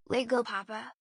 Lego Papa.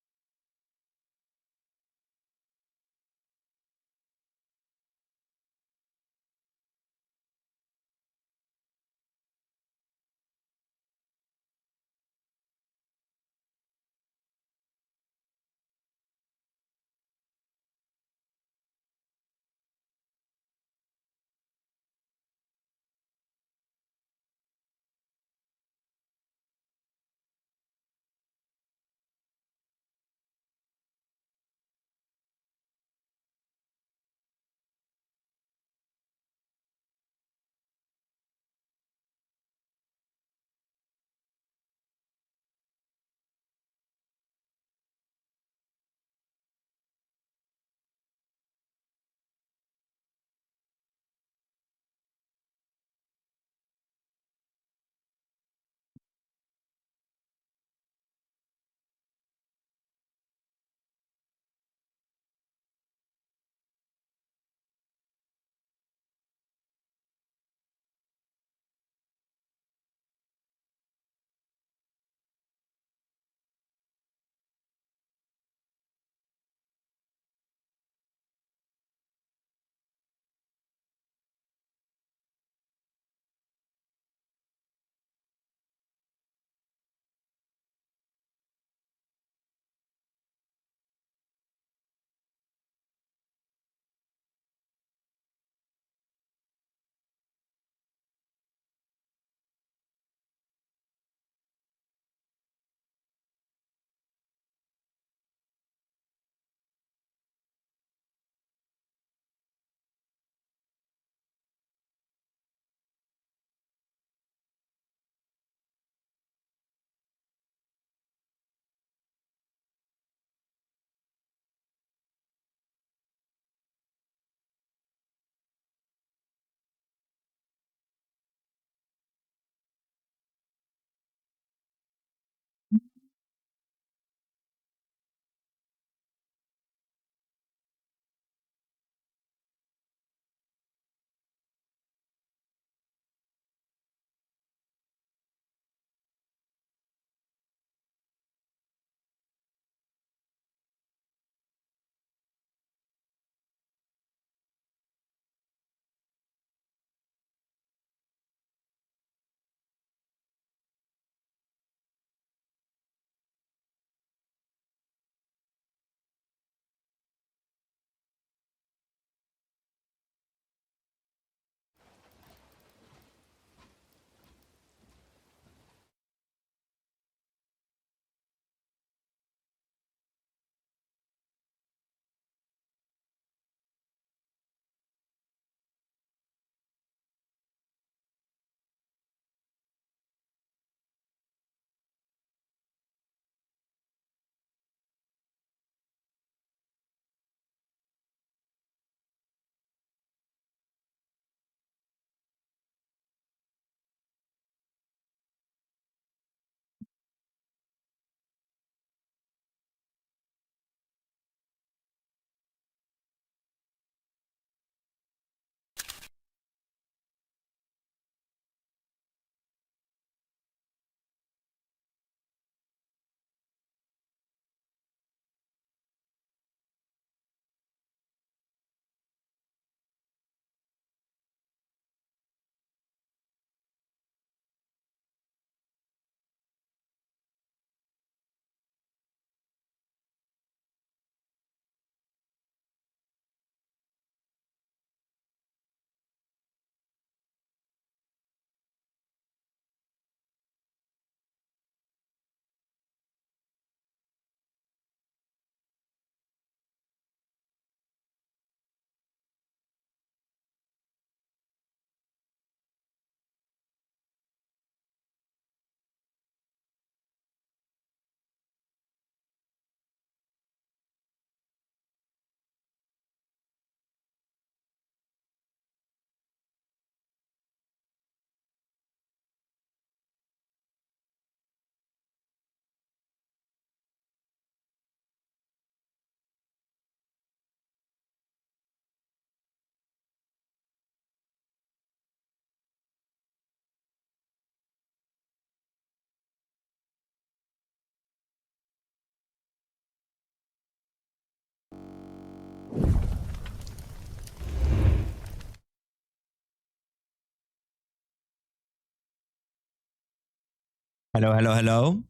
Hello, hello, hello.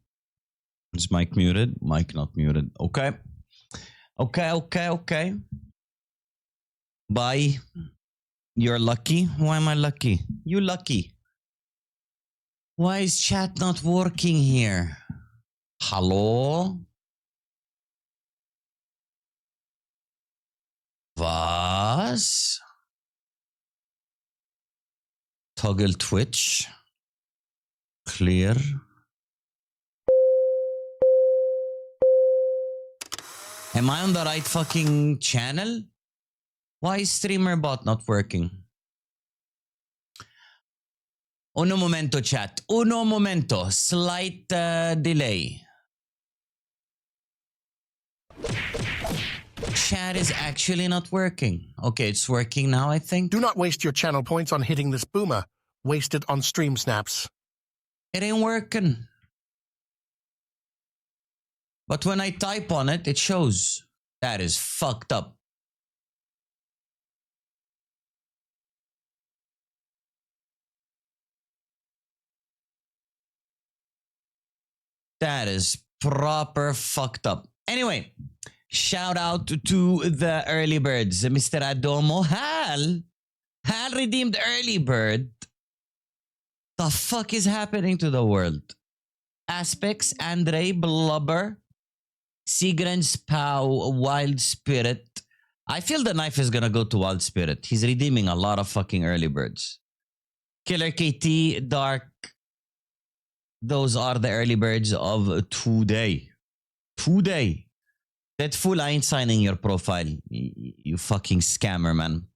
Is mic muted? Mic not muted. Okay. Okay. Bye. You're lucky. Why am I lucky? You lucky. Why is chat not working here? Hello? Was? Toggle Twitch. Clear. Am I on the right fucking channel? Why is StreamerBot not working? Uno momento, chat. Uno momento. Slight delay. Chat is actually not working. Okay, it's working now, I think. Do not waste your channel points on hitting this boomer. Waste it on stream snaps. It ain't working. But when I type on it, it shows. That is fucked up. That is proper fucked up. Anyway, shout out to the early birds. Mr. Adomo. Hal redeemed early bird. The fuck is happening to the world? Aspects, Andre, Blubber, Sigren's Pow, Wild Spirit. I feel the knife is gonna go to Wild Spirit. He's redeeming a lot of fucking early birds. Killer KT, Dark. Those are the early birds of today. Today. That fool, I ain't signing your profile. You fucking scammer, man.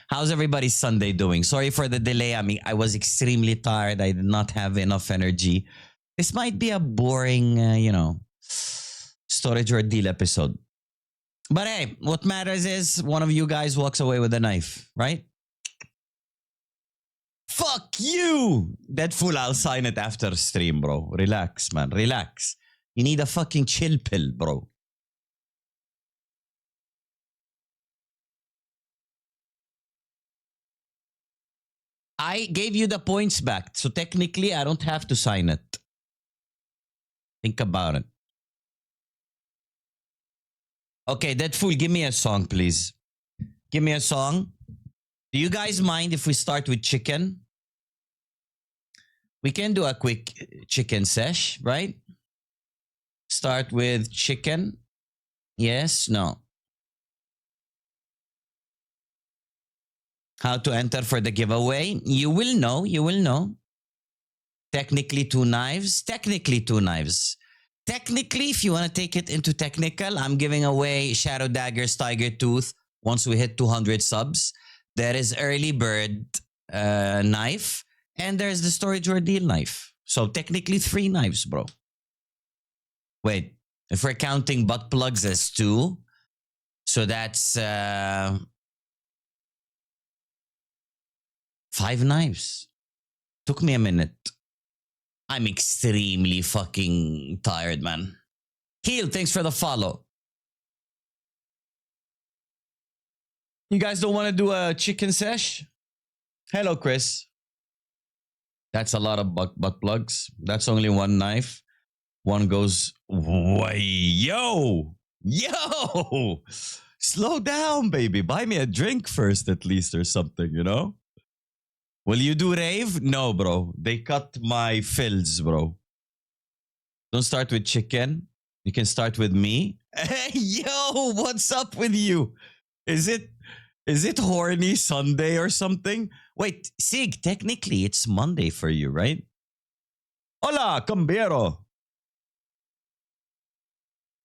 How's everybody's Sunday doing? Sorry for the delay. I mean, I was extremely tired. I did not have enough energy. This might be a boring, storage ordeal episode. But hey, what matters is one of you guys walks away with a knife, right? Fuck you! That fool, I'll sign it after stream, bro. Relax, man. Relax. You need a fucking chill pill, bro. I gave you the points back, so technically I don't have to sign it. Think about it. Okay, that fool, give me a song, please. Give me a song. Do you guys mind if we start with chicken? We can do a quick chicken sesh, right? Start with chicken. Yes, no. How to enter for the giveaway? You will know. Technically two knives. Technically, if you want to take it into technical, I'm giving away Shadow Dagger's Tiger Tooth once we hit 200 subs. There is Early Bird knife, and there's the Storage Ordeal knife. So technically 3 knives, bro. Wait, if we're counting butt plugs as 2, so that's 5 knives. Took me a minute. I'm extremely fucking tired, man. Heel, thanks for the follow. You guys don't want to do a chicken sesh? Hello, Chris. That's a lot of butt plugs. That's only 1 knife. One goes, way, yo! Slow down, baby. Buy me a drink first, at least, or something, you know? Will you do rave? No, bro. They cut my fills, bro. Don't start with chicken. You can start with me. Hey, yo, what's up with you? Is it horny Sunday or something? Wait, Sig, technically it's Monday for you, right? Hola, cambero.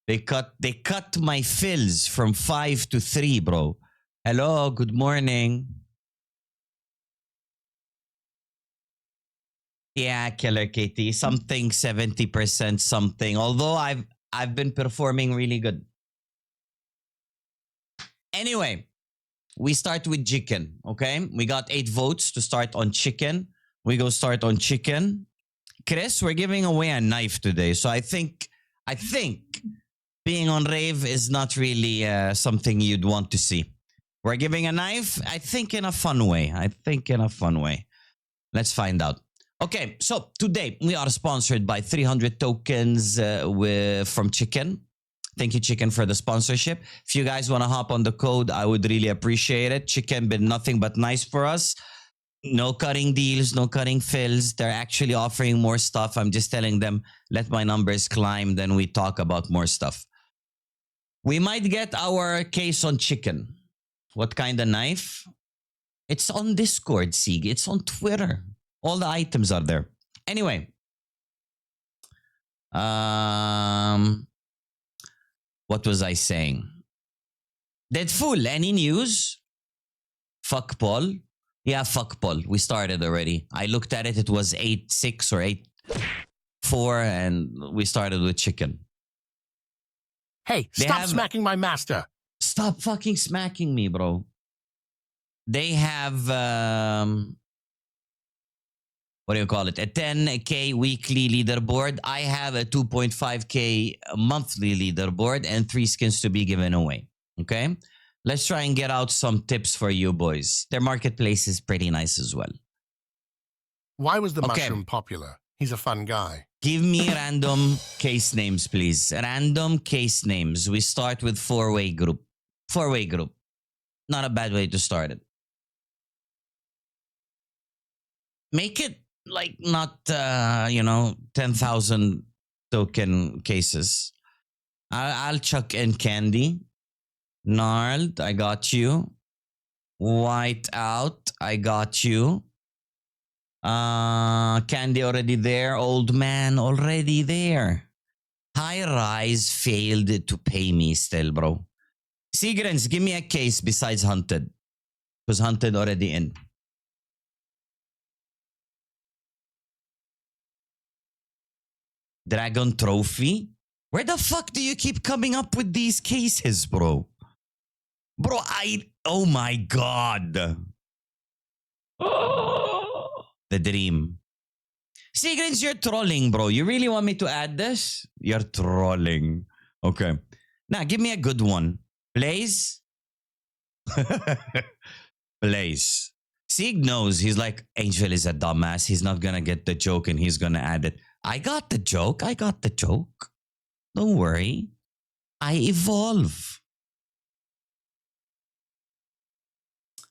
They cut my fills from 5 to 3, bro. Hello, good morning. Yeah, Killer KT, something 70% something. Although I've been performing really good. Anyway, we start with chicken, okay? We got 8 votes to start on chicken. We go start on chicken. Chris, we're giving away a knife today. So I think being on rave is not really something you'd want to see. We're giving a knife, I think in a fun way. Let's find out. Okay, so today we are sponsored by 300 tokens from Chicken. Thank you, Chicken, for the sponsorship. If you guys want to hop on the code, I would really appreciate it. Chicken been nothing but nice for us. No cutting deals, no cutting fills. They're actually offering more stuff. I'm just telling them, let my numbers climb, then we talk about more stuff. We might get our case on Chicken. What kind of knife? It's on Discord, Sig. It's on Twitter. All the items are there. Anyway. What was I saying? Deadpool, any news? Fuck Paul. Yeah, fuck Paul. We started already. I looked at it. It was 8-6 or 8-4, and we started with Chicken. Hey, stop smacking my master. Stop fucking smacking me, bro. They have, what do you call it? A 10K weekly leaderboard. I have a 2.5K monthly leaderboard and 3 skins to be given away. Okay? Let's try and get out some tips for you boys. Their marketplace is pretty nice as well. Why was the mushroom popular? He's a fun guy. Give me random case names, please. Random case names. We start with 4-way group. 4-way group. Not a bad way to start it. Make it like not, 10,000 token cases. I'll chuck in Candy. Gnarled, I got you. White out, I got you. Candy already there. Old man already there. High Rise failed to pay me still, bro. Seagrins, give me a case besides Hunted. Because Hunted already in. Dragon Trophy? Where the fuck do you keep coming up with these cases, bro? Bro, oh my god. The dream. Seagrins, you're trolling, bro. You really want me to add this? You're trolling. Okay. Now, give me a good one. Blaze? Blaze. Sieg knows. He's like, Angel is a dumbass. He's not gonna get the joke and he's gonna add it. I got the joke. I got the joke. Don't worry. I evolve.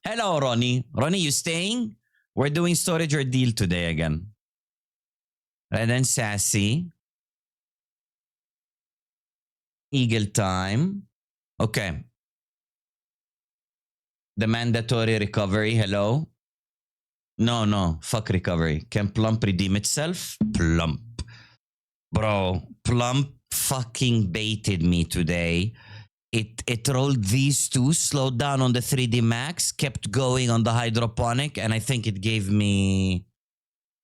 Hello, Ronnie. Ronnie, you staying? We're doing storage or deal today again. Red and Sassy. Eagle Time. Okay. The mandatory recovery. Hello. No. Fuck recovery. Can Plump redeem itself? Plump. Bro, Plump fucking baited me today. It rolled these two, slowed down on the 3D Max, kept going on the hydroponic, and I think it gave me...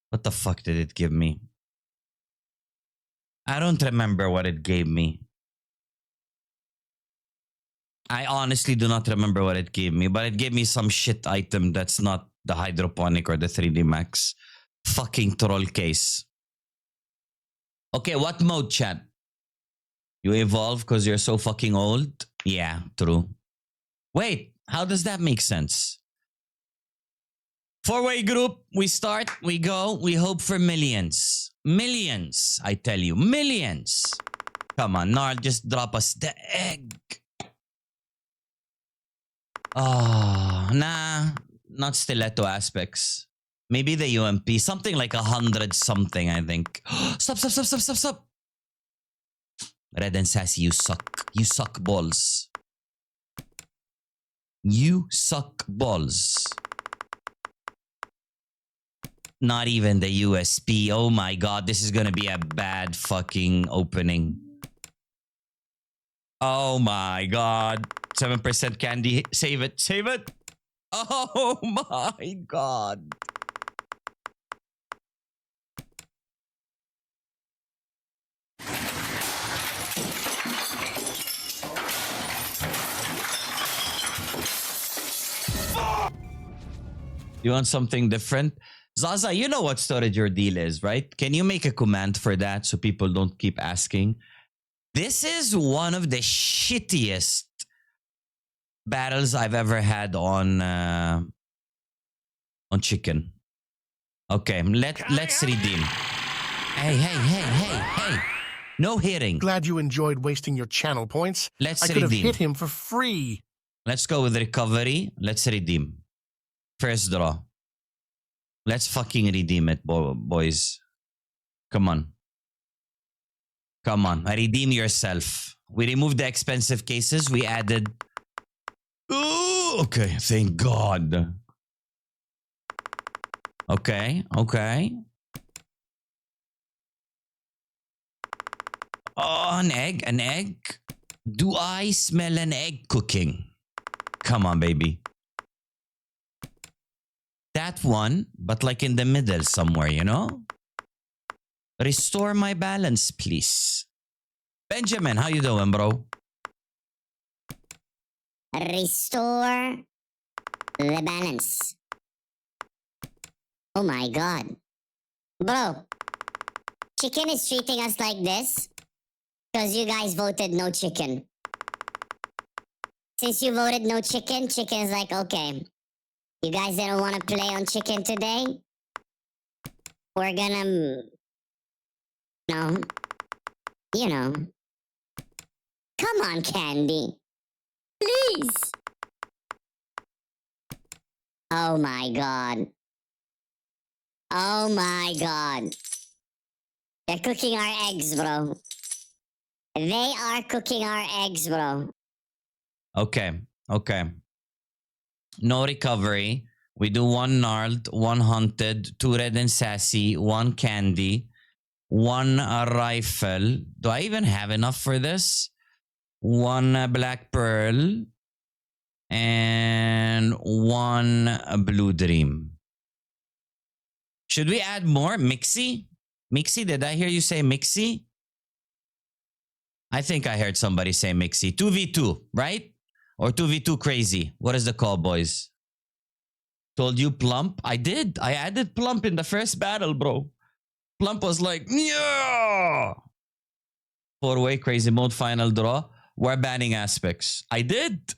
What the fuck did it give me? I don't remember what it gave me. I honestly do not remember what it gave me, but it gave me some shit item that's not the hydroponic or the 3D Max. Fucking troll case. Okay, what mode, chat? You evolve because you're so fucking old? Yeah, true. Wait, how does that make sense? 4-way group, we start, we go, we hope for millions. Millions, I tell you, millions. Come on, Gnarl, just drop us the egg. Oh, nah, not stiletto aspects. Maybe the UMP, something like 100 something, I think. Stop. Red and Sassy, you suck. You suck balls. You suck balls. Not even the USP. Oh my god, this is gonna be a bad fucking opening. Oh my god. 7% candy. Save it. Save it. Oh my god. You want something different? Zaza, you know what storage or deal is, right? Can you make a command for that so people don't keep asking? This is one of the shittiest battles I've ever had on Chicken. Okay, let's redeem. Hey. No hitting. Glad you enjoyed wasting your channel points. Let's I could have redeem. hit him for free. Let's go with recovery. Let's redeem. First draw. Let's fucking redeem it, boys. Come on. Come on. Redeem yourself. We removed the expensive cases. We added... Ooh, okay, thank God. Okay. Oh, an egg. Do I smell an egg cooking? Come on, baby. That one, but like in the middle somewhere, you know? Restore my balance, please. Benjamin, how you doing, bro? Restore the balance. Oh my God. Bro, chicken is treating us like this because you guys voted no chicken. Since you voted no chicken, chicken's like, okay, you guys didn't want to play on chicken today? We're gonna, no, you know. Come on, Candy. Please. Oh my God. Oh my God. They're cooking our eggs, bro. They are cooking our eggs, bro. Okay. No recovery. We do one gnarled, one hunted, two red and sassy, one candy, one rifle. Do I even have enough for this? One black pearl and one blue dream. Should we add more? Mixie? Mixie? Did I hear you say Mixie? I think I heard somebody say Mixie. 2v2, right? Or 2v2 crazy. What is the call, boys? Told you plump? I did. I added plump in the first battle, bro. Plump was like, yeah. 4-way crazy mode final draw. We're banning aspects. I did.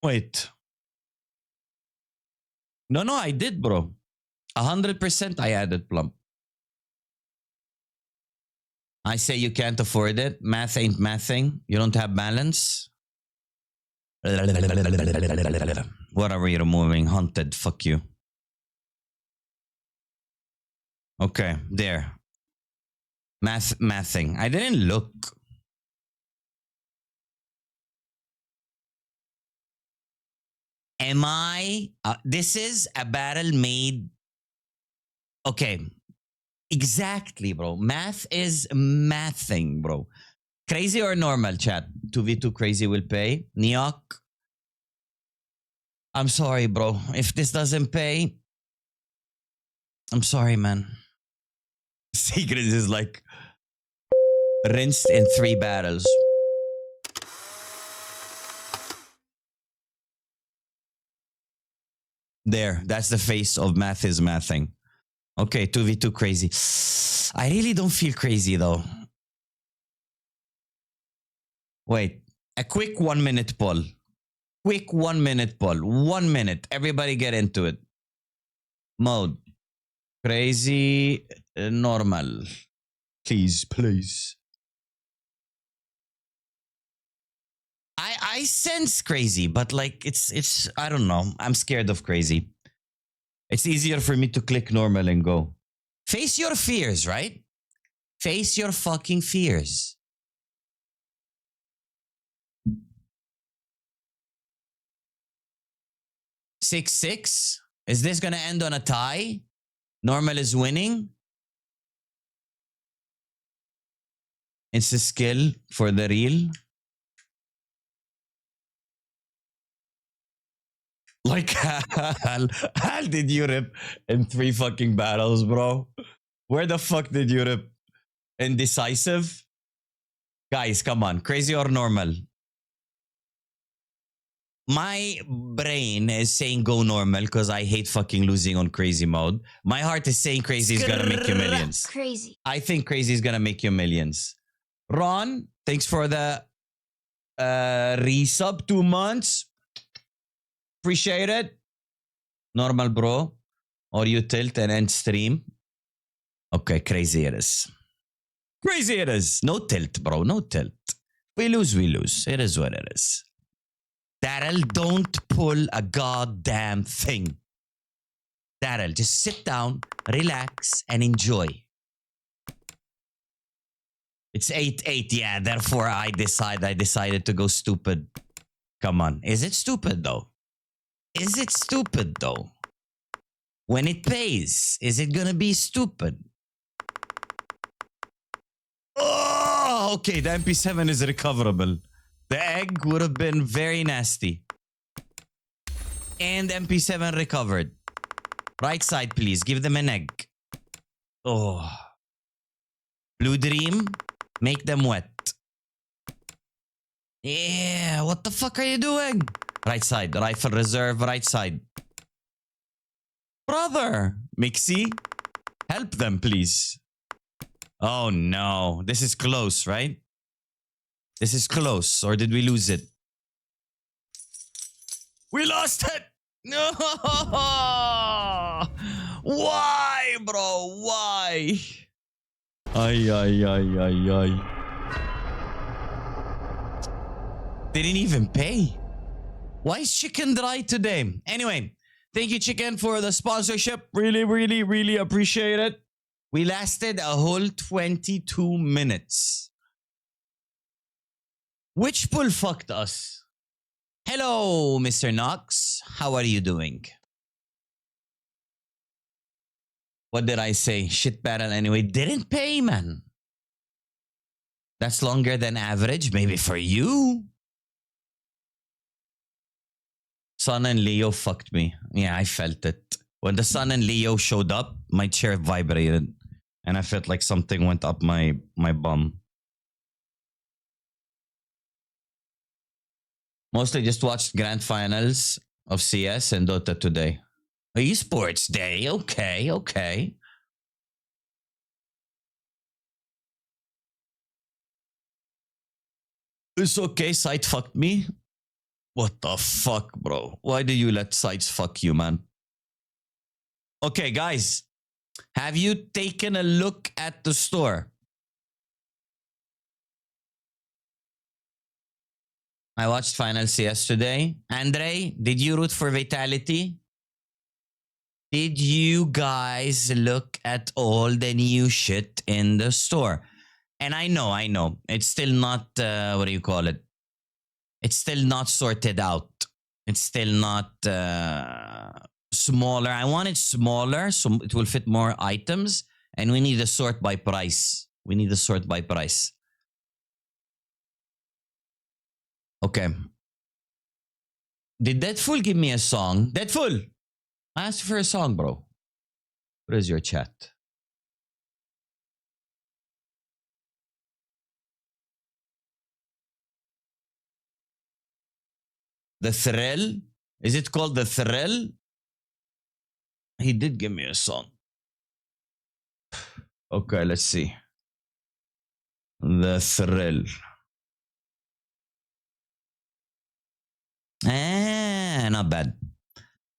Wait. No, I did, bro. 100% I added plump. I say you can't afford it. Math ain't mathing. You don't have balance. What are we removing? Hunted. Fuck you. Okay, there. Mathing. I didn't look. Am I? This is a battle made. Okay. Exactly, bro. Math is mathing, bro. Crazy or normal, chat? 2v2 crazy will pay. Neok. I'm sorry, bro. If this doesn't pay, I'm sorry, man. Secret is like rinsed in 3 battles. There, that's the face of math is mathing. Okay, 2v2 crazy. I really don't feel crazy though. Wait, a quick 1 minute poll. Quick 1 minute poll. 1 minute. Everybody get into it. Mode. Crazy, normal. Please. I sense crazy, but like it's I don't know. I'm scared of crazy. It's easier for me to click normal and go. Face your fears, right? Face your fucking fears. Six. Is this gonna end on a tie? Normal is winning. It's a skill for the real. Like, Hal did you rip in 3 fucking battles, bro? Where the fuck did you rip? Indecisive? Guys, come on. Crazy or normal? My brain is saying go normal because I hate fucking losing on crazy mode. My heart is saying crazy is gonna make you millions. Crazy. I think crazy is gonna make you millions. Ron, thanks for the resub 2 months. Appreciate it. Normal, bro. Or you tilt and end stream. Okay, crazy it is. Crazy it is. No tilt, bro. No tilt. We lose, we lose. It is what it is. Daryl, don't pull a goddamn thing. Daryl, just sit down, relax, and enjoy. It's 8-8, yeah, therefore I decided to go stupid. Come on. Is it stupid though? Is it stupid though? When it pays, is it gonna be stupid? Oh, okay, the MP7 is recoverable. The egg would have been very nasty. And MP7 recovered. Right side, please. Give them an egg. Oh. Blue Dream, make them wet. Yeah, what the fuck are you doing? Right side, rifle reserve, right side. Brother, Mixie, help them, please. Oh no, this is close, right? This is close, or did we lose it? We lost it! No! Why, bro? Why? Ay. Didn't even pay. Why is Chicken dry today? Anyway, thank you, Chicken, for the sponsorship. Really appreciate it. We lasted a whole 22 minutes. Which pull fucked us? Hello, Mr. Knox. How are you doing? What did I say? Shit battle anyway. Didn't pay, man. That's longer than average. Maybe for you. Sun and Leo fucked me. Yeah, I felt it. When the Sun and Leo showed up, my chair vibrated. And I felt like something went up my bum. Mostly just watched grand finals of CS and Dota today. Esports day. Okay. It's okay. Site fucked me. What the fuck, bro? Why do you let sites fuck you, man? Okay, guys. Have you taken a look at the store? I watched finals yesterday. Andre, did you root for Vitality? Did you guys look at all the new shit in the store? And I know. It's still not, what do you call it? It's still not sorted out. It's still not smaller. I want it smaller so it will fit more items. And we need to sort by price. Okay. Did Deadful give me a song? Deadful! I asked for a song, bro. What is your chat? The Thrill? Is it called The Thrill? He did give me a song. Okay, let's see. The Thrill. Not bad.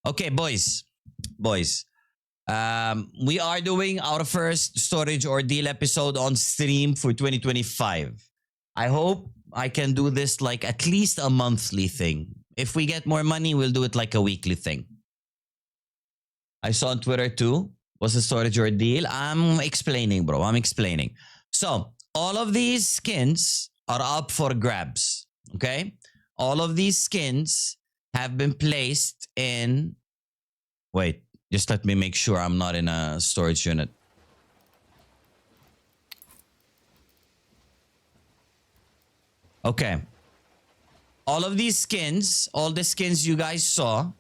Okay, boys. We are doing our first storage ordeal episode on stream for 2025. I hope I can do this like at least a monthly thing. If we get more money, we'll do it like a weekly thing. I saw on Twitter too. What's the storage ordeal? I'm explaining, bro. So, all of these skins are up for grabs. Okay? All of these skins have been placed in... Wait, just let me make sure I'm not in a storage unit. Okay. All of these skins, all the skins you guys saw,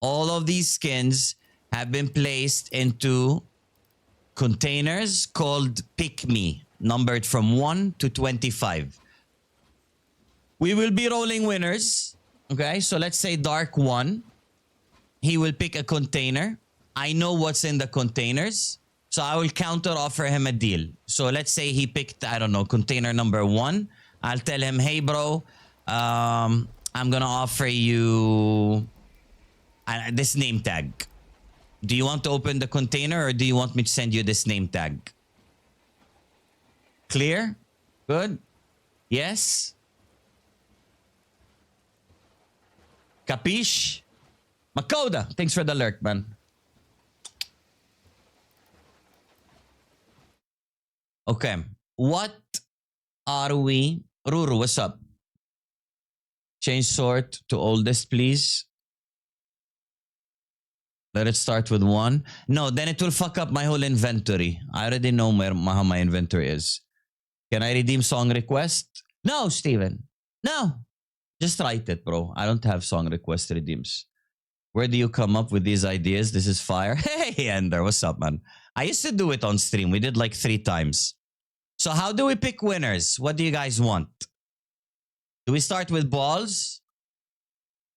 all of these skins have been placed into containers called Pick Me, numbered from 1 to 25. We will be rolling winners. Okay, so let's say Dark 1. He will pick a container. I know what's in the containers. So I will counter offer him a deal. So let's say he picked, I don't know, container number 1. I'll tell him, hey bro, I'm gonna offer you this name tag. Do you want to open the container or do you want me to send you this name tag? Clear? Good? Yes? Capiche? Makoda, thanks for the alert, man. Okay, what are we? Ruru, what's up? Change sort to oldest, please. Let it start with 1. No, then it will fuck up my whole inventory. I already know how my inventory is. Can I redeem song request? No, Steven. No. Just write it, bro. I don't have song request redeems. Where do you come up with these ideas? This is fire. Hey, Ender, what's up, man? I used to do it on stream. We did like 3 times. So how do we pick winners? What do you guys want? Do we start with balls?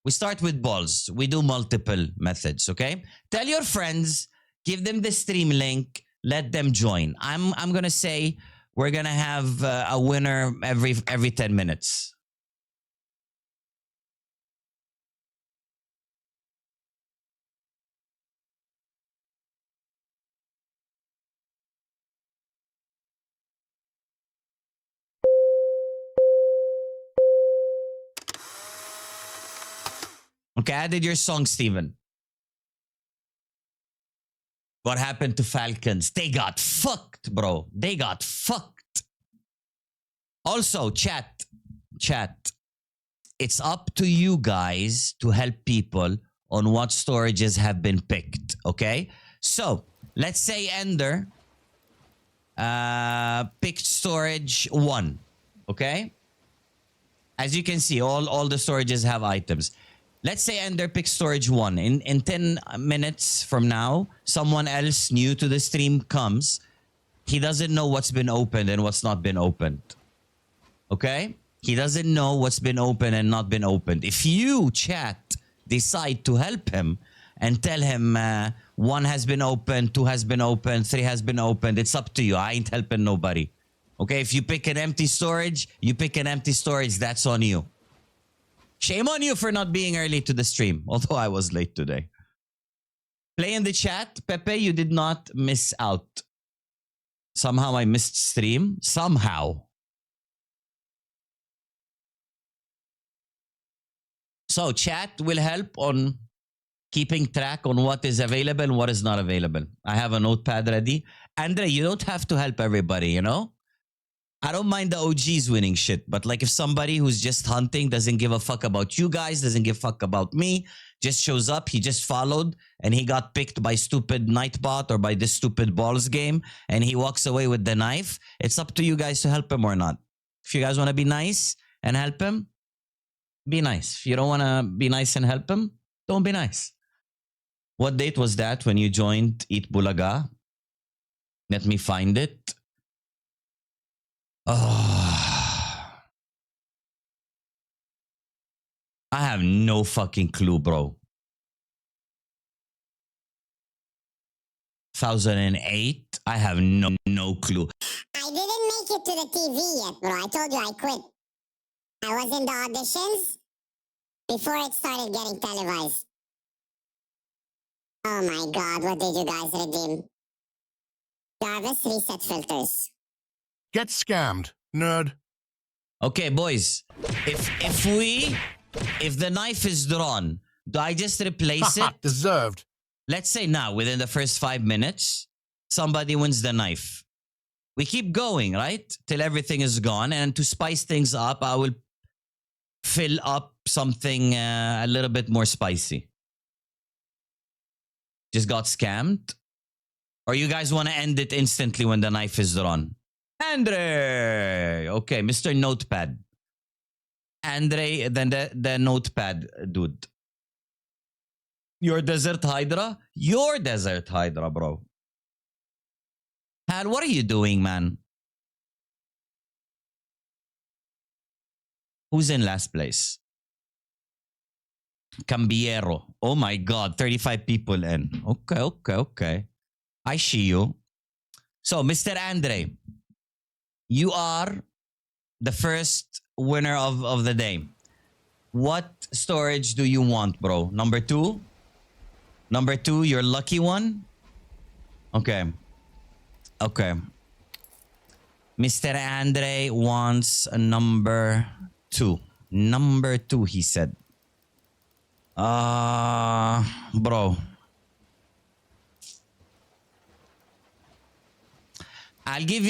We start with balls. We do multiple methods, okay? Tell your friends, give them the stream link, let them join. I'm gonna say we're gonna have a winner every 10 minutes. Okay, I did your song, Steven. What happened to Falcons? They got fucked, bro. They got fucked. Also, chat. It's up to you guys to help people on what storages have been picked, okay? So, let's say Ender picked storage 1, okay? As you can see, all the storages have items. Let's say Ender picks storage 1. In 10 minutes from now, someone else new to the stream comes. He doesn't know what's been opened and what's not been opened. Okay? He doesn't know what's been opened and not been opened. If you, chat, decide to help him and tell him 1 has been opened, 2 has been opened, 3 has been opened, it's up to you. I ain't helping nobody. Okay? If you pick an empty storage, you pick an empty storage. That's on you. Shame on you for not being early to the stream, although I was late today. Play in the chat. Pepe, you did not miss out. Somehow I missed stream. Somehow. So chat will help on keeping track on what is available and what is not available. I have a notepad ready. Andre, you don't have to help everybody, you know? I don't mind the OGs winning shit, but like if somebody who's just hunting doesn't give a fuck about you guys, doesn't give a fuck about me, just shows up, he just followed, and he got picked by stupid Nightbot or by this stupid balls game, and he walks away with the knife, it's up to you guys to help him or not. If you guys want to be nice and help him, be nice. If you don't want to be nice and help him, don't be nice. What date was that when you joined Eat Bulaga? Let me find it. Oh. I have no fucking clue, bro. 2008? I have no clue. I didn't make it to the TV yet, bro. I told you I quit. I was in the auditions before it started getting televised. Oh my god, what did you guys redeem? Jarvis reset filters. Get scammed, nerd. Okay, boys. If the knife is drawn, do I just replace it? Deserved. Let's say now, within the first 5 minutes, somebody wins the knife. We keep going, right? Till everything is gone. And to spice things up, I will fill up something a little bit more spicy. Just got scammed? Or you guys want to end it instantly when the knife is drawn? Andre! Okay, Mr. Notepad. Andre, then the notepad dude. Your Desert Hydra? Your Desert Hydra, bro. Hal, what are you doing, man? Who's in last place? Cambiero. Oh my God, 35 people in. Okay. I see you. So, Mr. Andre, you are the first winner of the day. What storage do you want, bro? Number 2? Number 2, your lucky one? Okay. Okay. Mr. Andre wants a number 2. Number 2, he said. Bro. I'll give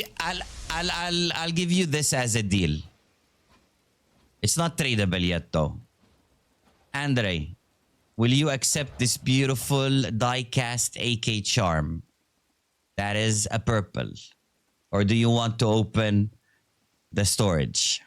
you this as a deal. It's not tradable yet though. Andre, will you accept this beautiful die-cast AK charm? That is a purple. Or do you want to open the storage?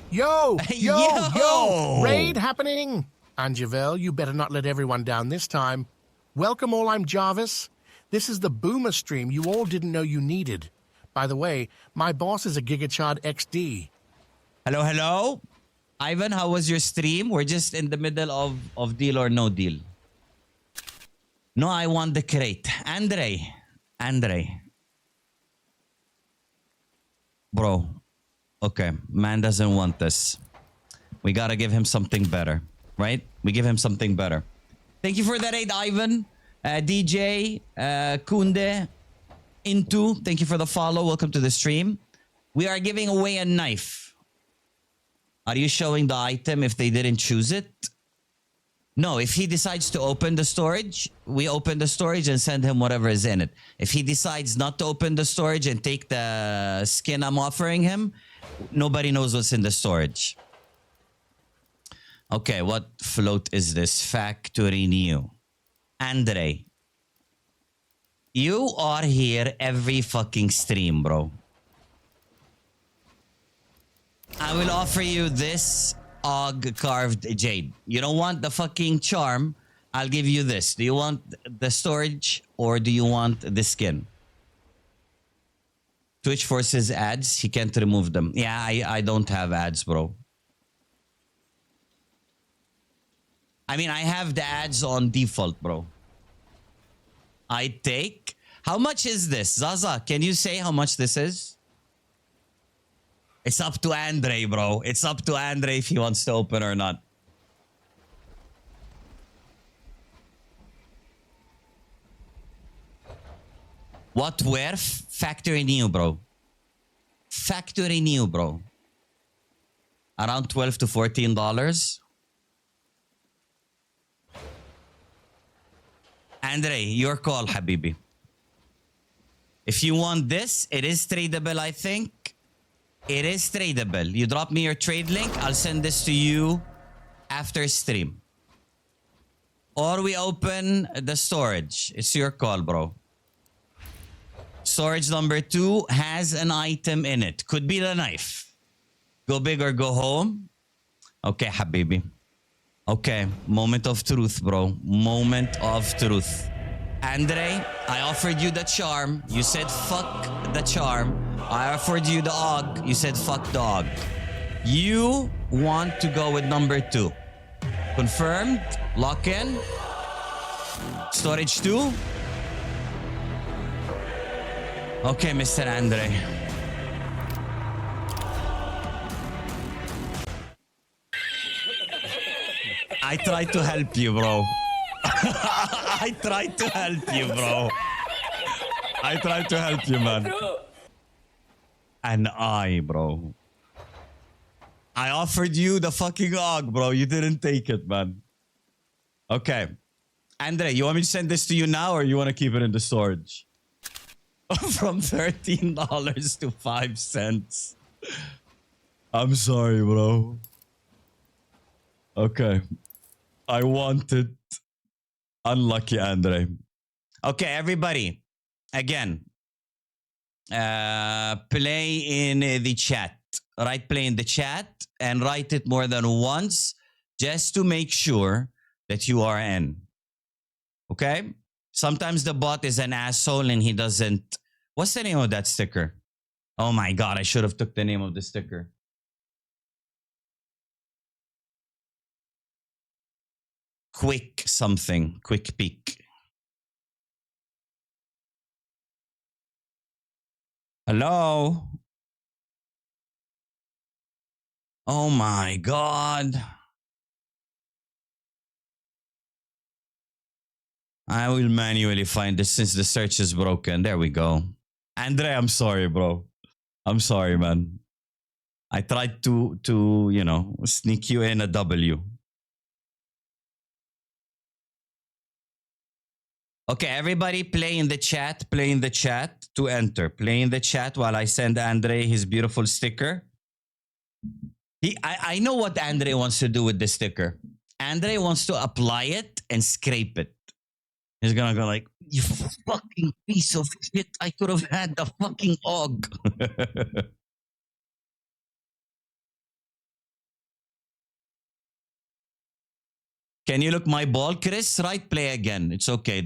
Yo! Yo! Yo! Yo! Raid happening! And Javel, you better not let everyone down this time. Welcome all, I'm Jarvis. This is the Boomer stream you all didn't know you needed. By the way, my boss is a GigaChad XD. Hello, hello? Ivan, how was your stream? We're just in the middle of deal or no deal. No, I want the crate. Andre. Bro. Okay, man doesn't want this. We gotta give him something better, right? We give him something better. Thank you for that raid, Ivan. DJ, Kunde, Into, thank you for the follow. Welcome to the stream. We are giving away a knife. Are you showing the item if they didn't choose it? No, if he decides to open the storage, we open the storage and send him whatever is in it. If he decides not to open the storage and take the skin I'm offering him, nobody knows what's in the storage. Okay, what float is this? Factory New. Andre, you are here every fucking stream, bro. I will offer you this Og carved jade. You don't want the fucking charm, I'll give you this. Do you want the storage or do you want the skin? Twitch forces ads, he can't remove them. Yeah, I don't have ads, bro. I mean, I have the ads on default, bro. I take... How much is this? Zaza, can you say how much this is? It's up to Andre, bro. It's up to Andre if he wants to open or not. What where? Factory New, bro. Factory New, bro. Around $12 to $14. Andre, your call, Habibi. If you want this, it is tradable, I think. It is tradable. You drop me your trade link, I'll send this to you after stream. Or we open the storage. It's your call, bro. Storage number 2 has an item in it. Could be the knife. Go big or go home. Okay, Habibi. Okay, moment of truth, bro. Moment of truth. Andre, I offered you the charm. You said fuck the charm. I offered you the Og. You said fuck the Og. You want to go with number 2. Confirmed. Lock in. Storage 2. Okay, Mr. Andre. I tried to help you, bro. I tried to help you, bro. I tried to help you, man. And bro. I offered you the fucking Og, bro. You didn't take it, man. Okay. Andre, you want me to send this to you now or you want to keep it in the storage? From $13 to 5 cents. I'm sorry, bro. Okay. I want it. Unlucky, Andre. Okay, everybody. Again. Play in the chat. Right, play in the chat and write it more than once just to make sure that you are in. Okay? Sometimes the bot is an asshole and he doesn't... What's the name of that sticker? Oh my god, I should have took the name of the sticker. Quick something. Quick peek. Hello? Oh my god. I will manually find this since the search is broken. There we go. Andre, I'm sorry, bro. I'm sorry, man. I tried to sneak you in a W. Okay, everybody play in the chat. Play in the chat to enter. Play in the chat while I send Andre his beautiful sticker. I know what Andre wants to do with the sticker. Andre wants to apply it and scrape it. He's gonna go like, you fucking piece of shit. I could have had the fucking og. Can you look my ball, Chris? Right, play again. It's okay.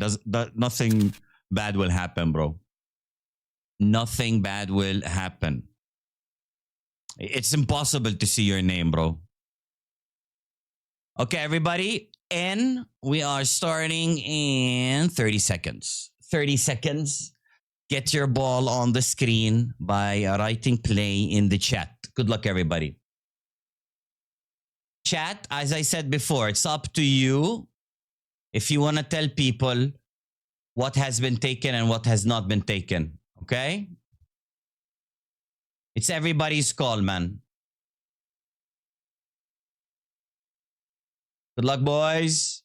Nothing bad will happen, bro. Nothing bad will happen. It's impossible to see your name, bro. Okay, everybody. And we are starting in 30 seconds. 30 seconds. Get your ball on the screen by writing play in the chat. Good luck, everybody. Chat, as I said before, it's up to you if you want to tell people what has been taken and what has not been taken. Okay? It's everybody's call, man. Good luck, boys.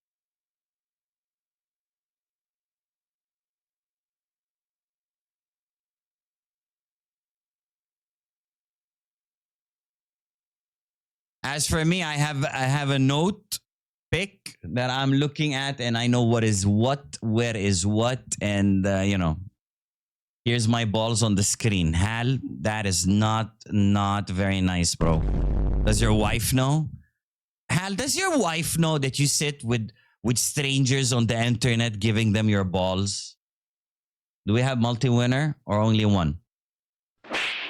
As for me, I have a note pick that I'm looking at, and I know what is what, where is what, and here's my balls on the screen. Hal, that is not very nice, bro. Does your wife know? Hal, does your wife know that you sit with strangers on the internet giving them your balls? Do we have multi-winner or only one?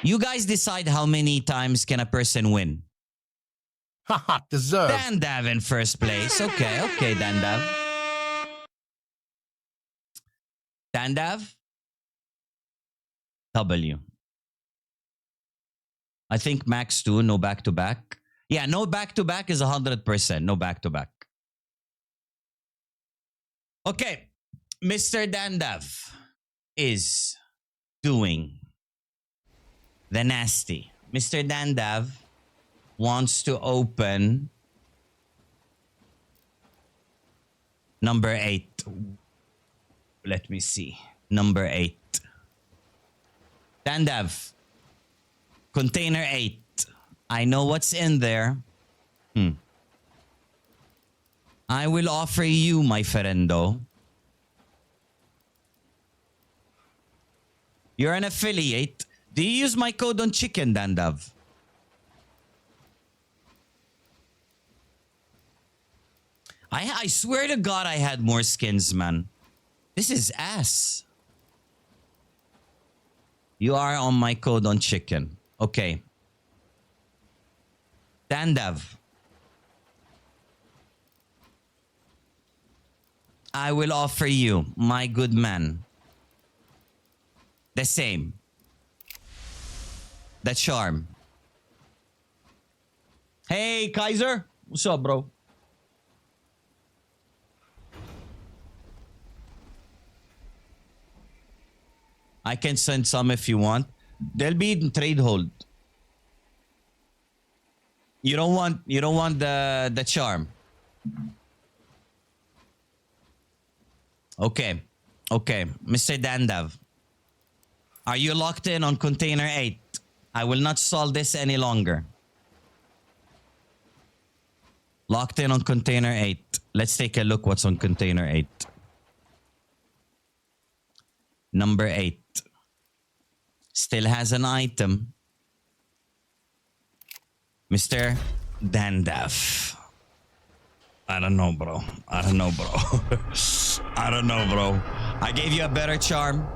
You guys decide how many times can a person win. Haha, deserved. Dandav in first place. Okay, Dandav. Dandav. W. I think max 2, no back-to-back. Yeah, no back-to-back is 100%. No back-to-back. Okay. Mr. Dandav is doing the nasty. Mr. Dandav wants to open number 8. Let me see. Number 8. Dandav. Container 8. I know what's in there. I will offer you, my friendo. You're an affiliate. Do you use my code on chicken, Dandav? I swear to God I had more skins, man. This is ass. You are on my code on chicken. Okay. Dandav. I will offer you, my good man, the same. The charm. Hey, Kaiser. What's up, bro? I can send some if you want. They'll be in trade hold. You don't want the charm. Okay. Mr. Dandav. Are you locked in on container 8? I will not solve this any longer. Locked in on container 8. Let's take a look what's on container 8. Number 8. Still has an item. Mr. Dandav. I don't know, bro. I don't know, bro. I gave you a better charm.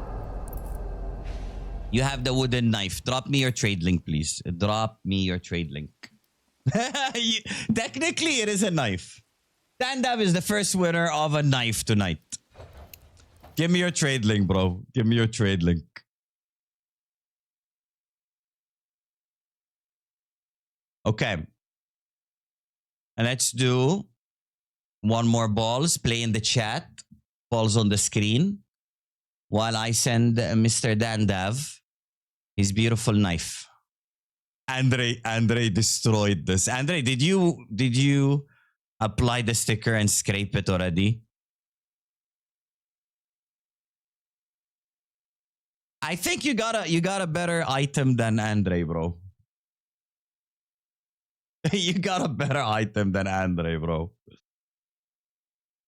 You have the wooden knife. Drop me your trade link, please. Drop me your trade link. Technically, it is a knife. Dandav is the first winner of a knife tonight. Give me your trade link, bro. Give me your trade link. Okay. And let's do one more balls. Play in the chat. falls on the screen while I send Mr. Dandav his beautiful knife. Andre destroyed this. Andre, did you apply the sticker and scrape it already? I think you got a better item than Andre, bro. You got a better item than Andre, bro.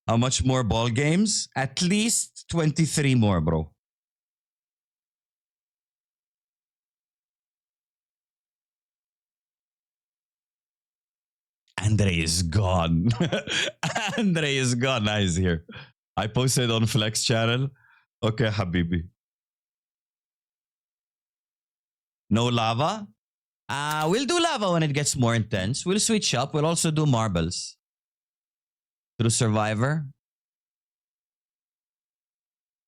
How much more ball games? At least 23 more, bro. Andre is gone. Andre is gone. Now he's here. I posted on Flex channel. Okay, Habibi. No lava? We'll do lava when it gets more intense. We'll switch up. We'll also do marbles. Through Survivor.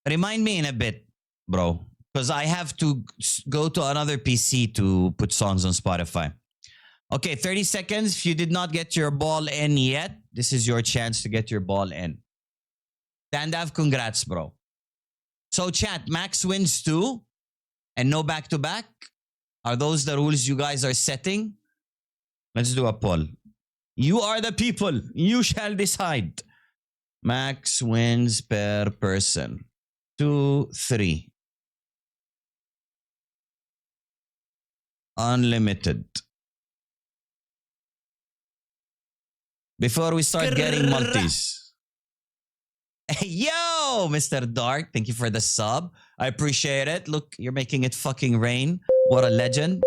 Remind me in a bit, bro. Because I have to go to another PC to put songs on Spotify. Okay, 30 seconds. If you did not get your ball in yet, this is your chance to get your ball in. Dandav, congrats, bro. So chat, Max wins 2 and no back-to-back. Are those the rules you guys are setting? Let's do a poll. You are the people. You shall decide. Max wins per person. 2, 3. Unlimited. Before we start getting multis. Yo, Mr. Dark. Thank you for the sub. I appreciate it. Look, you're making it fucking rain. What a legend.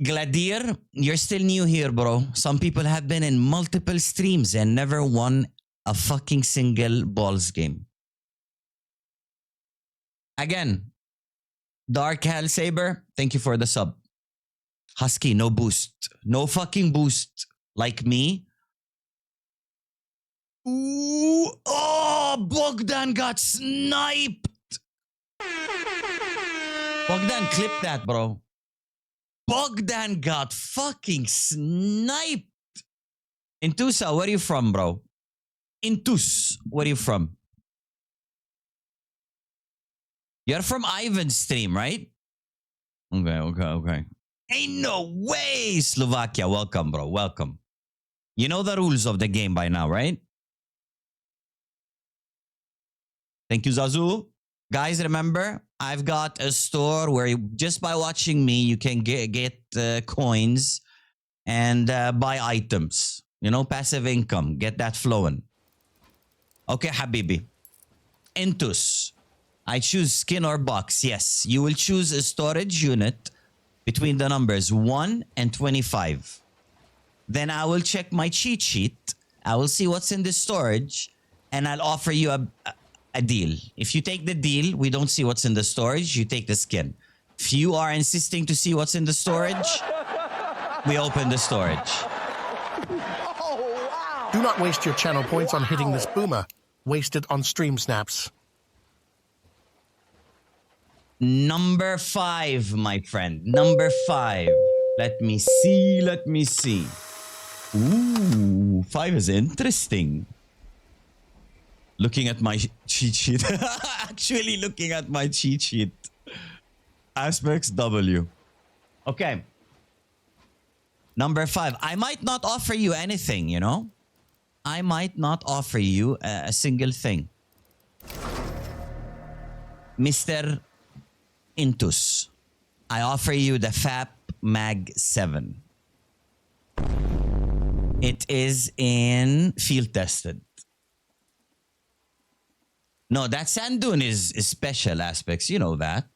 Gladier, you're still new here, bro. Some people have been in multiple streams and never won a fucking single balls game. Again, Dark Hell Saber, thank you for the sub. Husky, no boost. No fucking boost. Like me. Ooh, oh, Bogdan got sniped. Bogdan, clip that, bro. Bogdan got fucking sniped. Intusa, where are you from, bro? Intus, where are you from? You're from Ivan's stream, right? Okay. Ain't no way, Slovakia. Welcome, bro. Welcome. You know the rules of the game by now, right? Thank you, Zazu. Guys, remember, I've got a store where you, just by watching me, you can get coins and buy items. You know, passive income. Get that flowing. Okay, Habibi. Intus. I choose skin or box. Yes, you will choose a storage unit between the numbers 1 and 25. Then I will check my cheat sheet. I will see what's in the storage and I'll offer you a deal. If you take the deal, we don't see what's in the storage, you take the skin. If you are insisting to see what's in the storage, we open the storage. Do not waste your channel points on hitting this boomer. Waste it on stream snaps. Number 5, my friend. Number 5. Let me see. Ooh, 5 is interesting. Looking at my cheat sheet. Actually looking at my cheat sheet. Aspects W. Okay. Number 5. I might not offer you anything, you know? I might not offer you a single thing. Mr. Intus, I offer you the FAP Mag 7. It is in field tested. No, that sand dune is special aspects. You know that.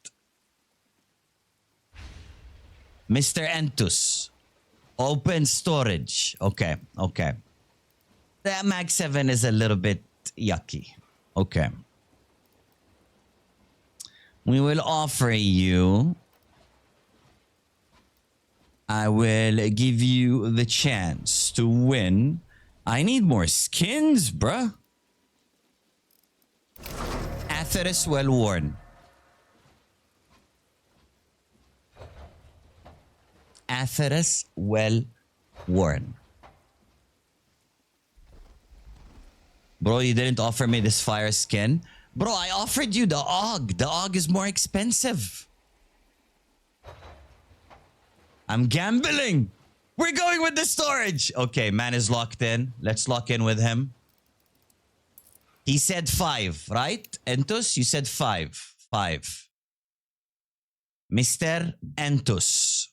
Mr. Entus, open storage. Okay. The Mag 7 is a little bit yucky. Okay. We will offer you. I will give you the chance to win. I need more skins, bruh. Atheris well worn. Atheris well worn. Bro, you didn't offer me this fire skin. Bro, I offered you the AUG. The AUG is more expensive. I'm gambling. We're going with the storage. Okay, man is locked in. Let's lock in with him. He said 5, right? Entus, you said 5. 5. Mr. Entus.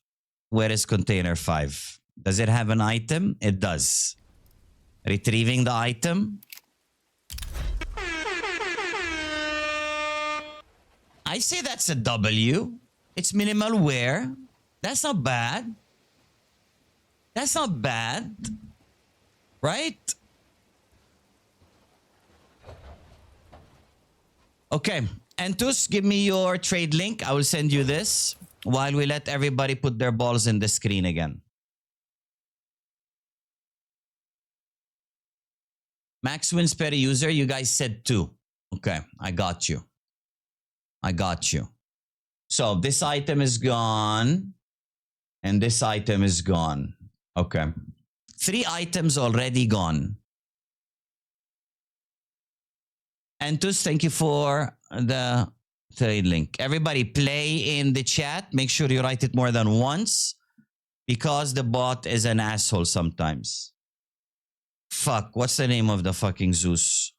Where is container 5? Does it have an item? It does. Retrieving the item. I say that's a W. It's minimal wear. That's not bad. That's not bad. Right? Okay. Entus, give me your trade link. I will send you this while we let everybody put their balls in the screen again. Max wins per user. You guys said 2. Okay. I got you. I got you. So this item is gone. And this item is gone. Okay. 3 items already gone. Entus, thank you for the trade link. Everybody play in the chat. Make sure you write it more than once. Because the bot is an asshole sometimes. Fuck. What's the name of the fucking Zeus?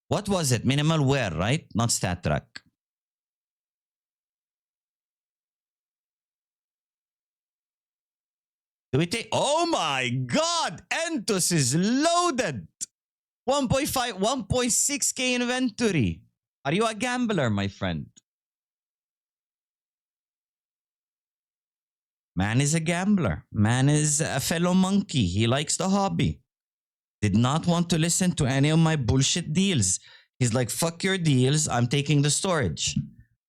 What was it? Minimal wear, right? Not stat track. Do we take... Oh my God! Entus is loaded! 1.5, 1.6k inventory. Are you a gambler, my friend? Man is a gambler. Man is a fellow monkey. He likes the hobby. Did not want to listen to any of my bullshit deals. He's like, fuck your deals. I'm taking the storage.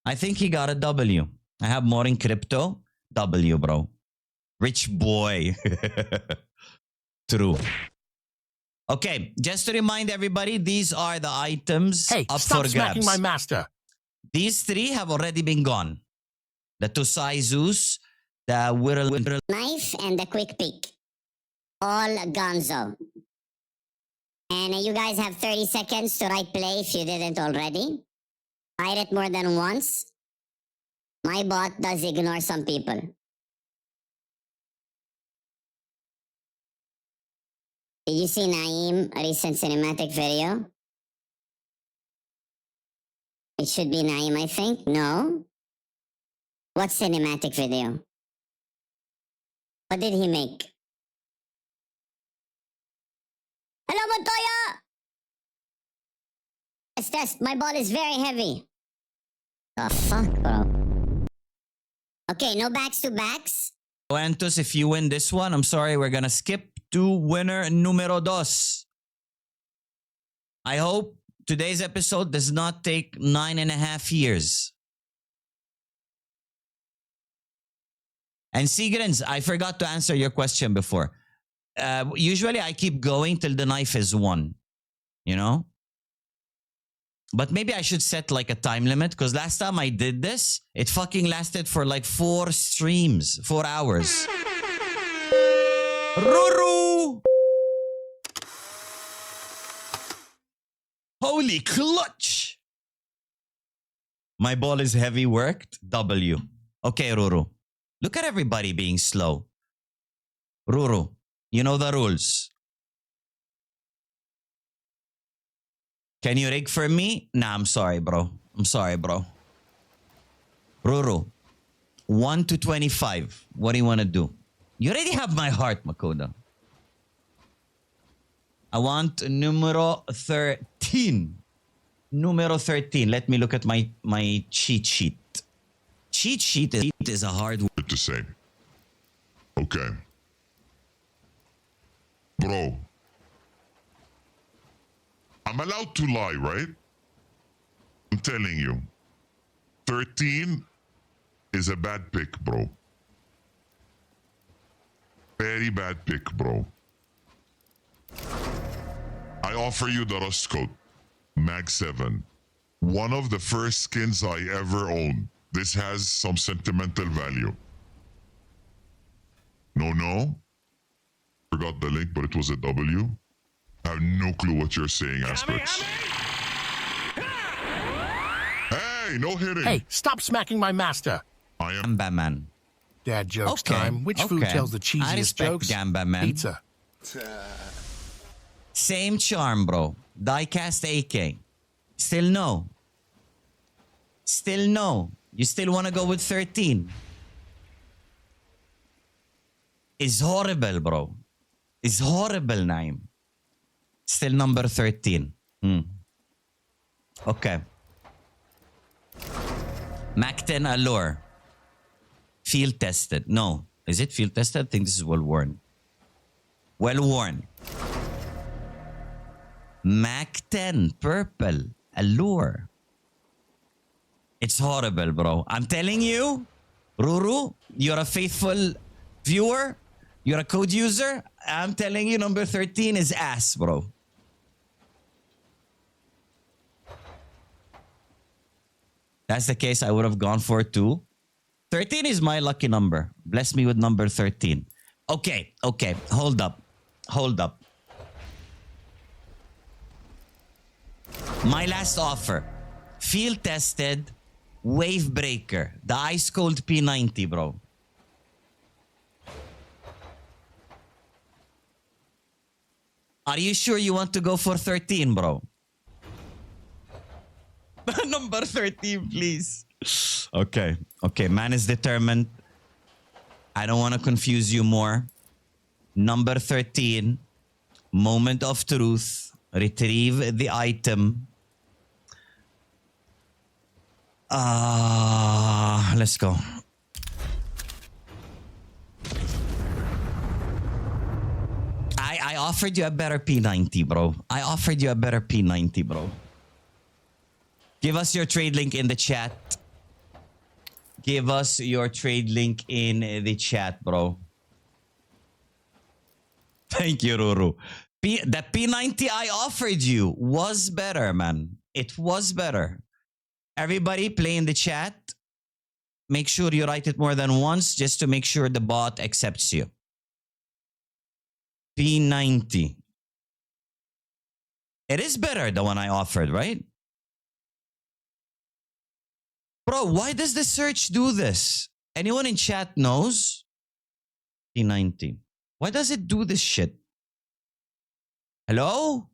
I think he got a W. I have more in crypto. W, bro. Rich boy. True. Okay, just to remind everybody, these are the items Hey, up stop for smacking grabs. my master. These 3 have already been gone. The Tusai Zeus, the Whirl Knife and the quick peek. All gonzo. And you guys have 30 seconds to write play if you didn't already. Write it more than once. My bot does ignore some people. Did you see Naeem recent cinematic video? It should be Naeem, I think. No? What cinematic video? What did he make? Hello, Montoya! Test. My ball is very heavy. The fuck, bro? Okay, no backs to backs. Entus, if you win this one, I'm sorry, we're gonna skip to winner numero 2. I hope today's episode does not take 9.5 years. And Sigrins, I forgot to answer your question before. Usually I keep going till the knife is 1. You know? But maybe I should set like a time limit because last time I did this, it fucking lasted for like 4 streams, 4 hours. Ruru! Holy clutch! My ball is heavy worked. W. Okay, Ruru. Look at everybody being slow. Ruru, you know the rules. Can you rig for me? Nah, I'm sorry, bro. I'm sorry, bro. Ruru, 1 to 25. What do you want to do? You already have my heart, Makoda. I want numero 13. Numero 13. Let me look at my cheat sheet. Cheat sheet is a hard word to say. Okay. Bro. I'm allowed to lie, right? I'm telling you. 13 is a bad pick, bro. Very bad pick, bro. I offer you the Rust Coat. Mag 7. One of the first skins I ever owned. This has some sentimental value. No. Forgot the link, but it was a W. I have no clue what you're saying, Aspects. Hey, no hitting. Hey, stop smacking my master. I am. Gamba Man. Dad jokes Okay, time. Which food okay. tells the I cheesiest respect jokes? Gamba Man. Pizza. Same charm, bro. Diecast AK. Still no. Still no. You still want to go with 13? It's horrible, bro. It's horrible, Naim. Still number 13. Okay. Mac 10 Allure. Field tested. No. Is it field tested? I think this is well worn. Well worn. Mac 10 Purple Allure. It's horrible, bro. I'm telling you, Ruru, you're a faithful viewer. You're a code user. I'm telling you, number 13 is ass, bro. That's the case, I would have gone for 2. 13 is my lucky number. Bless me with number 13. Okay, okay. Hold up. Hold up. My last offer. Field tested Wave Breaker. The ice cold P90, bro. Are you sure you want to go for 13, bro? Number 13, please. Okay. Okay, man is determined. I don't want to confuse you more. Number 13. Moment of truth. Retrieve the item. Let's go. I offered you a better P90, bro. I offered you a better P90, bro. Give us your trade link in the chat. Give us your trade link in the chat, bro. Thank you, Ruru. The P90 I offered you was better, man. It was better. Everybody play in the chat. Make sure you write it more than once just to make sure the bot accepts you. P90. It is better, the one I offered, right? Bro, why does the search do this? Anyone in chat knows? P90. Why does it do this shit? Hello?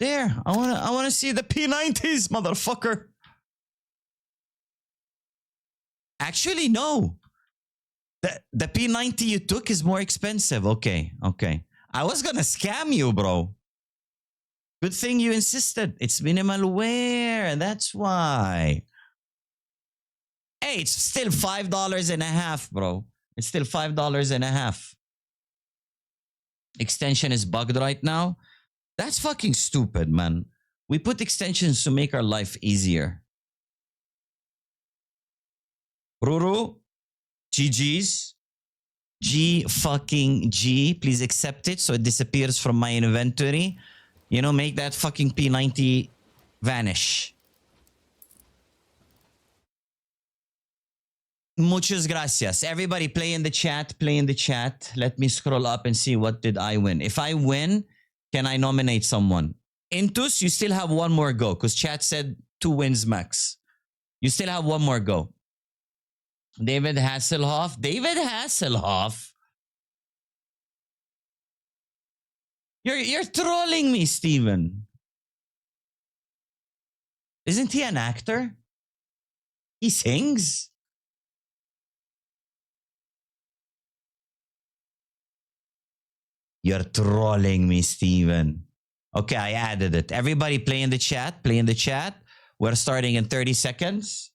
There. I wanna see the P90s, motherfucker. Actually, no. The P90 you took is more expensive. Okay, okay. I was gonna scam you, bro. Good thing you insisted. It's minimal wear. That's why. Hey, it's still $5.50, bro. It's still $5.50. Extension is bugged right now. That's fucking stupid, man. We put extensions to make our life easier. Ruru, GG's. G fucking G. Please accept it so it disappears from my inventory. You know, make that fucking P90 vanish. Muchas gracias. Everybody play in the chat. Play in the chat. Let me scroll up and see what did I win. If I win, can I nominate someone? Intus, you still have one more go because chat said 2 wins max. You still have one more go. David Hasselhoff. David Hasselhoff. You're trolling me, Steven. Isn't he an actor? He sings? You're trolling me, Steven. Okay, I added it. Everybody play in the chat. Play in the chat. We're starting in 30 seconds.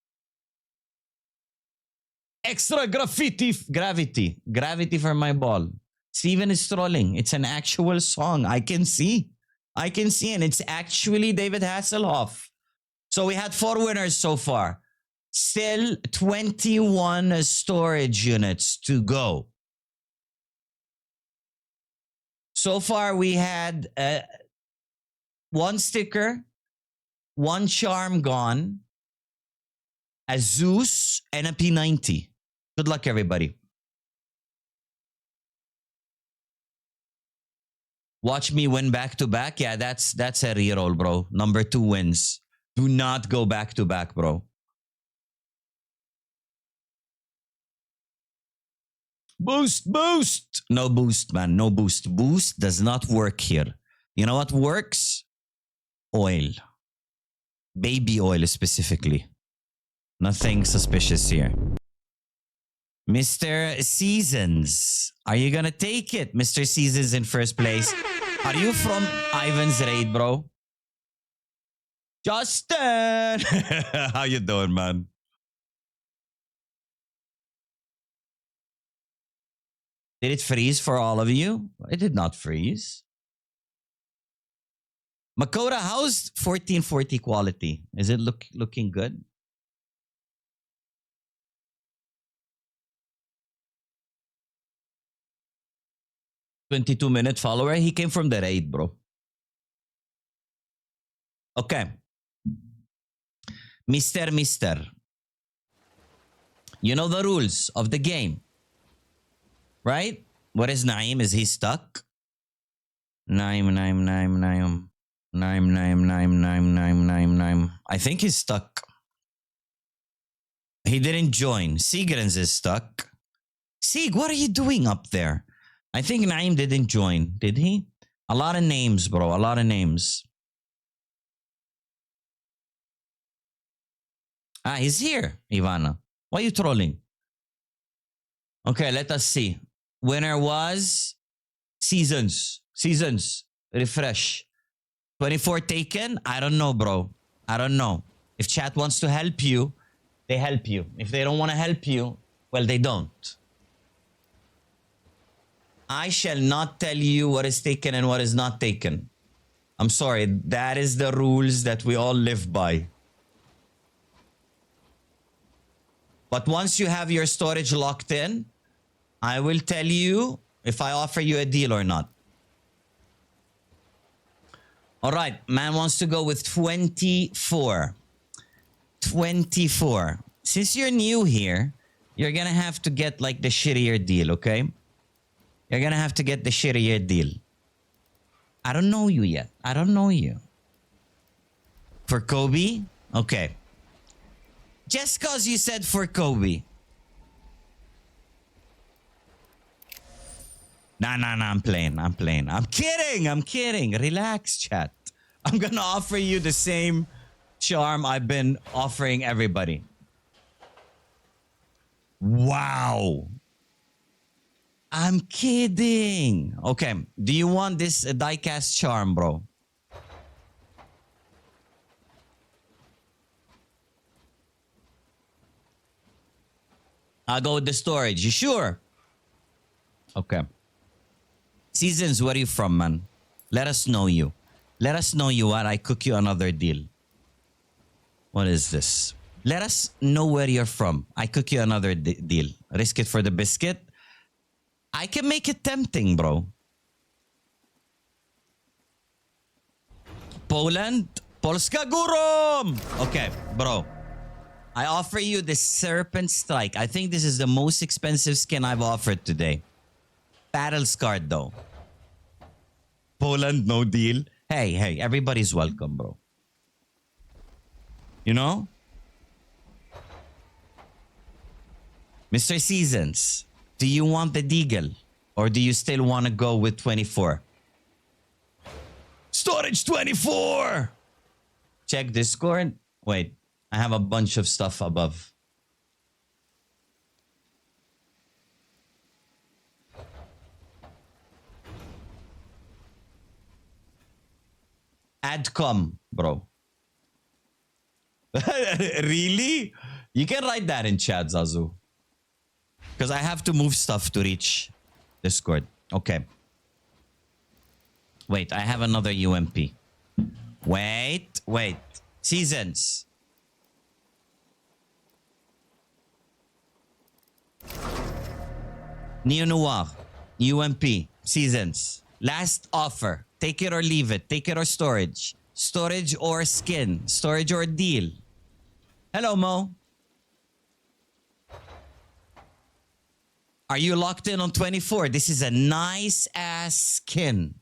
Extra gravity. Gravity for my ball. Steven is trolling. It's an actual song. I can see. I can see. And it's actually David Hasselhoff. So we had 4 winners so far. Still 21 storage units to go. So far, we had 1 sticker, 1 charm gone, a Zeus, and a P90. Good luck, everybody. Watch me win back to back. Yeah, that's a reroll, bro. Number 2 wins. Do not go back to back, bro. Boost, boost. No boost, man. No boost. Boost does not work here. You know what works? Oil. Baby oil specifically. Nothing suspicious here. Mr. Seasons. Are you gonna take it, Mr. Seasons, in first place? Are you from Ivan's raid, bro? Justin! How you doing, man? Did it freeze for all of you? It did not freeze. Makota, how's 1440 quality? Is it looking good? $22-minute follower. He came from the raid, bro. Okay. Mister. You know the rules of the game. Right? What is Naim? Is he stuck? Naim. I think he's stuck. He didn't join. Sigrens is stuck. Sig, what are you doing up there? I think Naim didn't join. Did he? A lot of names, bro. A lot of names. Ah, he's here, Ivana. Why are you trolling? Okay, let us see. Winner was Seasons. Refresh. 24 taken? I don't know, bro. I don't know. If chat wants to help you, they help you. If they don't want to help you, well, they don't. I shall not tell you what is taken and what is not taken. I'm sorry. That is the rules that we all live by. But once you have your storage locked in, I will tell you if I offer you a deal or not. All right. Man wants to go with 24. 24. Since you're new here, you're going to have to get like the shittier deal, okay? You're going to have to get the shittier deal. I don't know you yet. I don't know you. For Kobe? Okay. Just cause you said for Kobe. Nah, I'm playing. I'm kidding. Relax, chat. I'm gonna offer you the same charm I've been offering everybody. Wow. I'm kidding. Okay. Do you want this diecast charm, bro? I'll go with the storage. You sure? Okay. Seasons, where are you from, man? Let us know you. Let us know you while I cook you another deal. What is this? Let us know where you're from. I cook you another deal. Risk it for the biscuit. I can make it tempting, bro. Poland. Polska Górom. Okay, bro. I offer you the Serpent Strike. I think this is the most expensive skin I've offered today. Battle Scarred, though. Poland, no deal. Hey, everybody's welcome, bro. You know? Mr. Seasons, do you want the Deagle? Or do you still want to go with 24? Storage 24! Check Discord. Wait, I have a bunch of stuff above. Adcom, bro. Really? You can write that in chat, Zazu. Because I have to move stuff to reach Discord. Okay. Wait, I have another UMP. Wait. Seasons. Neo Noir. UMP. Seasons. Last offer. Take it or leave it. Take it or storage. Storage or skin. Storage or deal. Hello, Mo. Are you locked in on 24? This is a nice ass skin.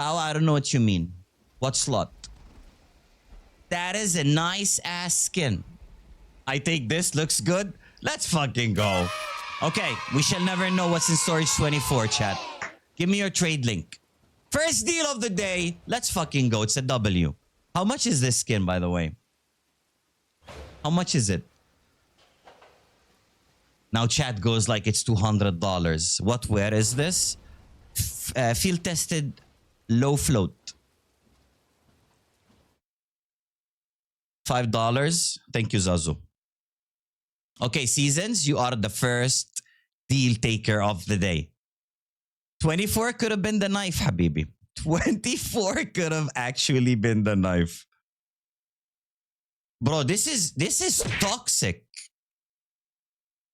Pao, I don't know what you mean. What slot? That is a nice ass skin. I think this looks good. Let's fucking go. Okay, we shall never know what's in storage 24, chat. Give me your trade link. First deal of the day. Let's fucking go. It's a W. How much is this skin, by the way? How much is it? Now chat goes like it's $200. What wear is this? Field tested low float. $5. Thank you, Zazu. Okay, Seasons, you are the first deal taker of the day. 24 could have been the knife, Habibi. 24 could have actually been the knife. Bro, this is toxic.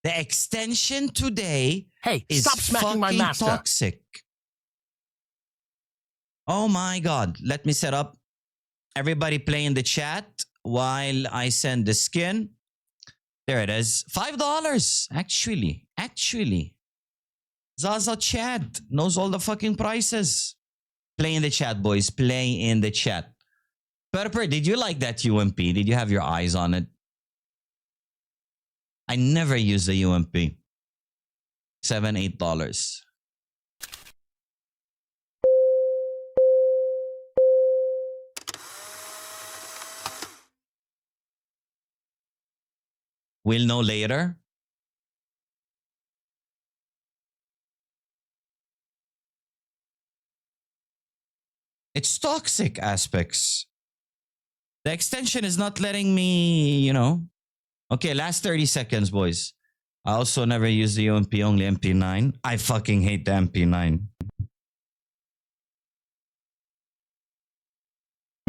The extension today Hey, is stop smacking my fucking master. toxic. Oh my God. Let me set up. Everybody play in the chat while I send the skin. There it is. $5. Actually. Zaza chat knows all the fucking prices. Play in the chat, boys. Play in the chat. Purper, did you like that UMP? Did you have your eyes on it? I never use the UMP. $7, $8. We'll know later. It's toxic aspects. The extension is not letting me, you know. Okay, last 30 seconds, boys. I also never use the UMP, only MP9. I fucking hate the MP9.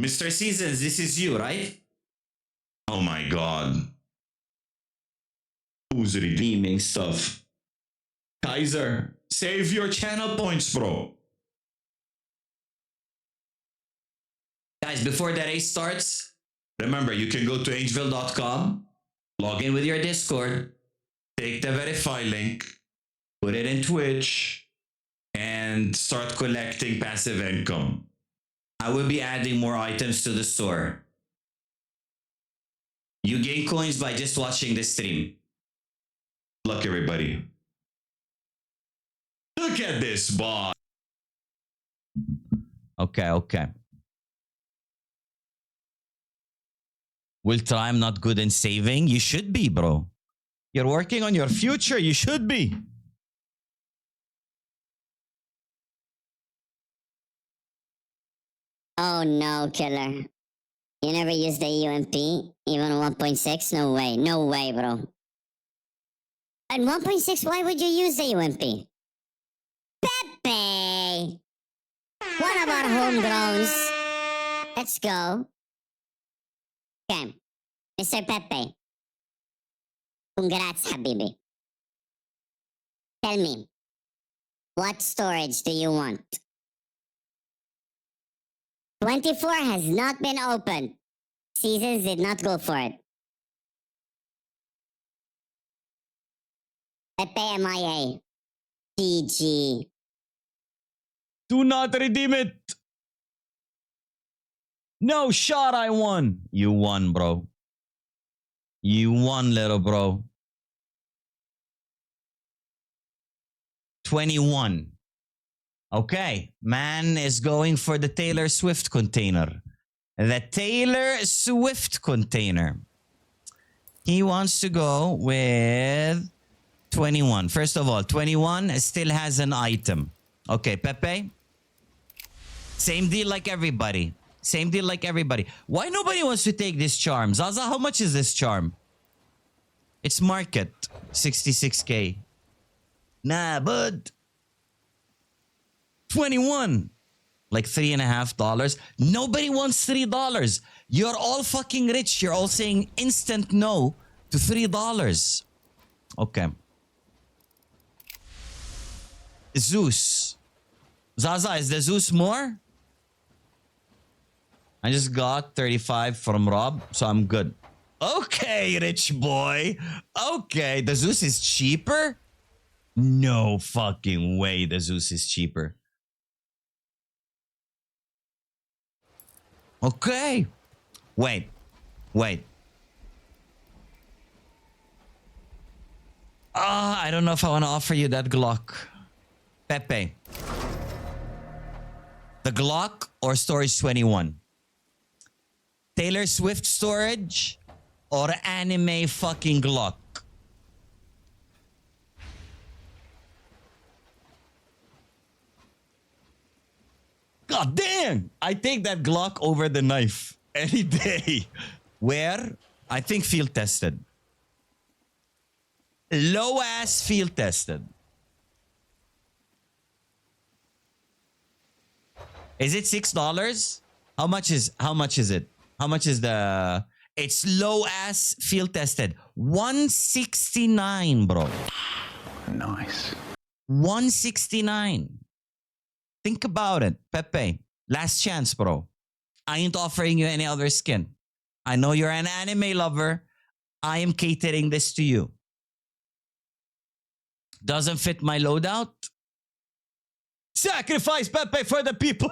Mr. Seasons, this is you, right? Oh my God. Who's redeeming stuff? Kaiser, save your channel points, bro. Guys, before the race starts, remember, you can go to angeville.com, log in with your Discord, take the verify link, put it in Twitch, and start collecting passive income. I will be adding more items to the store. You gain coins by just watching the stream. Good luck, everybody. Look at this bot. Okay. Will try. I'm not good in saving. You should be, bro. You're working on your future. You should be. Oh no, killer. You never used the UMP? Even 1.6? No way. No way, bro. At 1.6, why would you use the UMP? Pepe! One of our homegrowns. Let's go. Okay. Mr. Pepe. Congrats, Habibi. Tell me, what storage do you want? 24 has not been opened. Seasons did not go for it. Pepe MIA. GG. Do not redeem it. No shot, I won. You won, bro. You won, little bro. 21. Okay, man is going for the Taylor Swift container. The Taylor Swift container. He wants to go with 21. First of all, 21 still has an item. Okay, Pepe. Same deal like everybody. Same deal like everybody. Why nobody wants to take this charm? Zaza, how much is this charm? It's market. 66K. Nah, bud. 21. Like $3.50. Nobody wants $3. You're all fucking rich. You're all saying instant no to $3. Okay. Zeus. Zaza, is the Zeus more? I just got 35 from Rob, so I'm good. Okay, rich boy. Okay, the Zeus is cheaper? No fucking way the Zeus is cheaper. Okay. Wait. I don't know if I want to offer you that Glock. Pepe. The Glock or Storage 21? Taylor Swift storage or anime fucking Glock? God damn! I take that Glock over the knife any day. Where? I think field tested. Low ass field tested. Is it $6? How much is it? How much is the? It's low ass field tested. 169, bro. Nice. 169. Think about it, Pepe. Last chance, bro. I ain't offering you any other skin. I know you're an anime lover. I am catering this to you. Doesn't fit my loadout? Sacrifice, Pepe, for the people.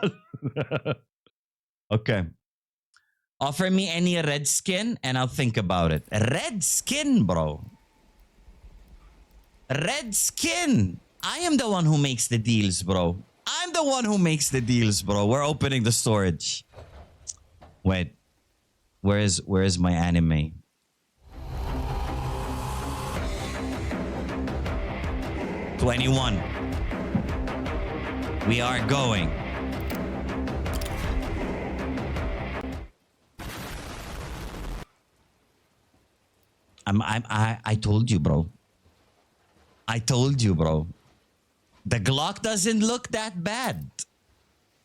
Okay. Offer me any red skin and I'll think about it. Red skin, bro. Red skin. I am the one who makes the deals, bro. I'm the one who makes the deals, bro. We're opening the storage. Wait. Where is my anime? $21. We are going. I told you, bro. I told you, bro. The Glock doesn't look that bad.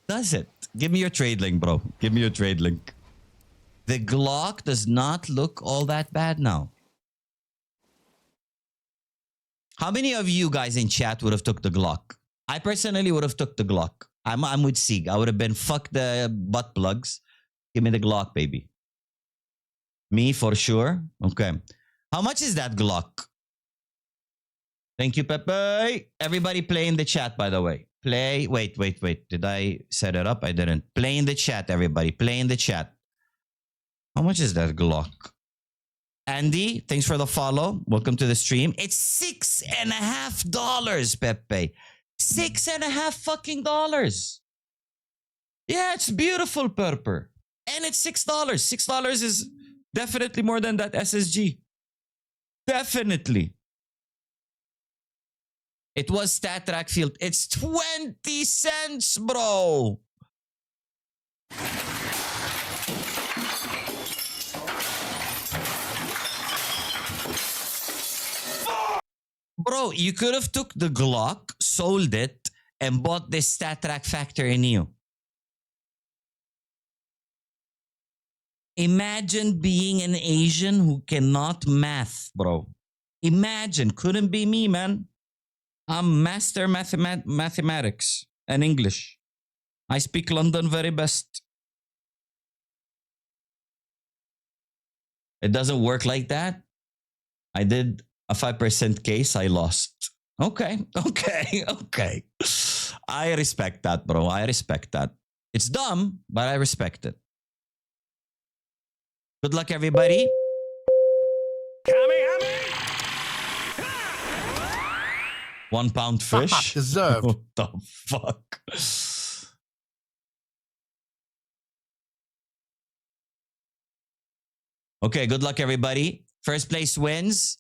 Does it? Give me your trade link, bro. Give me your trade link. The Glock does not look all that bad now. How many of you guys in chat would have took the Glock? I personally would have took the Glock. I'm with Sieg. I would have been fuck the butt plugs. Give me the Glock, baby. Me for sure. Okay. How much is that Glock? Thank you, Pepe. Everybody play in the chat, by the way. Play. Wait. Did I set it up? I didn't. Play in the chat, everybody. Play in the chat. How much is that Glock? Andy, thanks for the follow. Welcome to the stream. It's $6.50, Pepe. $6.50 fucking dollars. Yeah, it's beautiful, Purper. And it's $6. $6 is definitely more than that SSG. Definitely. It was Stat Track Field. It's 20 cents, bro. Bro, you could have took the Glock, sold it, and bought this Stat Track Factory Neo. Imagine being an Asian who cannot math, bro. Imagine. Couldn't be me, man. I'm master mathematics and English. I speak London very best. It doesn't work like that. I did a 5% case. I lost. Okay. I respect that, bro. I respect that. It's dumb, but I respect it. Good luck, everybody. £1 fish. Deserved. What the fuck? Okay, good luck, everybody. First place wins.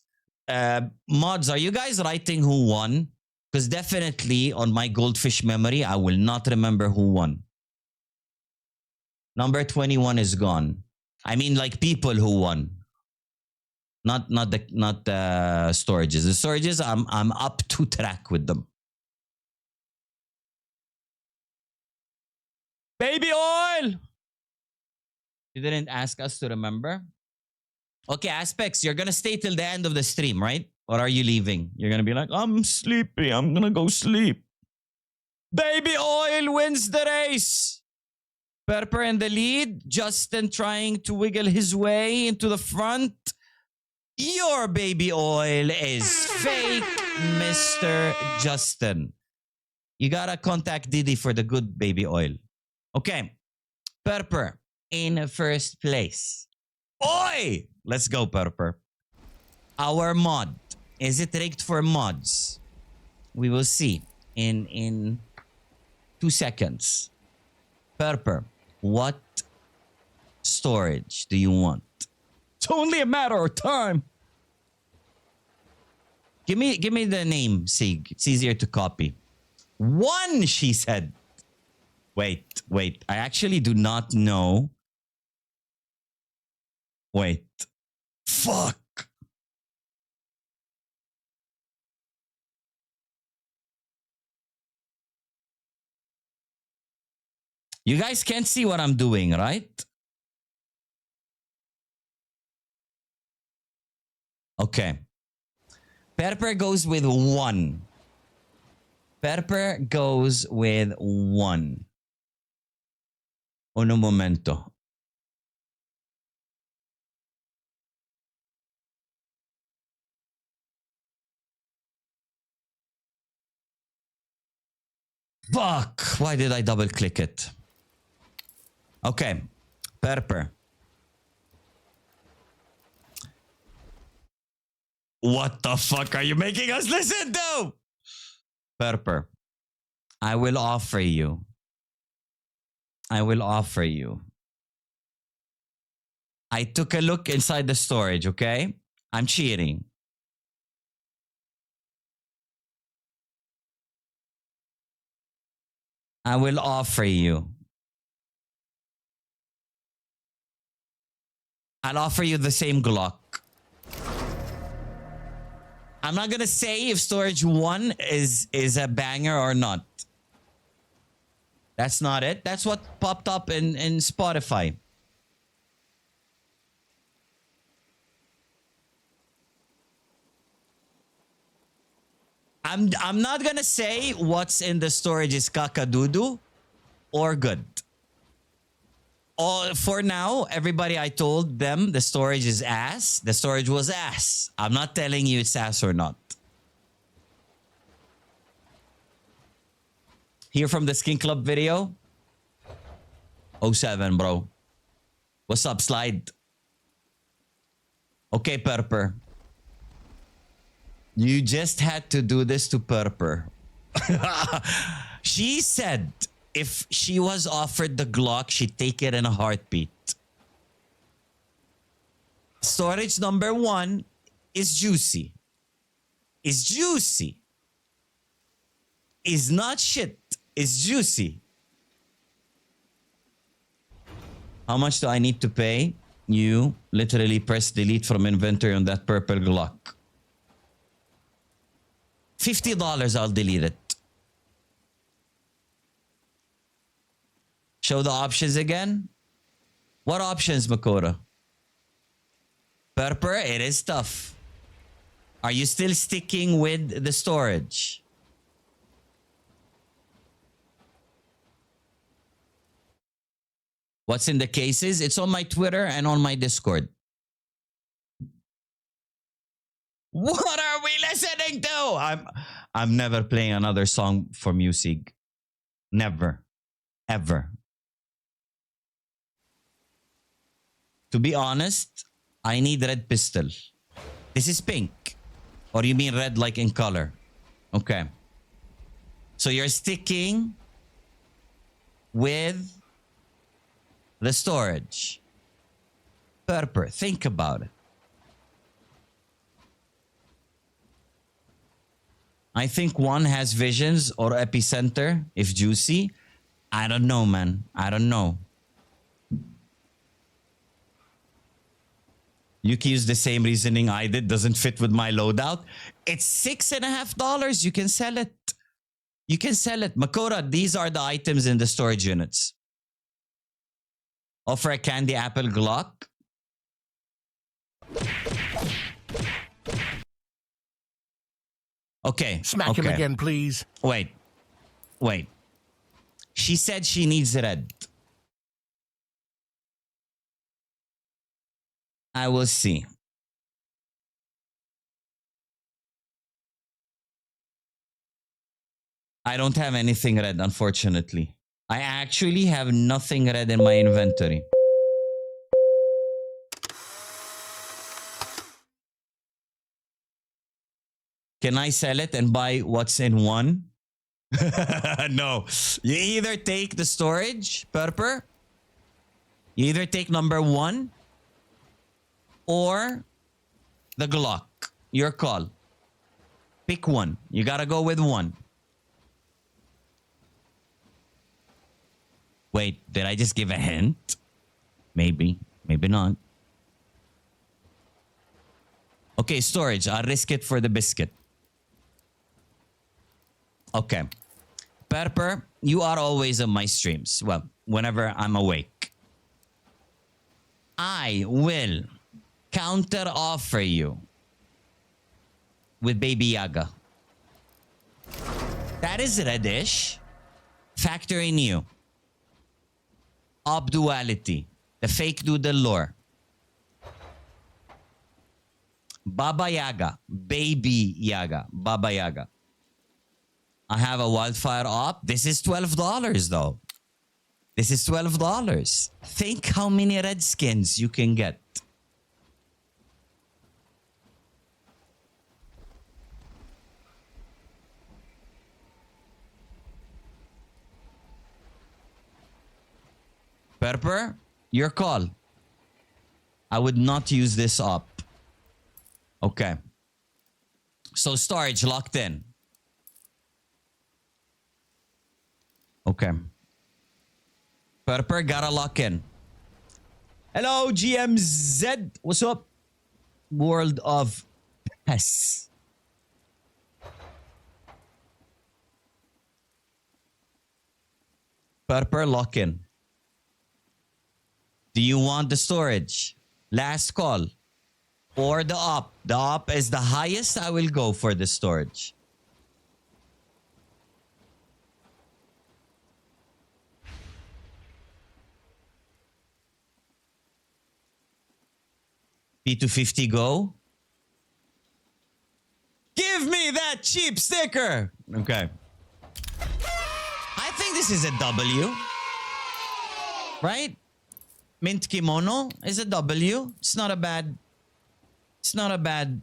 Mods, are you guys writing who won? Because definitely on my goldfish memory, I will not remember who won. Number 21 is gone. I mean, like people who won. Not the storages. The storages, I'm up to track with them. Baby oil! You didn't ask us to remember? Okay, Aspects, you're gonna stay till the end of the stream, right? Or are you leaving? You're gonna be like, I'm sleepy. I'm gonna go sleep. Baby oil wins the race. Purper in the lead. Justin trying to wiggle his way into the front. Your baby oil is fake, Mr. Justin. You gotta contact Didi for the good baby oil. Okay. Purper, in first place. Oi! Let's go, Purper. Our mod. Is it rigged for mods? We will see in 2 seconds. Purper, what storage do you want? It's only a matter of time. Give me the name, Sig. It's easier to copy. 1, she said. Wait. I actually do not know. Wait. Fuck. You guys can't see what I'm doing, right? Okay. Pepper goes with 1. Pepper goes with 1. Uno momento. Fuck! Why did I double click it? Okay. Pepper. What the fuck are you making us listen to? Pepper. I will offer you. I took a look inside the storage, okay? I'm cheating. I will offer you. I'll offer you the same Glock. I'm not gonna say if storage 1 is a banger or not. That's not it. That's what popped up in Spotify. I'm not gonna say what's in the storage is kakadudu or good. For now, everybody, I told them the storage is ass. The storage was ass. I'm not telling you it's ass or not. Hear from the Skin Club video? 07, bro. What's up, Slide? Okay, Purper. You just had to do this to Purper. She said if she was offered the Glock, she'd take it in a heartbeat. Storage number 1 is juicy. Is juicy. Is not shit. Is juicy. How much do I need to pay? You literally press delete from inventory on that purple Glock. $50, I'll delete it. Show the options again. What options, Makora? Purper, it is tough. Are you still sticking with the storage? What's in the cases? It's on my Twitter and on my Discord. What are we listening to? I'm never playing another song for music. Never. Ever. To be honest, I need red pistol. This is pink. Or you mean red like in color? Okay. So you're sticking with the storage. Purper, think about it. I think 1 has visions or epicenter if juicy. I don't know, man. I don't know. Yuki used the same reasoning I did. Doesn't fit with my loadout. It's $6.50. You can sell it. You can sell it. Makora, these are the items in the storage units. Offer a candy apple Glock. Okay. Smack him again, please. Wait. She said she needs red. I will see. I don't have anything red, unfortunately. I actually have nothing red in my inventory. Can I sell it and buy what's in one? No. You either take the storage, Purper. You either take number 1 or the Glock. Your call. Pick one. You gotta go with one. Wait, did I just give a hint? Maybe. Maybe not. Okay, storage. I'll risk it for the biscuit. Okay. Purper, you are always on my streams. Well, whenever I'm awake. I will counter offer you with Baby Yaga. That is reddish. Factor in you. Obduality. The fake doodle lore. Baba Yaga. Baby Yaga. Baba Yaga. I have a wildfire op. This is $12 though. This is $12. Think how many redskins you can get. Purper, your call. I would not use this op. Okay. So storage locked in. Okay. Purper, gotta lock in. Hello, GMZ. What's up? World of Pes. Purper, lock in. Do you want the storage? Last call. Or the op? The op is the highest. I will go for the storage. P250 go. Give me that cheap sticker. Okay. I think this is a W. Right? Mint kimono is a W. It's not a bad. It's not a bad.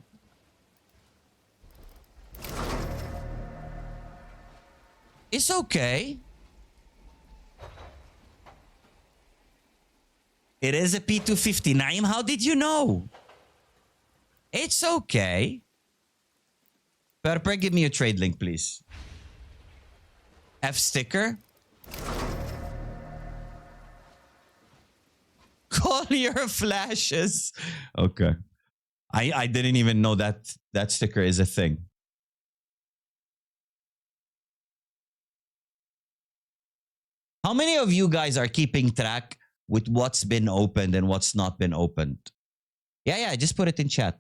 It's okay. It is a P250. Naim, how did you know? It's okay. Purper, give me a trade link, please. F sticker. Call your flashes. Okay. I didn't even know that that sticker is a thing. How many of you guys are keeping track with what's been opened and what's not been opened? Yeah, just put it in chat.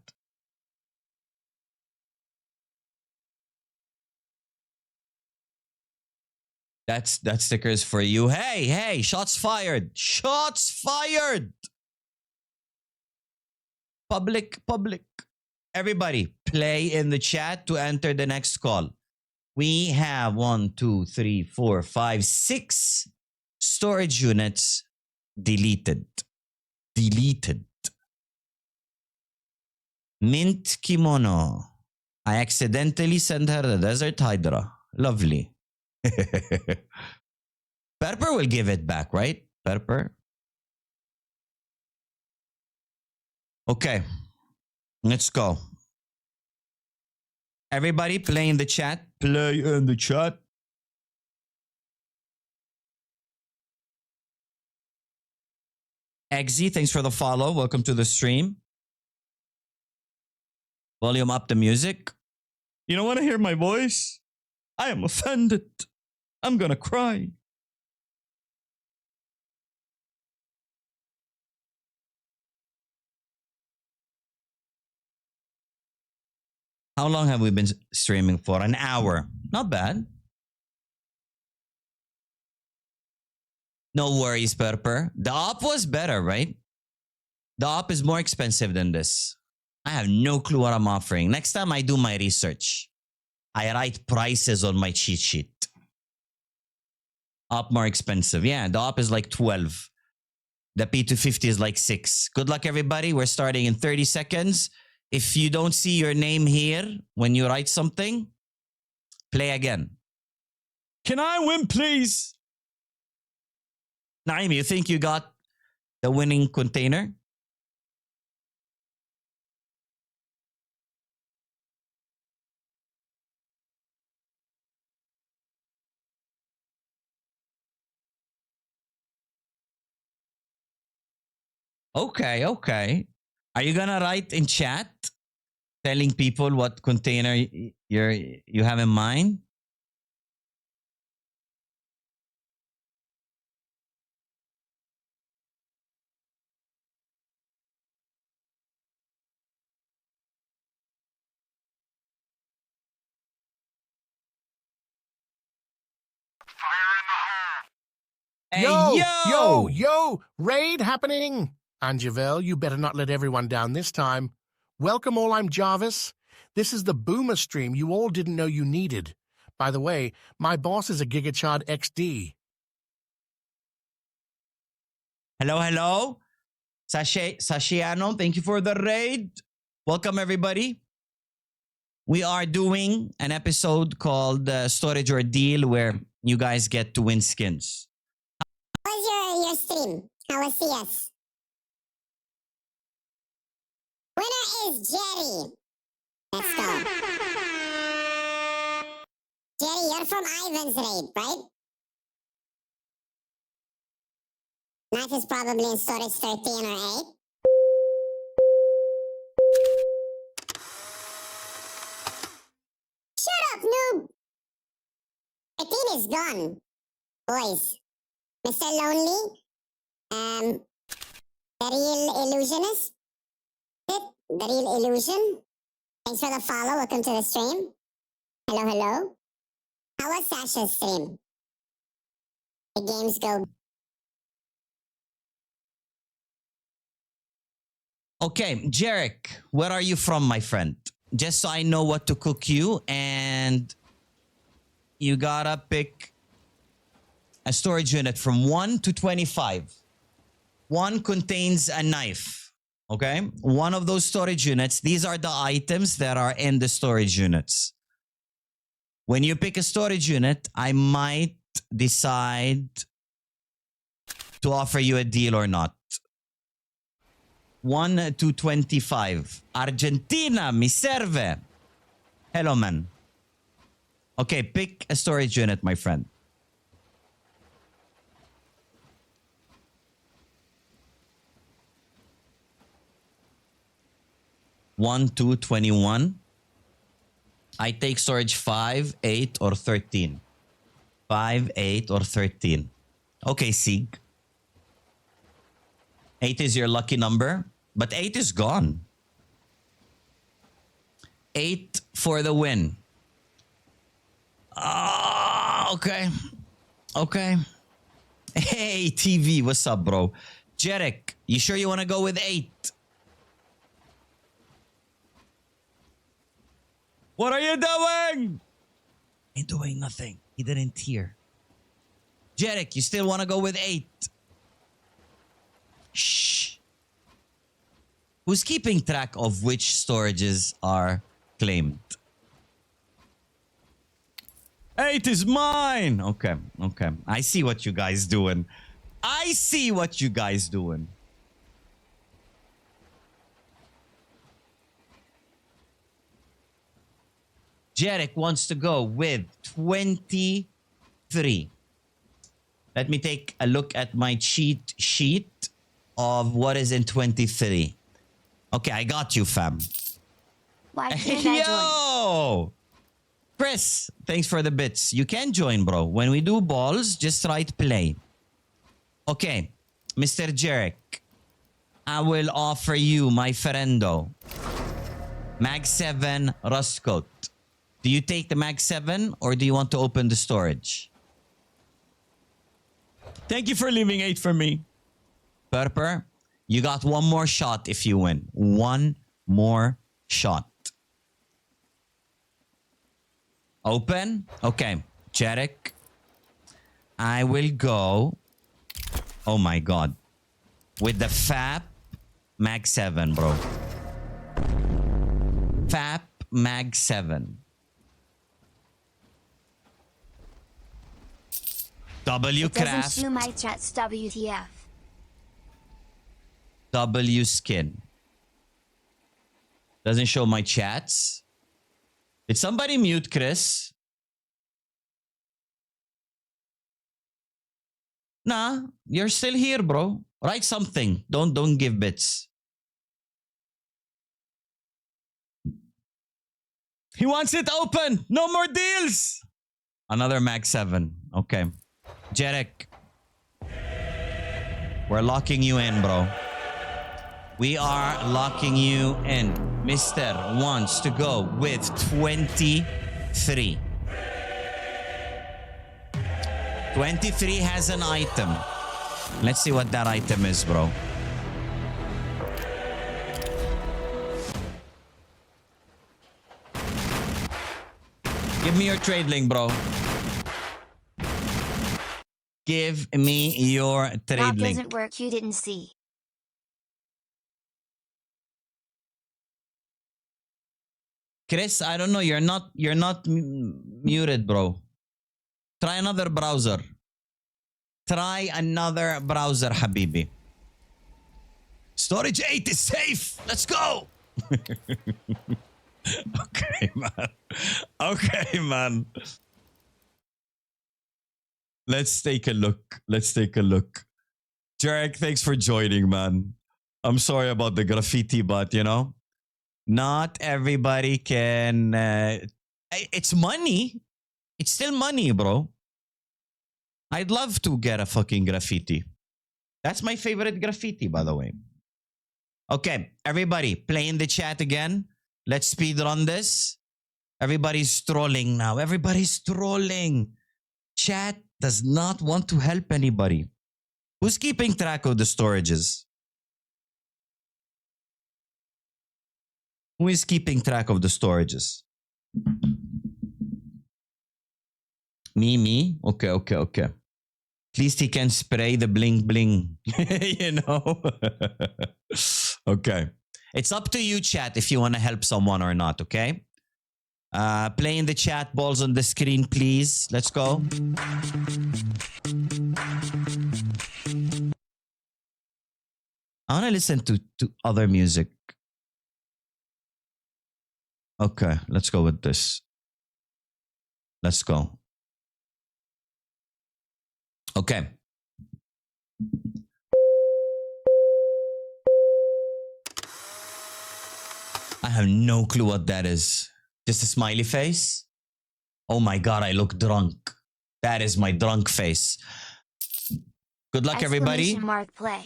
That sticker is for you. Hey, shots fired. Shots fired. Public. Everybody, play in the chat to enter the next call. We have 1, 2, 3, 4, 5, 6 storage units deleted. Mint kimono. I accidentally sent her the Desert Hydra. Lovely. Purper will give it back, right? Purper. Okay. Let's go. Everybody play in the chat. Play in the chat. Eggsy, thanks for the follow. Welcome to the stream. Volume up the music. You don't want to hear my voice? I am offended. I'm gonna cry. How long have we been streaming for? An hour. Not bad. No worries, Purper. The op was better, right? The op is more expensive than this. I have no clue what I'm offering. Next time I do my research, I write prices on my cheat sheet. Op more expensive. Yeah, the op is like 12. The P250 is like 6. Good luck, everybody. We're starting in 30 seconds. If you don't see your name here when you write something, play again. Can I win, please? Naim, you think you got the winning container? Okay, okay. Are you gonna write in chat telling people what container you have in mind? Hey, Yo! Raid happening! And Javel, you better not let everyone down this time. Welcome all, I'm Jarvis. This is the Boomer stream you all didn't know you needed. By the way, my boss is a GigaChad XD. Hello, hello. Sashiano, thank you for the raid. Welcome, everybody. We are doing an episode called Storage Ordeal where you guys get to win skins. How was your stream? How was CS? Winner is Jerry. Let's go. Jerry, you're from Ivan's raid, right? Knife is probably in storage 13 or 8. Shut up, noob! 13 is gone. Boys. Mr. Lonely, the real illusionist, the real illusion. Thanks for the follow. Welcome to the stream. Hello, hello. How was Sasha's stream? The games go. Okay, Jarek, where are you from, my friend? Just so I know what to cook you, and you gotta pick a storage unit from 1 to 25. 1 contains a knife, okay? One of those storage units, these are the items that are in the storage units. When you pick a storage unit, I might decide to offer you a deal or not. 1 to 25. Argentina, mi serve. Hello, man. Okay, pick a storage unit, my friend. One, 2, 21. I take storage 5, 8, or 13. 5, 8, or 13. Okay, Sig. 8 is your lucky number, but 8 is gone. 8 for the win. Okay. Okay. Hey, TV, what's up, bro? Jarek, you sure you want to go with 8? What are you doing? Ain't doing nothing. He didn't hear. Jarek, you still want to go with 8? Shh. Who's keeping track of which storages are claimed? 8 is mine. Okay, okay. I see what you guys doing. I see what you guys doing. Jarek wants to go with 23. Let me take a look at my cheat sheet of what is in 23. Okay, I got you, fam. Why can't I join? Yo! Chris, thanks for the bits. You can join, bro. When we do balls, just write play. Okay, Mr. Jarek, I will offer you, my friendo, Mag 7 Rust Coat. Do you take the Mag 7 or do you want to open the storage? Thank you for leaving 8 for me. Purper, you got one more shot if you win. One more shot. Open? Okay. Jarek, I will go. Oh my god. With the FAP Mag 7, bro. FAP Mag 7. W Doesn't Craft. show my chats WTF. W Skin. Doesn't show my chats. Did somebody mute Chris? Nah, you're still here, bro. Write something. Don't give bits. He wants it open. No more deals. Another Mag 7. Okay. Jarek. We're locking you in, bro. We are locking you in. Mister wants to go with 23. 23 has an item. Let's see what that item is, bro. Give me your trade link, bro. Give me your That trade link. doesn't work, you didn't see. Chris, I don't know. You're not muted, bro. Try another browser. Try another browser, Habibi. Storage 8 is safe. Let's go. Okay, man. Okay, man. Let's take a look. Let's take a look. Jarek, thanks for joining, man. I'm sorry about the graffiti, but you know, not everybody can. It's money. It's still money, bro. I'd love to get a fucking graffiti. That's my favorite graffiti, by the way. Okay, everybody, play in the chat again. Let's speed run this. Everybody's trolling now. Everybody's trolling. Chat does not want to help anybody. Who's keeping track of the storages? Who is keeping track of the storages? Me? Okay. At least he can spray the bling bling. You know? Okay. It's up to you, chat, if you want to help someone or not, okay? Play in the chat, balls on the screen, please. Let's go. I want to listen to other music. Okay, let's go with this. Let's go. Okay. I have no clue what that is. Just a smiley face? Oh my god, I look drunk. That is my drunk face. Good luck, everybody. Exclamation mark play.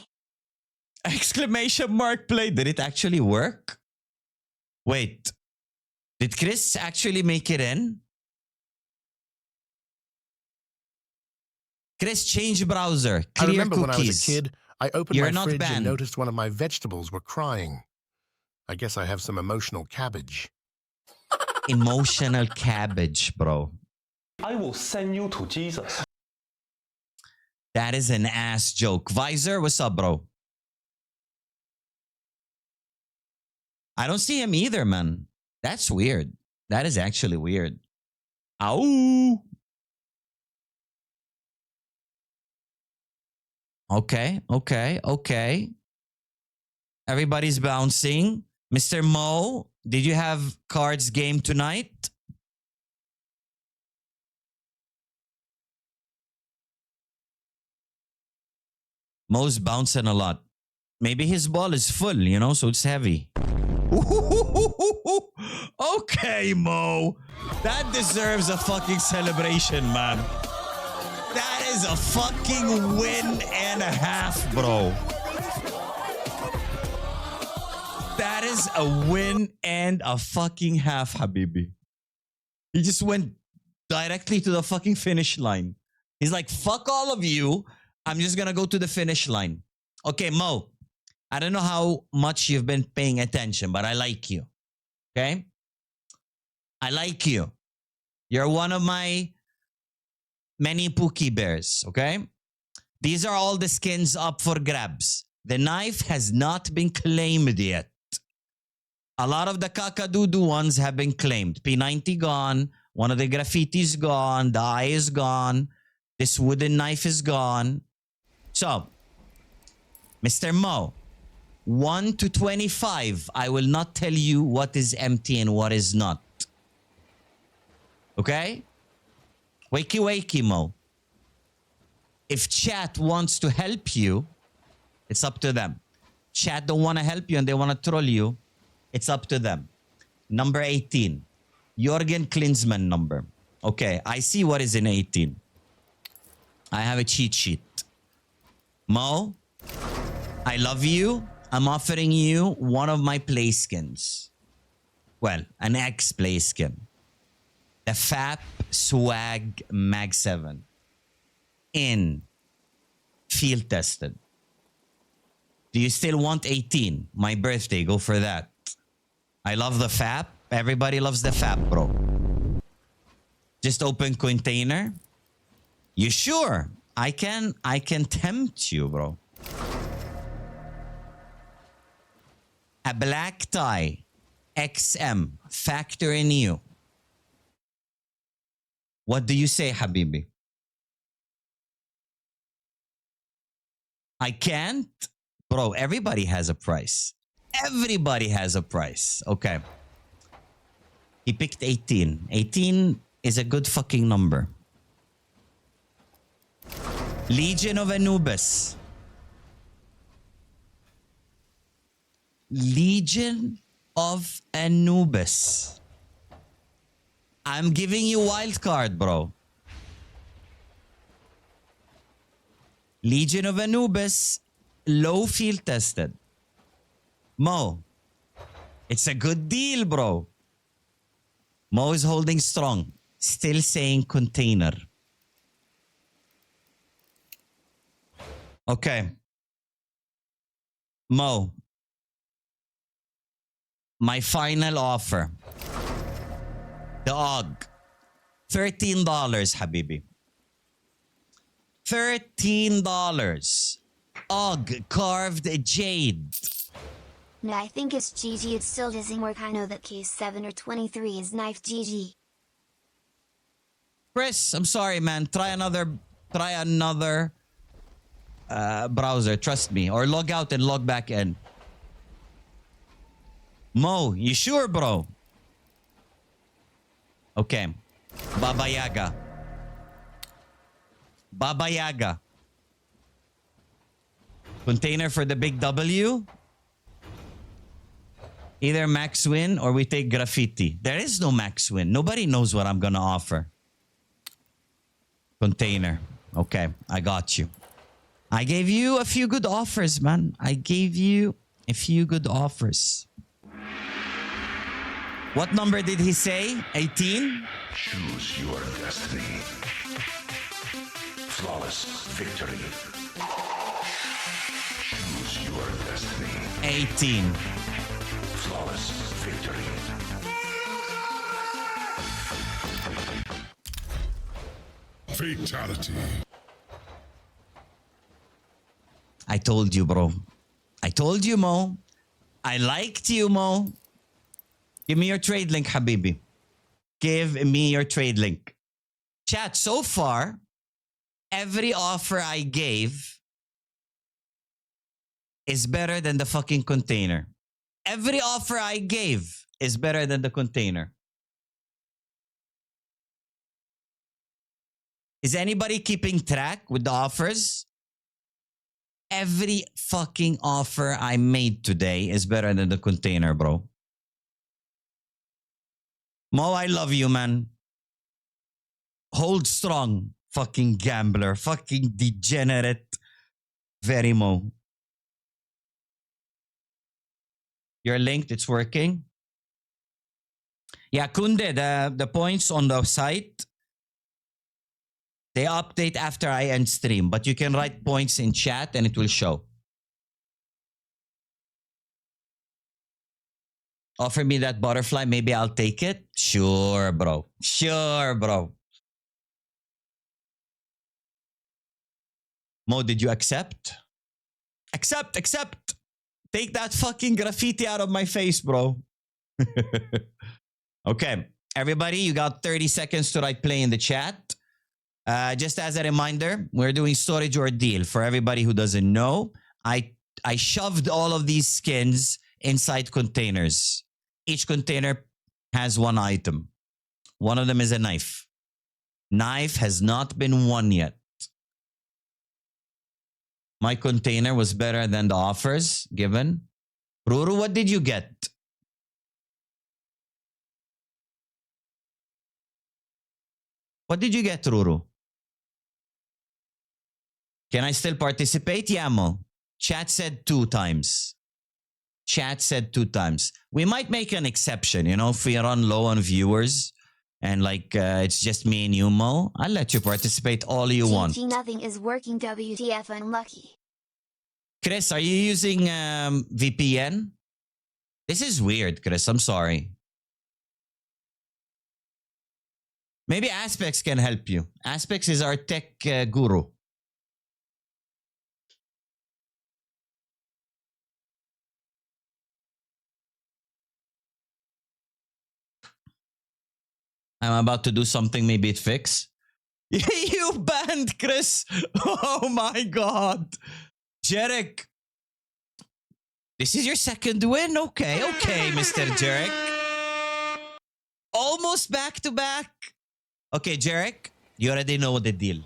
Exclamation mark play. Did it actually work? Wait. Did Chris actually make it in? Chris, change browser. I Clear remember cookies. when I was a kid, I opened You're my not fridge banned. and noticed one of my vegetables were crying. I guess I have some emotional cabbage. Emotional cabbage, bro. I will send you to Jesus. That is an ass joke. Visor, what's up, bro? I don't see him either, man. That's weird. That is actually weird. Ow. Okay. Everybody's bouncing. Mr. Mo, did you have cards game tonight? Mo's bouncing a lot. Maybe his ball is full, you know, so it's heavy. Okay, Mo. That deserves a fucking celebration, man. That is a fucking win and a half, bro. That is a win and a fucking half, Habibi. He just went directly to the fucking finish line. He's like, fuck all of you. I'm just gonna go to the finish line. Okay, Mo. I don't know how much you've been paying attention, but I like you. Okay? I like you. You're one of my many Pookie Bears, okay? These are all the skins up for grabs. The knife has not been claimed yet. A lot of the kakadudu ones have been claimed. P90 gone. One of the graffitis gone. The eye is gone. This wooden knife is gone. So, Mr. Mo, 1 to 25, I will not tell you what is empty and what is not. Okay? Wakey wakey, Mo. If chat wants to help you, it's up to them. Chat don't want to help you and they want to troll you, it's up to them. Number 18. Jorgen Klinsmann number. Okay, I see what is in 18. I have a cheat sheet. Mo, I love you. I'm offering you one of my play skins. Well, an X play skin. The FAP Swag Mag 7. In field tested. Do you still want 18? My birthday, go for that. I love the FAP. Everybody loves the FAP, bro. Just open container. You sure? I can tempt you, bro. A black tie. XM. Factor in you. What do you say, Habibi? I can't? Bro, everybody has a price. Everybody has a price. Okay. He picked 18. 18 is a good fucking number. Legion of Anubis. Legion of Anubis. I'm giving you wild card, bro. Legion of Anubis, low field tested. Mo, it's a good deal, bro. Mo is holding strong. Still saying container. Okay. Mo, my final offer. The OG. $13, Habibi. $13. OG carved jade. No, I think it's GG. It still doesn't work. I know that case 7 or 23 is knife GG. Chris, I'm sorry, man. Try another browser. Trust me. Or log out and log back in. Mo, you sure, bro? Okay. Baba Yaga. Baba Yaga. Container for the big W. Either max win or we take graffiti. There is no max win. Nobody knows what I'm going to offer. Container. Okay, I got you. I gave you a few good offers, man. I gave you a few good offers. What number did he say? 18? Choose your destiny. Flawless victory. Choose your destiny. 18. Flawless victory. Fatality. I told you, bro. I told you, Mo. I liked you, Mo. Give me your trade link, Habibi. Give me your trade link. Chat, so far, every offer I gave is better than the fucking container. Every offer I gave is better than the container. Is anybody keeping track with the offers? Every fucking offer I made today is better than the container, bro. Mo, I love you, man. Hold strong, fucking gambler, fucking degenerate. Very Mo. You're linked, it's working. Yeah, Kunde, the points on the site, they update after I end stream, but you can write points in chat and it will show. Offer me that butterfly, maybe I'll take it. Sure, bro. Sure, bro. Mo, did you accept? Accept. Take that fucking graffiti out of my face, bro. Okay, everybody, you got 30 seconds to write play in the chat. Just as a reminder, we're doing storage or deal. For everybody who doesn't know, I shoved all of these skins inside containers. Each container has one item. One of them is a knife. Knife has not been won yet. My container was better than the offers given. Ruru, what did you get? What did you get, Ruru? Can I still participate? Yamo. Chat said 2 times. Chat said 2 times. We might make an exception, you know, if we run low on viewers and like it's just me and you, Mo. I'll let you participate all you want. GG, nothing is working. WTF, unlucky. Chris, are you using VPN? This is weird, Chris. I'm sorry. Maybe Aspects can help you. Aspects is our tech guru. I'm about to do something, maybe it fix. You banned Chris. Oh my God. Jarek. This is your second win? Okay, Mr. Jarek. Almost back to back. Okay, Jarek, you already know the deal.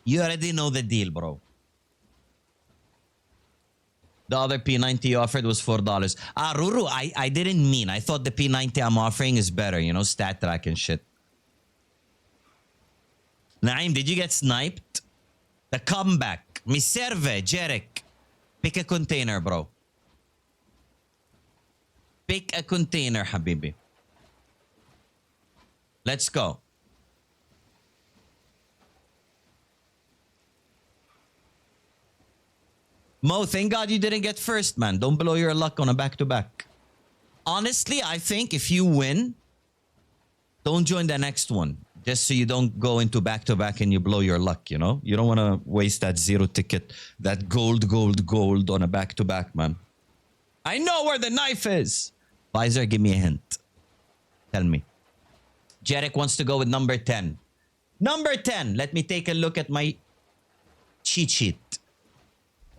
You already know the deal, bro. The other P90 you offered was $4. Ruru, I didn't mean. I thought the P90 I'm offering is better, you know, stat track and shit. Naim, did you get sniped? The comeback. Mi serve, Jarek. Pick a container, bro. Pick a container, Habibi. Let's go. Mo, thank God you didn't get first, man. Don't blow your luck on a back-to-back. Honestly, I think if you win, don't join the next one. Just so you don't go into back-to-back and you blow your luck, you know? You don't want to waste that 0 ticket, that gold on a back-to-back, man. I know where the knife is. Visor, give me a hint. Tell me. Jarek wants to go with number 10. Number 10. Let me take a look at my cheat sheet.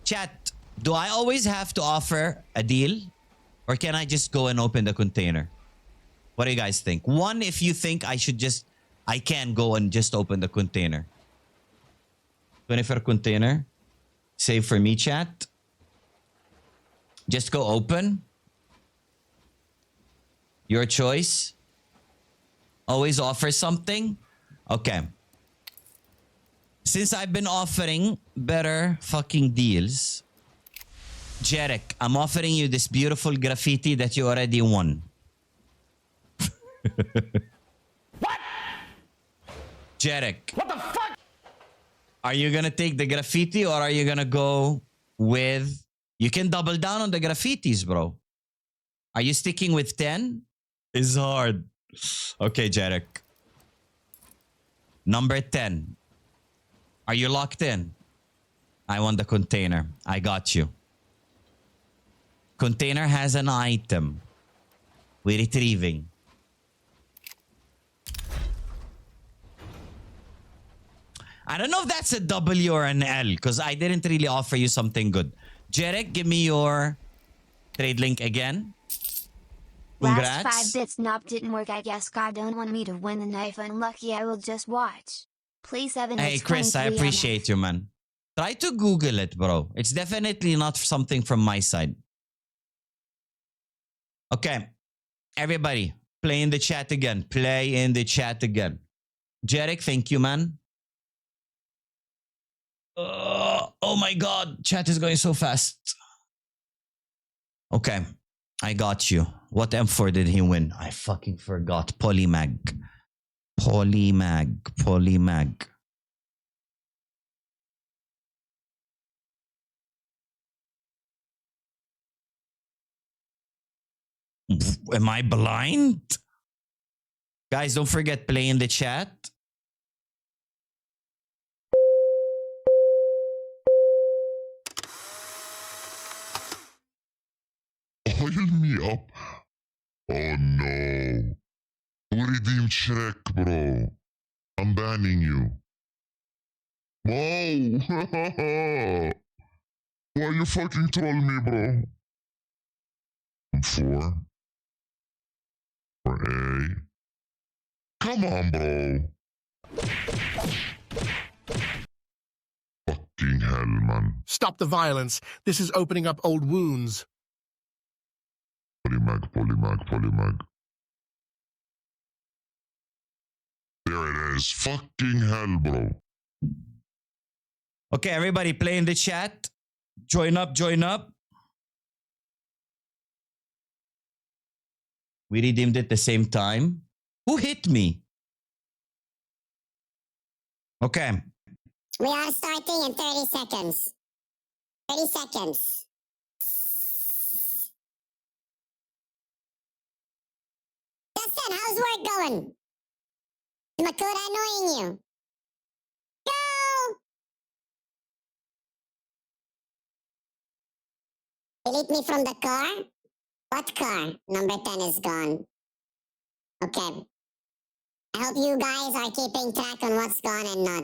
Chat, do I always have to offer a deal? Or can I just go and open the container? What do you guys think? One, if you think I can go and just open the container. 24 container. Save for me, chat. Just go open. Your choice. Always offer something. Okay. Since I've been offering better fucking deals, Jarek, I'm offering you this beautiful graffiti that you already won. What? Jarek. What the fuck? Are you gonna take the graffiti or are you gonna go with... You can double down on the graffitis, bro. Are you sticking with 10? It's hard. Okay, Jarek. Number 10. Are you locked in? I want the container. I got you. Container has an item. We're retrieving. I don't know if that's a W or an L because I didn't really offer you something good. Jarek, give me your trade link again. Congrats. Last 5 bits knob didn't work. I guess God don't want me to win the knife. Unlucky, I will just watch. Please, 7. Hey, Chris, I appreciate you, man. Try to Google it, bro. It's definitely not something from my side. Okay. Everybody, play in the chat again. Play in the chat again. Jarek, thank you, man. Oh my God. Chat is going so fast. Okay. I got you. What M4 did he win? I fucking forgot. Polymag. Polymag. Am I blind? Guys, don't forget, play in the chat. Oil me up. Oh no. Who redeemed Shrek, bro? I'm banning you. Whoa! Why you fucking troll me, bro? Four. For A. Come on, bro. Fucking hell, man. Stop the violence. This is opening up old wounds. Polymag, polymag, polymag. There it is. Fucking hell, bro. Okay, everybody play in the chat. Join up, join up. We redeemed it the same time. Who hit me? Okay. We are starting in 30 seconds. 30 seconds. Justin, how's work going? Is Makoto annoying you? Go! Delete me from the car? What car? Number 10 is gone. Okay. I hope you guys are keeping track on what's gone and not.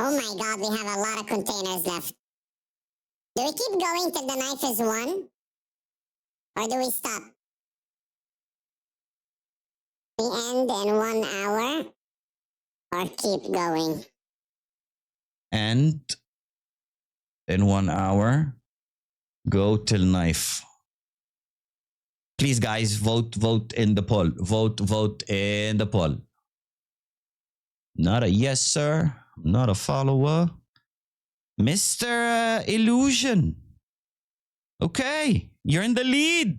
Oh my god, we have a lot of containers left. Do we keep going till the knife is won? Or do we stop? We end in 1 hour? Or keep going? And in 1 hour, go till knife. Please, guys, vote in the poll. Vote in the poll. Not a yes, sir. Not a follower. Mr. Illusion. Okay, you're in the lead.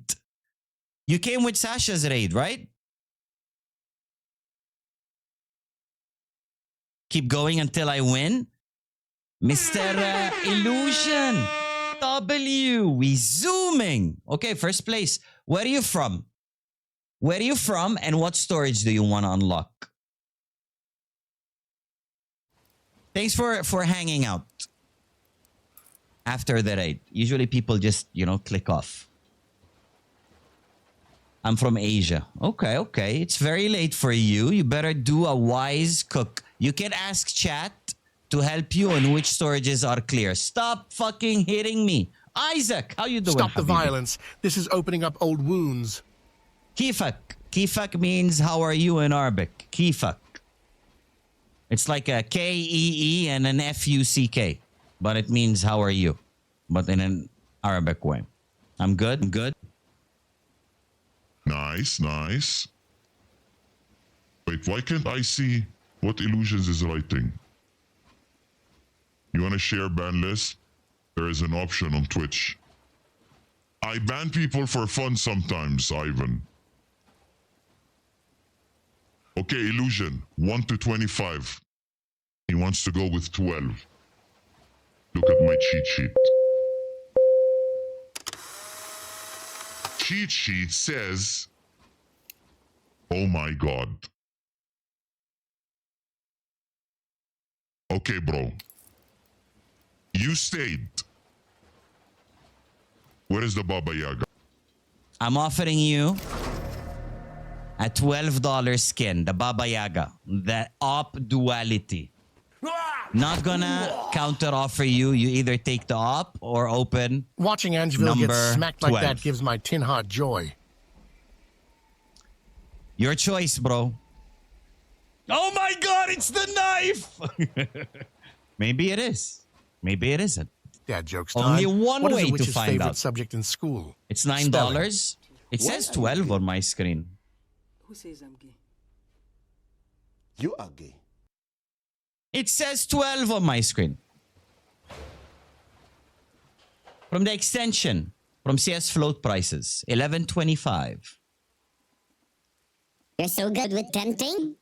You came with Sasha's raid, right? Keep going until I win. Mr. Illusion. W. We zooming. Okay, first place. Where are you from? Where are you from and what storage do you want to unlock? Thanks for hanging out after the raid. Usually people just, click off. I'm from Asia. Okay. It's very late for you. You better do a wise cook. You can ask chat to help you on which storages are clear. Stop fucking hitting me. Isaac, how you doing? Stop the Habibi? violence. This is opening up old wounds. Kifak. Kifak means how are you in Arabic. Kifak. It's like a K-E-E and an F-U-C-K. But it means how are you. But in an Arabic way. I'm good. Nice, nice. Wait, why can't I see what Illusions is writing? You want to share ban list? There is an option on Twitch. I ban people for fun sometimes, Ivan. Okay, Illusion, 1 to 25. He wants to go with 12. Look at my cheat sheet. Cheat sheet says, oh my god. Okay, bro. You stayed. Where is the Baba Yaga? I'm offering you a $12 skin, the Baba Yaga, the op duality. Not gonna counter offer you. You either take the op or open. Watching Angeville get Number smacked like 12. that gives my tin heart joy. Your choice, bro. Oh my god, it's the knife! Maybe it is. Maybe it isn't. Dad jokes Only time. one What is way a to witch's find favorite out. subject in school? It's $9. It says 12 on my screen. Who says I'm gay? You are gay. It says 12 on my screen. From the extension, from CS float prices, $11.25. You're so good with tempting?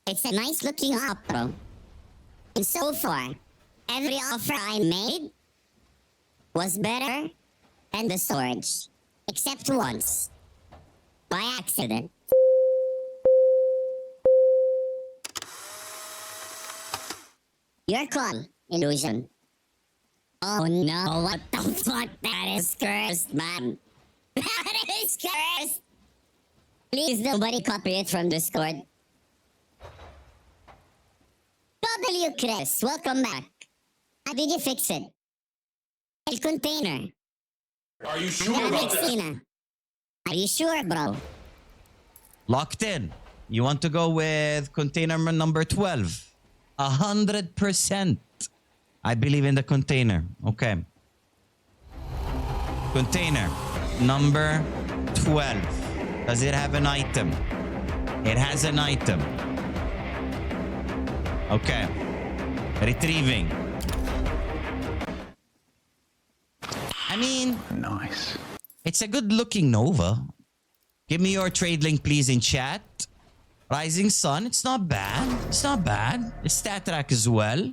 It's a nice looking op, bro. And so far, every offer I made was better than the storage. Except once. By accident. Your call, Illusion. Oh no, what the fuck? That is cursed, man. That is cursed! Please, nobody copy it from Discord. W. Chris, welcome back. How did you fix it? El container. Are you sure about this? Cena. Are you sure, bro? Locked in. You want to go with container number 12? 100%. I believe in the container. Okay. Container number 12. Does it have an item? It has an item. Okay. Retrieving. I mean, Nice. it's a good looking Nova. Give me your trade link, please, in chat. Rising Sun, it's not bad. It's not bad. It's stat track as well.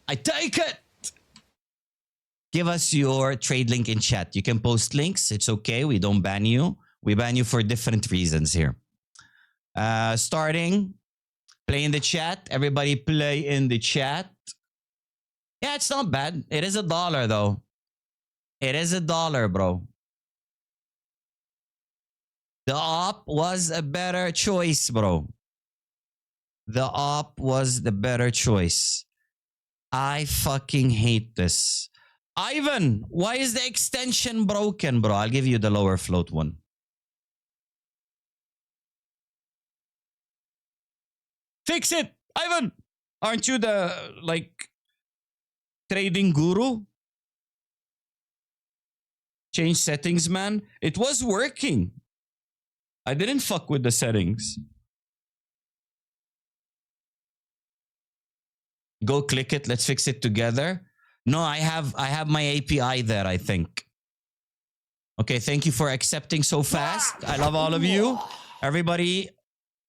I take it. Give us your trade link in chat. You can post links. It's okay. We don't ban you. We ban you for different reasons here. Starting. Play in the chat. Everybody play in the chat. Yeah, it's not bad. It is $1 though. It is $1, bro. The op was a better choice, bro. The op was the better choice. I fucking hate this. Ivan, why is the extension broken, bro? I'll give you the lower float one. Fix it, Ivan. Aren't you the, like, trading guru? Change settings, man. It was working. I didn't fuck with the settings. Go click it. Let's fix it together. No, I have my API there, I think. Okay, thank you for accepting so fast. I love all of you. Everybody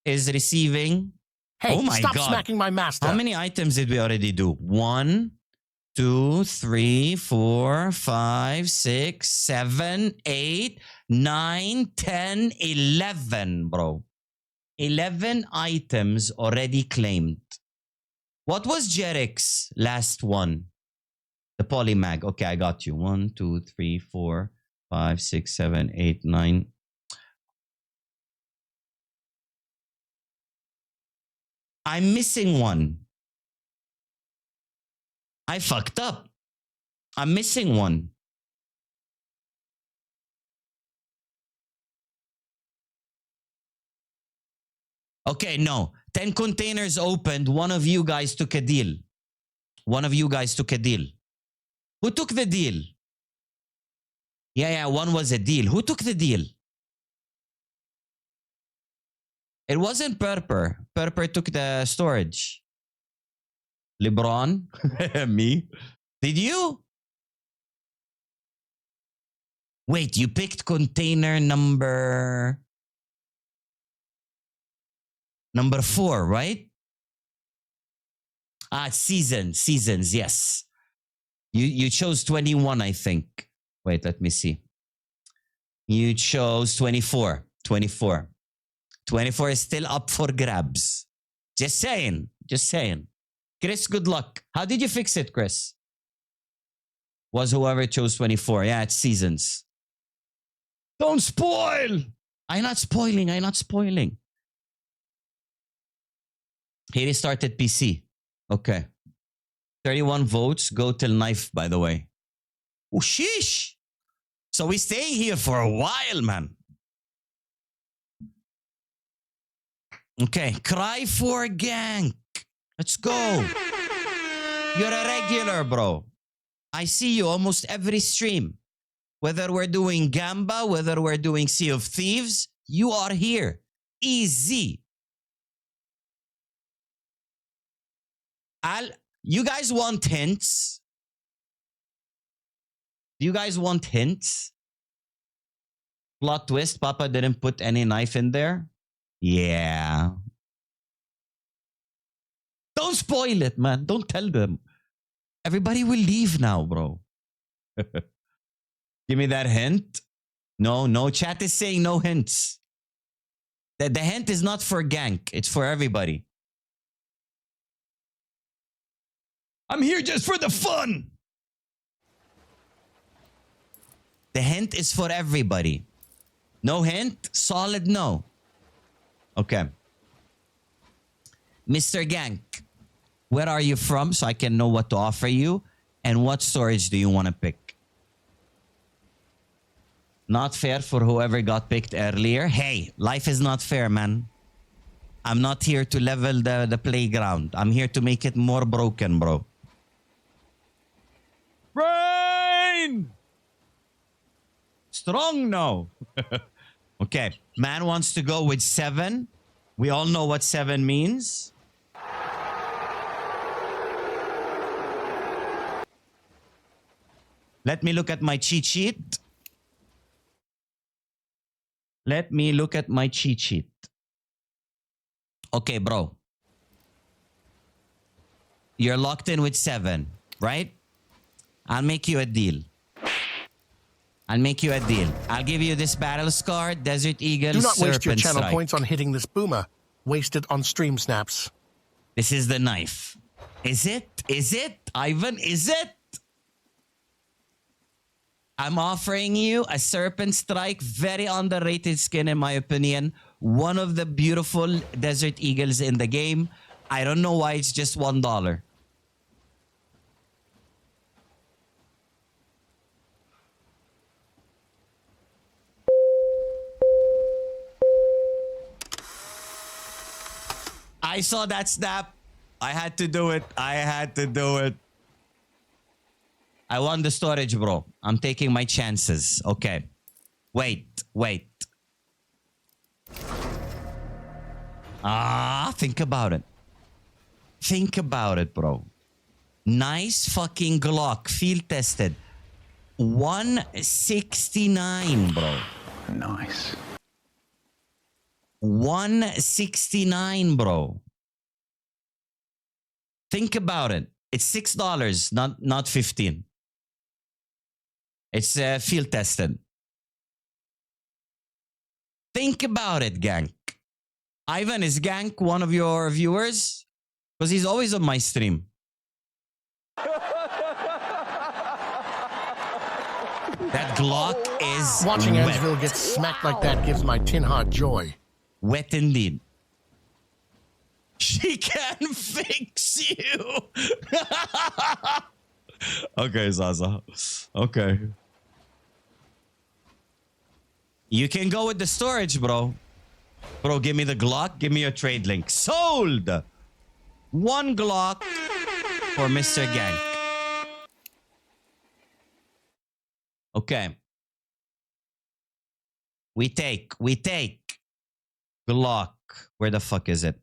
is receiving. Hey, Oh my stop God. smacking my master. How many items did we already do? 1, 2, 3, 4, 5, 6, 7, 8, 9, 10, 11, bro. 11 items already claimed. What was Jerek's last one? The polymag. Okay, I got you. 1, 2, 3, 4, 5, 6, 7, 8, 9. I'm missing one. I fucked up. I'm missing one. Okay, no. 10 containers opened. One of you guys took a deal. One of you guys took a deal. Who took the deal? Yeah, one was a deal. Who took the deal? It wasn't Purper. Purper took the storage. LeBron? Me? Did you? Wait, you picked container number 4, right? Seasons, yes. You chose 21, I think. Wait, let me see. You chose 24. 24 is still up for grabs. Just saying. Chris, good luck. How did you fix it, Chris? Was whoever chose 24. Yeah, it's seasons. Don't spoil! I'm not spoiling. He restarted PC. Okay. 31 votes. Go till knife, by the way. Oh, sheesh. So we're staying here for a while, man. Okay. Cry for gank. Let's go. You're a regular, bro. I see you almost every stream. Whether we're doing Gamba, whether we're doing Sea of Thieves, you are here. Easy. You guys want hints? Do you guys want hints? Plot twist, Papa didn't put any knife in there? Yeah. Don't spoil it, man. Don't tell them. Everybody will leave now, bro. Give me that hint. No. Chat is saying no hints. The hint is not for gank. It's for everybody. I'm here just for the fun. The hint is for everybody. No hint? Solid no. Okay. Mr. Gank, where are you from so I can know what to offer you? And what storage do you want to pick? Not fair for whoever got picked earlier. Hey, life is not fair, man. I'm not here to level the playground. I'm here to make it more broken, bro. Brain! Strong no. Okay, man wants to go with 7. We all know what 7 means. Let me look at my cheat sheet. Let me look at my cheat sheet. Okay, bro. You're locked in with 7, right? I'll make you a deal. I'll make you a deal. I'll give you this battle scar, Desert Eagle, Do not waste your Serpent channel Strike. points on hitting this boomer. Waste it on stream snaps. This is the knife. Is it? Is it? Ivan, is it? I'm offering you a Serpent Strike, very underrated skin in my opinion. One of the beautiful Desert Eagles in the game. I don't know why it's just $1. I saw that snap. I had to do it. I had to do it. I want the storage, bro. I'm taking my chances. Okay. Wait. Think about it. Think about it, bro. Nice fucking Glock. Field tested. 169, bro. Nice. 169, bro. Think about it. It's $6, not 15. It's field tested. Think about it, Gank. Ivan, is Gank one of your viewers? Because he's always on my stream. That Glock is Watching wet. Ansville get smacked like that gives my tin heart joy. Wet indeed. She can fix you. Okay, Zaza. Okay. You can go with the storage, bro. Bro, give me the Glock. Give me a trade link. Sold. 1 Glock for Mr. Gank. Okay. We take Glock. Where the fuck is it?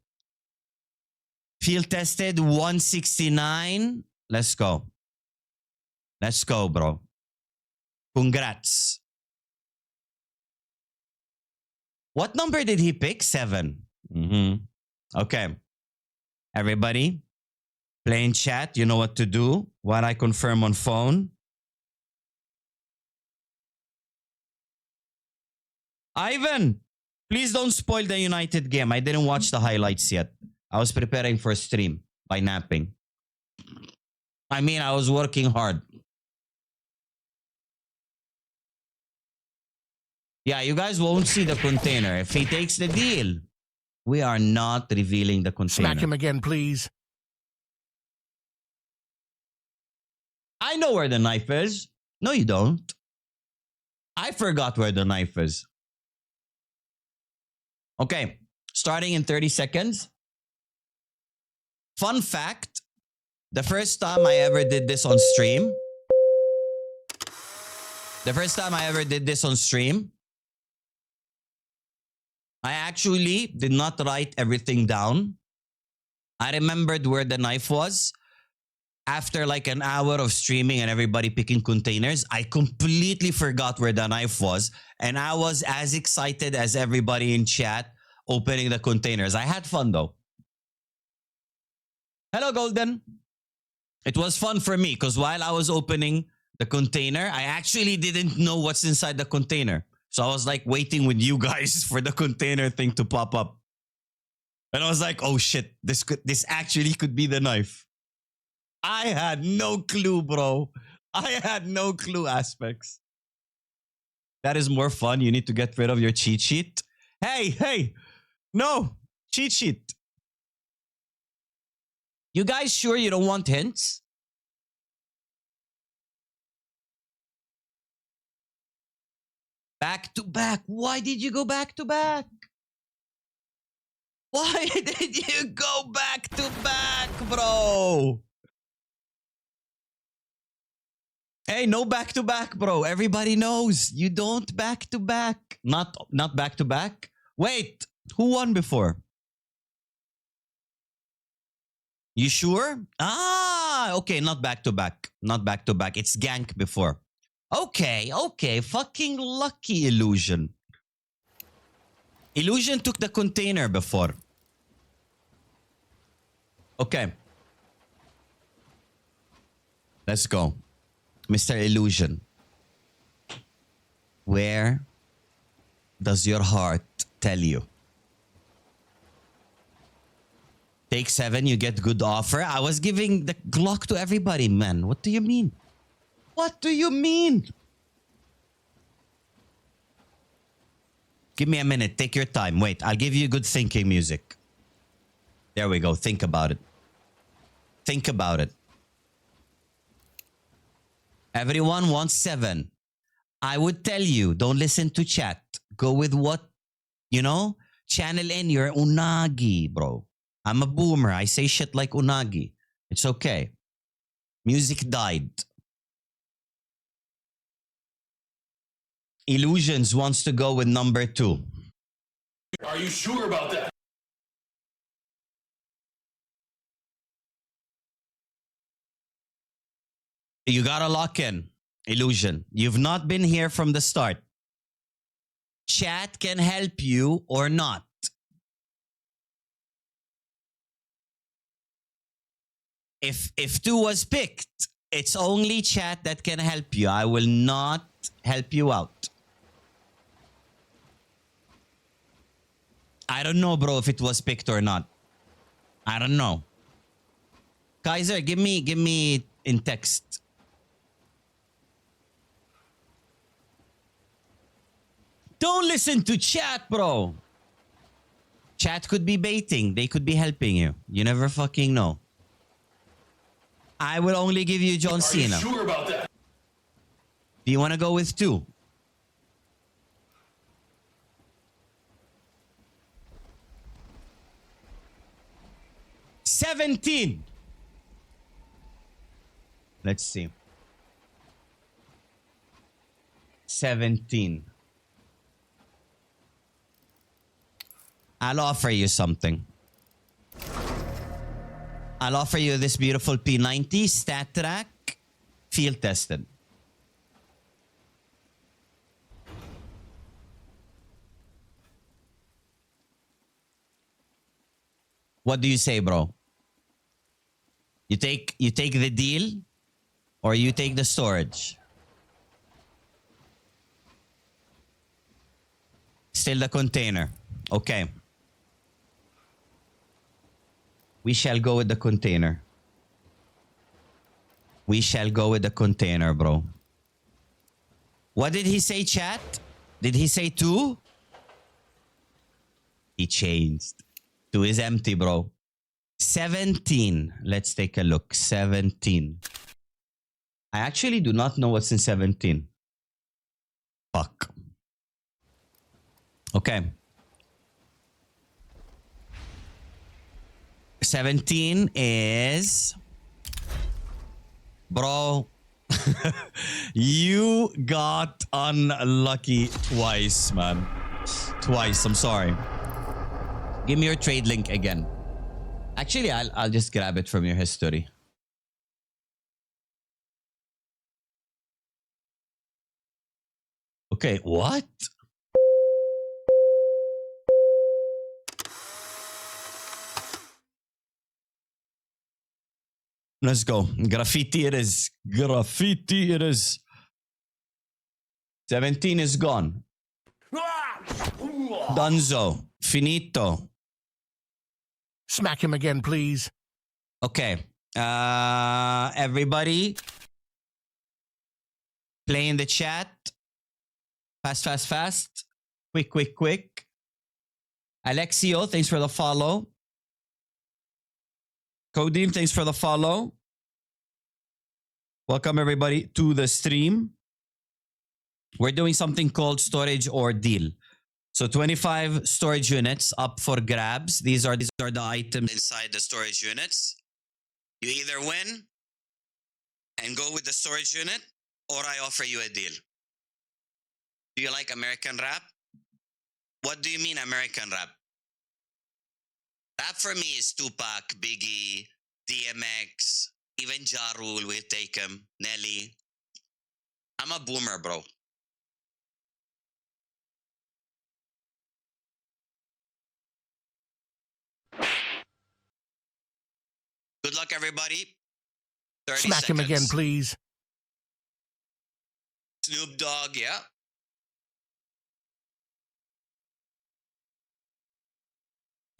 Field tested 169. Let's go. Let's go, bro. Congrats. What number did he pick? 7. Okay. Everybody, play in chat. You know what to do. While I confirm on phone. Ivan, please don't spoil the United game. I didn't watch the highlights yet. I was preparing for a stream by napping. I mean, I was working hard. Yeah, you guys won't see the container. If he takes the deal, we are not revealing the container. Smack him again, please. I know where the knife is. No, you don't. I forgot where the knife is. Okay, starting in 30 seconds. Fun fact, the first time I ever did this on stream, I actually did not write everything down. I remembered where the knife was. After like an hour of streaming and everybody picking containers, I completely forgot where the knife was. And I was as excited as everybody in chat opening the containers. I had fun though. Hello, Golden. It was fun for me because while I was opening the container, I actually didn't know what's inside the container. So I was like waiting with you guys for the container thing to pop up. And I was like, oh shit, this actually could be the knife. I had no clue, bro. I had no clue aspects. That is more fun. You need to get rid of your cheat sheet. Hey, no, cheat sheet. You guys sure you don't want hints? Back to back. Why did you go back to back? Why did you go back to back, bro? Hey, no back to back, bro. Everybody knows you don't back to back. Not back to back. Wait, who won before? You sure? Ah, okay, not back to back. Not back to back. It's gank before. Okay. Fucking lucky Illusion. Illusion took the container before. Okay. Let's go. Mr. Illusion. Where does your heart tell you? Take 7, you get good offer. I was giving the Glock to everybody, man. What do you mean? What do you mean? Give me a minute. Take your time. Wait, I'll give you good thinking music. There we go. Think about it. Think about it. Everyone wants 7. I would tell you, don't listen to chat. Go with what, channel in your unagi, bro. I'm a boomer. I say shit like unagi. It's okay. Music died. Illusions wants to go with number 2. Are you sure about that? You gotta lock in, Illusion. You've not been here from the start. Chat can help you or not. If 2 was picked, it's only chat that can help you. I will not help you out. I don't know, bro, if it was picked or not. I don't know. Kaiser, give me in text. Don't listen to chat, bro. Chat could be baiting. They could be helping you. You never fucking know. I will only give you John Cena. Are you sure about that? Do you want to go with 2? $17. Let's see. 17. I'll offer you something. I'll offer you this beautiful P90 stat track, field tested. What do you say, bro? You take the deal or you take the storage? Still the container. Okay. We shall go with the container. We shall go with the container, bro. What did he say, chat? Did he say 2? He changed. 2 is empty, bro. 17. Let's take a look. 17. I actually do not know what's in 17. Fuck. Okay. 17 is... Bro, you got unlucky twice, man. Twice, I'm sorry. Give me your trade link again. Actually, I'll just grab it from your history. Okay, what? Let's go. Graffiti it is. Graffiti it is. 17 is gone. Dunzo. Finito. Smack him again, please. Okay. Everybody play in the chat. Fast, fast, fast. Quick, quick, quick. Alexio, thanks for the follow. Codeine, thanks for the follow. Welcome everybody to the stream. We're doing something called storage ordeal. So 25 storage units up for grabs. These are the items inside the storage units. You either win and go with the storage unit, or I offer you a deal. Do you like American rap? What do you mean American rap? Rap for me is Tupac, Biggie, DMX, even Ja Rule, we take him, Nelly. I'm a boomer, bro. Good luck, everybody. 30 Smack him again, seconds. please. Snoop Dogg, yeah.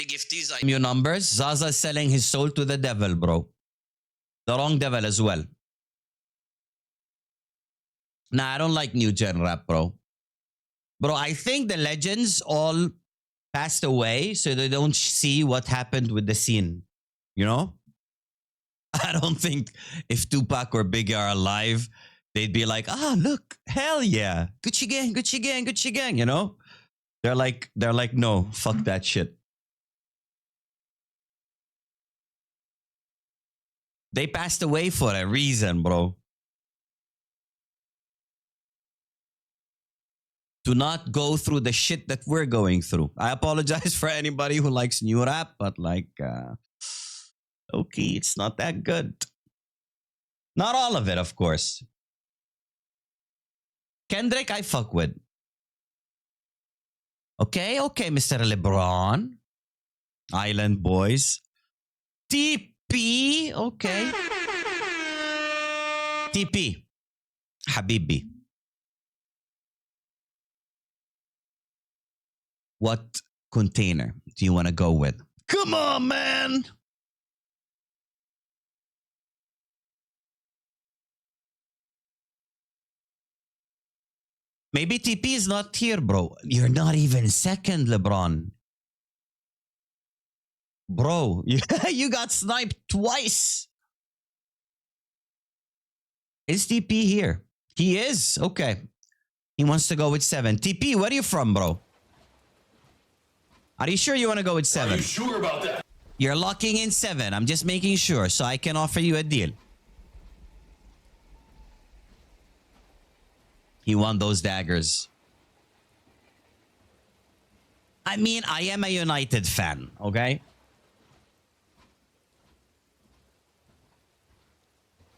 Gifties, new numbers. Zaza is selling his soul to the devil, bro. The wrong devil as well. Nah, I don't like new gen rap, bro. Bro, I think the legends all passed away so they don't see what happened with the scene. You know? I don't think if Tupac or Biggie are alive, they'd be like, ah, look, hell yeah. Gucci gang, Gucci gang, Gucci gang, you know? They're like, no, fuck that shit. They passed away for a reason, bro. Do not go through the shit that we're going through. I apologize for anybody who likes new rap, but like, okay, it's not that good. Not all of it, of course. Kendrick, I fuck with. Okay, Mr. LeBron. Island Boys. TP, okay. TP. Habibi. What container do you want to go with? Come on, man. Maybe TP is not here, bro. You're not even second, LeBron. Bro, you got sniped twice. Is TP here? He is? Okay. He wants to go with 7. TP, where are you from, bro? Are you sure you want to go with 7? Are you sure about that? You're locking in 7. I'm just making sure so I can offer you a deal. He won those daggers. I mean, I am a United fan, okay?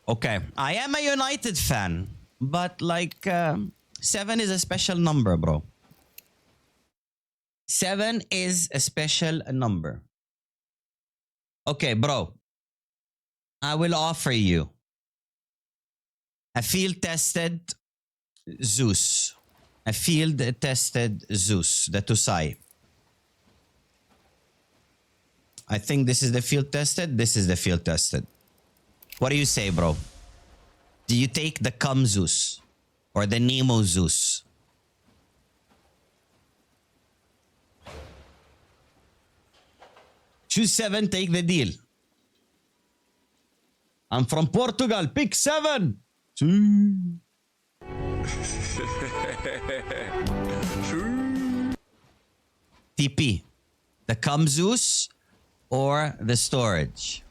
Okay, I am a United fan, but like 7 is a special number, bro. 7 is a special number. Okay, bro. I will offer you a field-tested Zeus. A field-tested Zeus, the Tusai. I think this is the field-tested. This is the field-tested. What do you say, bro? Do you take the Cum Zeus or the Nemo Zeus? Choose 7, take the deal. I'm from Portugal. Pick 7. TP. The Cum Zeus or the storage?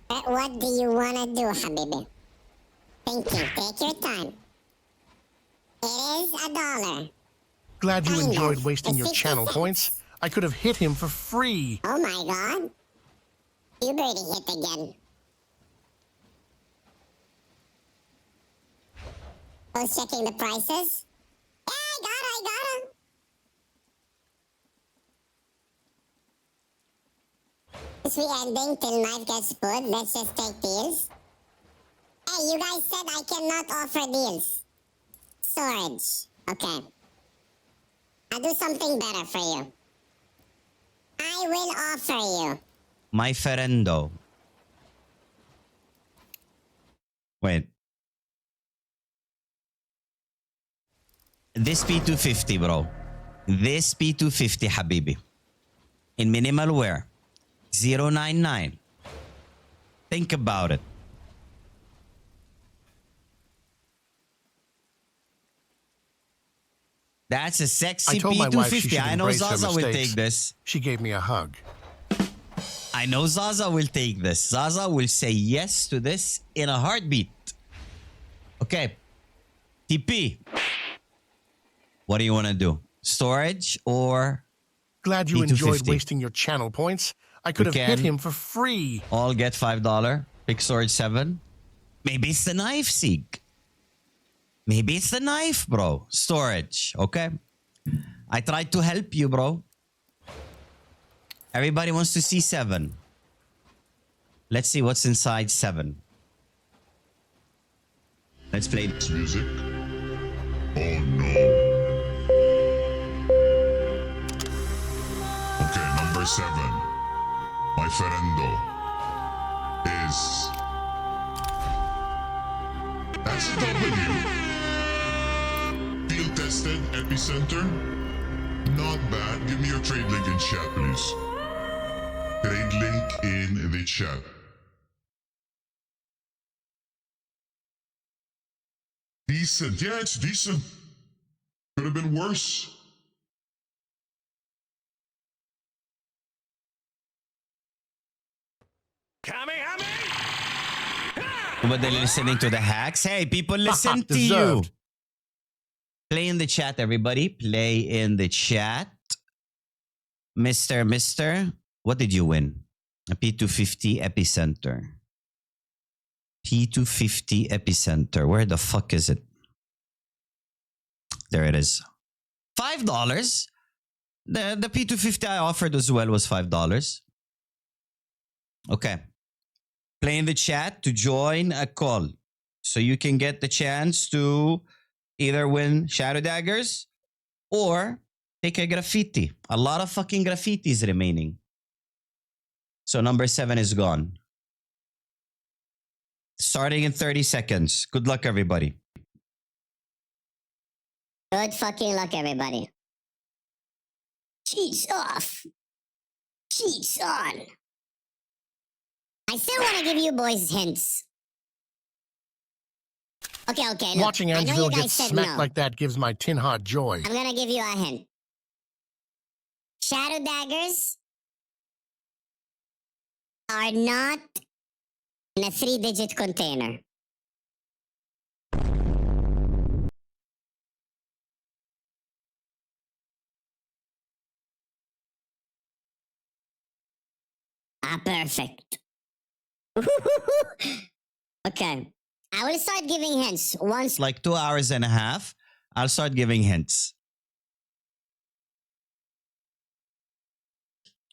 What do you want to do, Habibi? Thinking. Take your time. It is $1. Glad you Kind of. enjoyed wasting your 50 channel cents. points. I could have hit him for free. Oh my god. You birdie hit again. Who's checking the prices? Yeah, I got him. Since we ending till knife gets put, let's just take deals. Hey, you guys said I cannot offer deals. Storage. Okay. I'll do something better for you. I will offer you. My Ferendo. Wait. This P250, bro. This P250, habibi. In minimal wear. 099. Think about it. That's a I sexy told my wife she P250. should I know embrace her Zaza will mistakes. take this. She gave me a hug. I know Zaza will take this. Zaza will say yes to this in a heartbeat. Okay. TP. What do you want to do? Storage or Glad you P250. enjoyed wasting your channel points. I could have hit can- him for free. all get $5? Pick storage 7. Maybe it's the knife, Sig. Maybe it's the knife, bro. Storage, okay? I tried to help you, bro. Everybody wants to see 7. Let's see what's inside 7. Let's play. This music. Oh no. Okay, number 7. My Ferendo is. That's a W. Field tested epicenter. Not bad. Give me your trade link in chat, please. Trade link in the chat. Decent. Yeah, it's decent. Could have been worse. But they're listening to the hacks. Hey, people listen to you. Deserved. Play in the chat, everybody. Play in the chat. Mister, what did you win? A P250 Epicenter. P250 Epicenter. Where the fuck is it? There it is. $5. The P250 I offered as well was $5. Okay. Play in the chat to join a call. So you can get the chance to either win Shadow Daggers or take a graffiti. A lot of fucking graffitis remaining. So number 7 is gone. Starting in 30 seconds. Good luck, everybody. Good fucking luck, everybody. Cheats off. Cheats on. I still want to give you boys hints. Okay, look, Watching I know Angeville you get guys said smacked no. like that gives my tin heart joy. I'm gonna give you a hint. Shadow daggers are not in a 3-digit container. Ah, perfect. Okay. I will start giving hints once. Like 2 hours and a half. I'll start giving hints.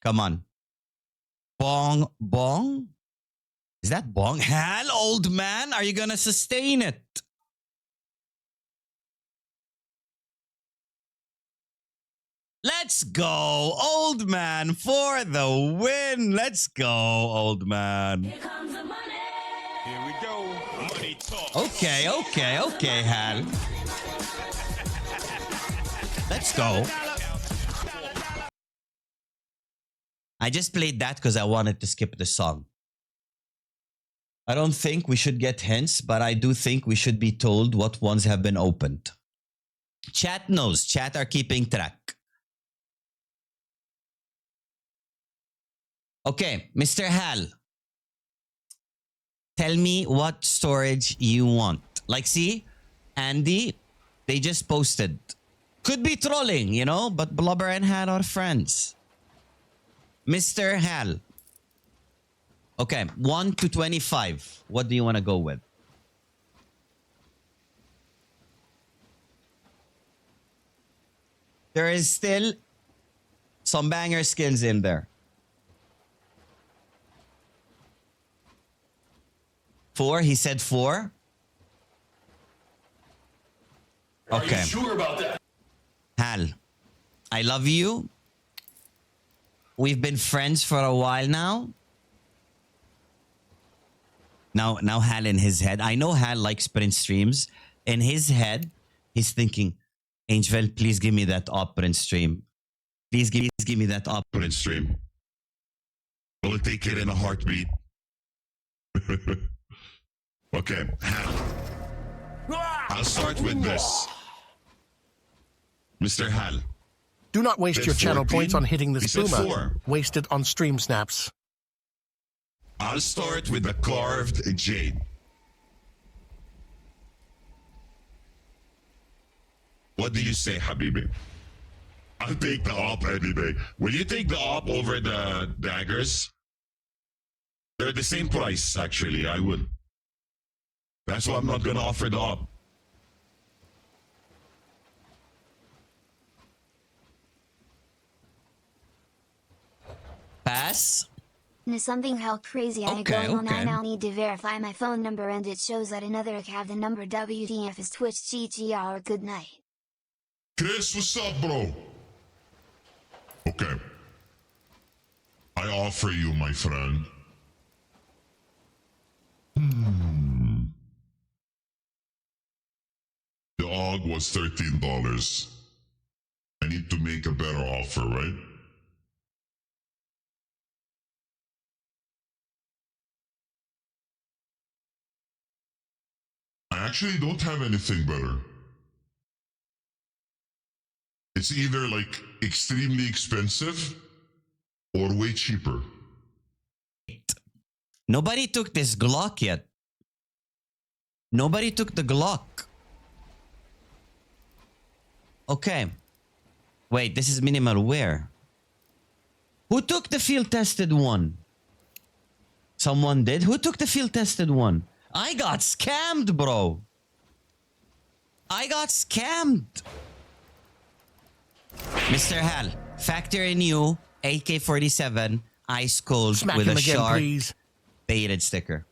Come on. Bong, bong? Is that bong? Hal, old man, are you gonna sustain it? Let's go, old man, for the win. Let's go, old man. Here we go. Money talk. Okay, Hal. Let's go. I just played that because I wanted to skip the song. I don't think we should get hints, but I do think we should be told what ones have been opened. Chat knows. Chat are keeping track. Okay, Mr. Hal. Tell me what storage you want. Like, see, Andy, they just posted. Could be trolling, you know, but Blubber and Hal are friends. Mr. Hal. Okay, 1 to 25. What do you want to go with? There is still some banger skins in there. 4? He said 4? Are Okay. you sure about that? Hal, I love you. We've been friends for a while now. Now Hal in his head. I know Hal likes sprint streams. In his head, he's thinking, Angel, please give me that opera stream. Please give me that opera. Print stream. I will take it in a heartbeat. Okay, Hal. I'll start with this. Mr. Hal. Do not waste Bid your channel 14? points on hitting He this said boomer. 4. Waste it on stream snaps. I'll start with the carved jade. What do you say, Habibi? I'll take the op any day. Will you take the op over the daggers? They're the same price, actually. I would. That's why I'm not gonna offer the op. Pass. Something hell crazy I Okay, going on. I okay. now need to verify my phone number and it shows that another account the number WTF is Twitch GGR. Good night. Chris, what's up, bro? Okay. I offer you, my friend. The AUG was $13. I need to make a better offer, right? I actually don't have anything better. It's either like extremely expensive or way cheaper. Nobody took this Glock yet. Nobody took the Glock. Okay. Wait, this is minimal wear. Who took the field tested one? Someone did? Who took the field tested one? I got scammed, bro. I got scammed. Mr. Hal, factor in you, AK-47, ice cold Smack with him a again, shark please. baited sticker.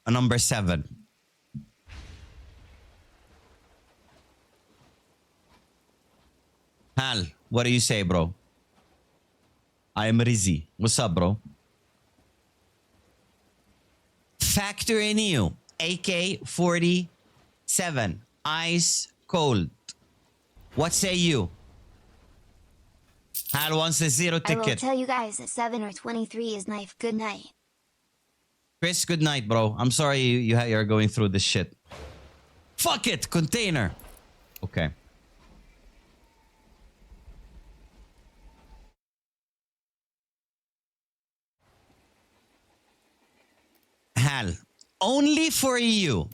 A number 7. Hal, what do you say, bro? I am Rizzy. What's up, bro? Factor in you. AK-47. Ice cold. What say you? Hal wants the 0 I will ticket. tell you guys that 7 or 23 is knife. Good night. Chris, good night, bro. I'm sorry you're going through this shit. Fuck it, container. Okay. Hal, only for you.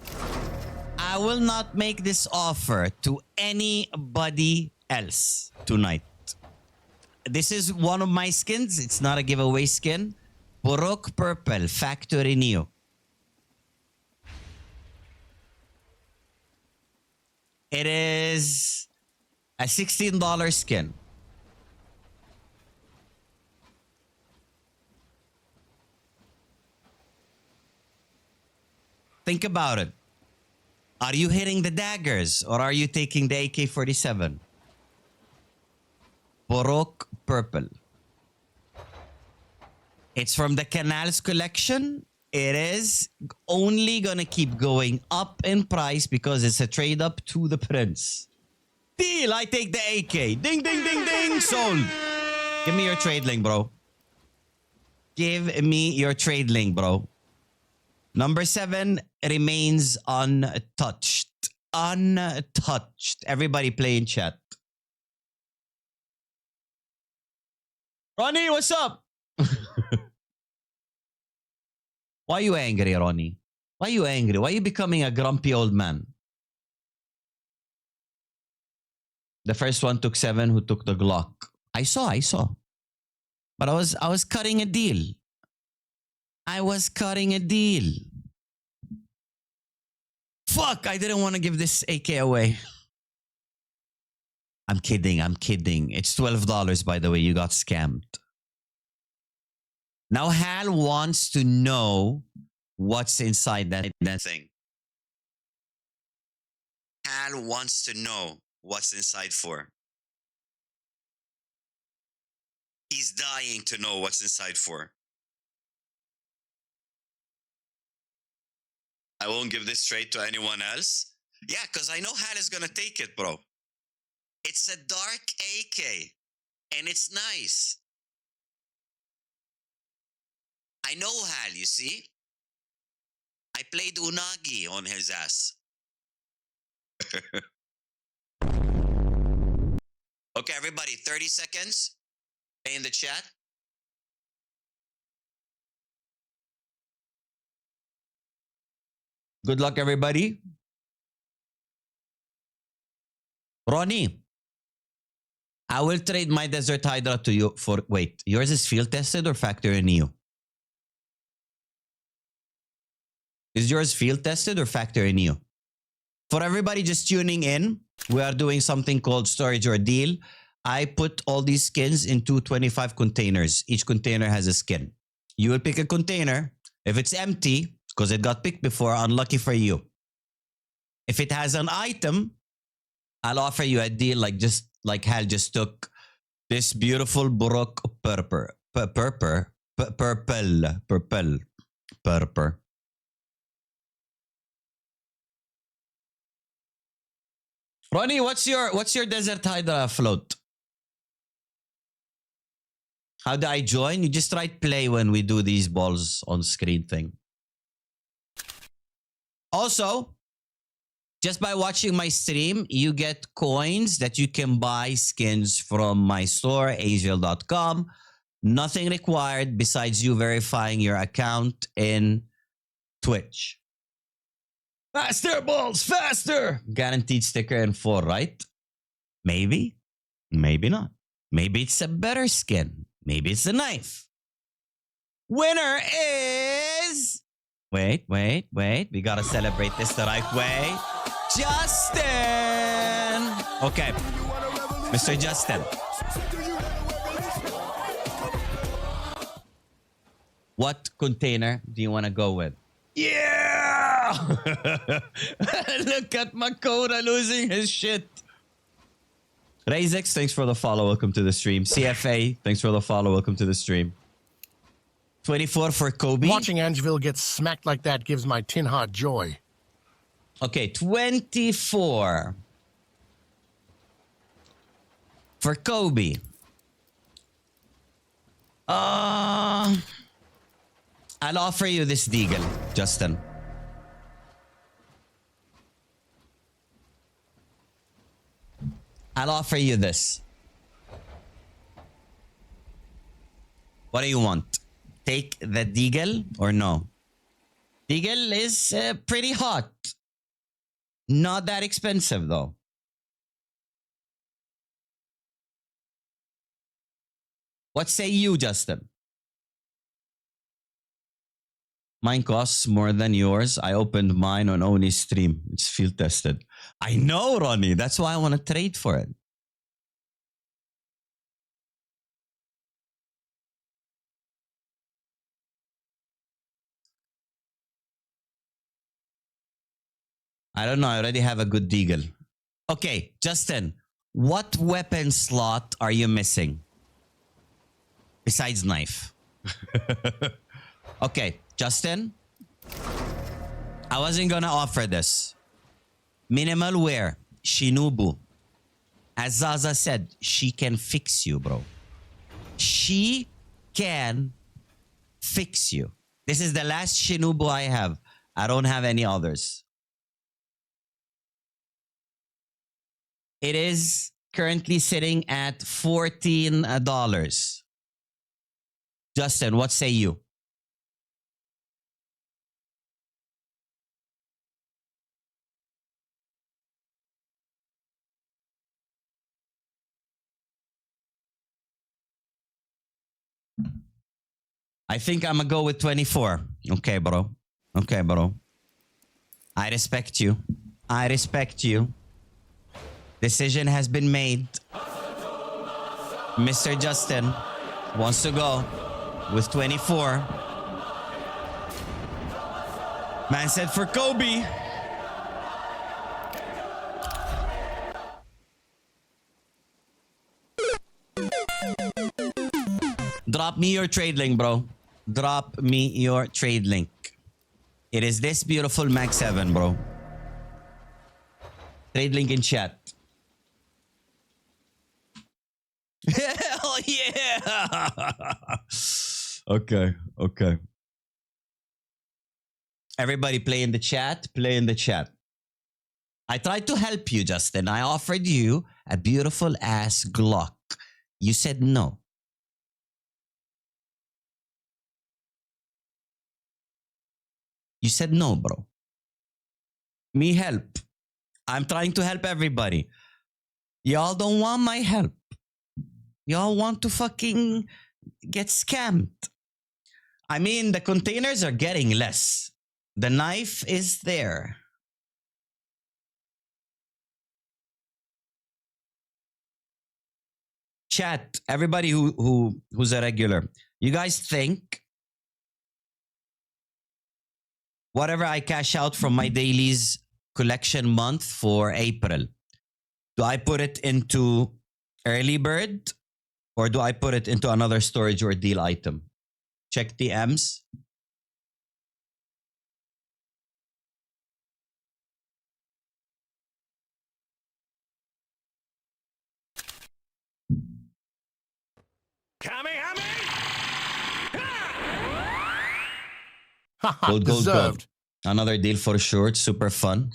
I will not make this offer to anybody else tonight. This is one of my skins. It's not a giveaway skin. Borok Purple Factory Neo. It is a $16 skin. Think about it. Are you hitting the daggers or are you taking the AK-47? Borok Purple. It's from the Canals collection. It is only gonna keep going up in price because it's a trade up to the Prince. Deal, I take the AK. Ding, ding, ding, ding, sold. Give me your trade link, bro. Give me your trade link, bro. Number 7 remains untouched. Untouched. Everybody play in chat. Ronnie, what's up? Why are you angry, Ronnie? Why are you angry? Why are you becoming a grumpy old man? The first one took 7 who took the Glock. I saw. But I was cutting a deal. I was cutting a deal. Fuck, I didn't want to give this AK away. I'm kidding. It's $12, by the way. You got scammed. Now Hal wants to know what's inside that thing. Hal wants to know what's inside for. He's done. dying to know what's inside for. I won't give this trade to anyone else. Yeah, because I know Hal is going to take it, bro. It's a dark AK, and it's nice. I know Hal, you see? I played Unagi on his ass. Okay, everybody, 30 seconds. Stay in the chat. Good luck, everybody. Ronnie, I will trade my Desert Hydra to you for... Wait, yours is field tested or factory new? Is yours field tested or factory new? For everybody just tuning in, we are doing something called storage or deal. I put all these skins into 25 containers. Each container has a skin. You will pick a container. If it's empty, because it got picked before, unlucky for you. If it has an item, I'll offer you a deal like Hal just took this beautiful Buruk purple. Ronnie, what's your Desert Hydra float? How do I join? You just write play when we do these balls on screen thing. Also, just by watching my stream, you get coins that you can buy skins from my store, Asiel.com. Nothing required besides you verifying your account in Twitch. Faster balls, faster! Guaranteed sticker in 4, right? Maybe. Maybe not. Maybe it's a better skin. Maybe it's a knife. Winner is... Wait. We gotta celebrate this the right way. Justin! Okay. Mr. Justin. What container do you want to go with? Yeah! Look at Makoda losing his shit. Razix, thanks for the follow. Welcome to the stream. CFA, thanks for the follow. Welcome to the stream. 24 for Kobe. Watching Angeville get smacked like that gives my tin heart joy. Okay, 24 for Kobe. I'll offer you this Deagle, Justin. I'll offer you this. What do you want? Take the Deagle or no? Deagle is pretty hot. Not that expensive though. What say you, Justin? Mine costs more than yours. I opened mine on Oni's stream. It's field tested. I know, Ronnie. That's why I want to trade for it. I don't know. I already have a good Deagle. Okay, Justin. What weapon slot are you missing? Besides knife. Okay, Justin. I wasn't gonna offer this. Minimal wear. Shinobu. As Zaza said, she can fix you, bro. She can fix you. This is the last Shinobu I have. I don't have any others. It is currently sitting at $14. Justin, what say you? I think I'm gonna go with 24. Okay, bro. Okay, bro. I respect you. I respect you. Decision has been made. Mr. Justin wants to go with 24. Man said for Kobe. Drop me your trade link, bro. Drop me your trade link. It is this beautiful Max 7, bro. Trade link in chat. Hell yeah! Okay, okay. Everybody play in the chat. Play in the chat. I tried to help you, Justin. I offered you a beautiful ass Glock. You said no. You said no, bro. Me help. I'm trying to help everybody. Y'all don't want my help. Y'all want to fucking get scammed. I mean, the containers are getting less. The knife is there. Chat, everybody who's a regular, you guys think whatever I cash out from my dailies collection month for April, do I put it into early bird or do I put it into another storage or deal item? Check the M's. Gold, gold, Deserved. gold. Another deal for sure. It's super fun.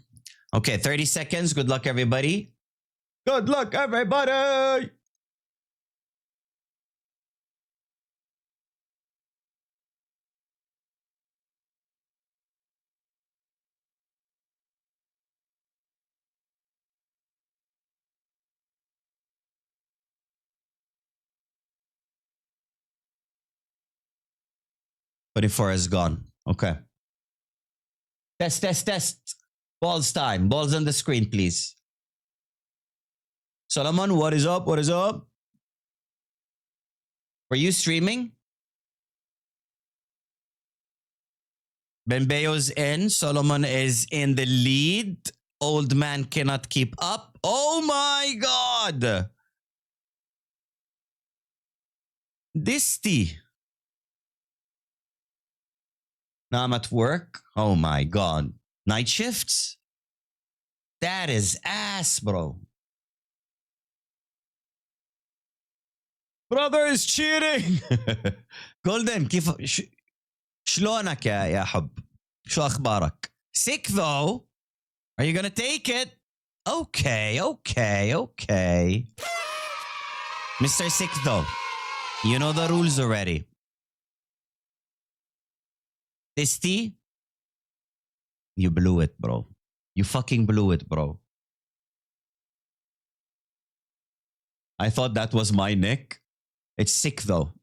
Okay, 30 seconds. Good luck, everybody. Good luck, everybody. Twenty-four is gone. Okay. Test, test, test. Balls time. Balls on the screen, please. Solomon, what is up? What is up? Were you streaming? Benbeo's in. Solomon is in the lead. Old man cannot keep up. Oh my God. Disty. Now I'm at work. Oh my God. Night shifts? That is ass, bro. Brother is cheating. Golden, كيف شلونك يا حب؟ شو أخبارك؟ Sick though. Are you gonna take it? Okay, okay, okay. Mr. Sick though. You know the rules already. Disty, you blew it, bro. You fucking blew it, bro. I thought that was my nick. It's sick, though.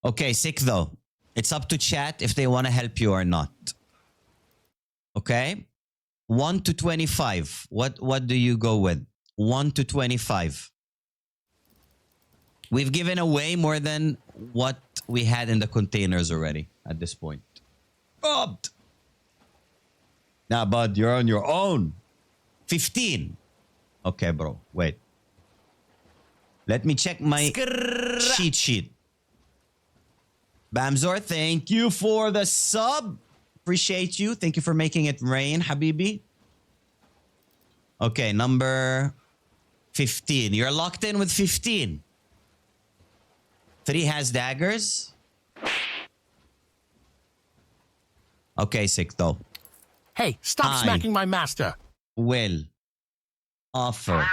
Okay, sick, though. It's up to chat if they want to help you or not. Okay? 1 to 25. What do you go with? 1 to 25. We've given away more than what we had in the containers already at this point. Robbed! Nah, bud, you're on your own. 15. Okay, bro. Wait. Let me check my cheat sheet. Bamzor, thank you for the sub. Appreciate you. Thank you for making it rain, Habibi. Okay, number 15. You're locked in with 15. 3 has daggers. Okay, sick though. Hey, stop smacking my master. Will offer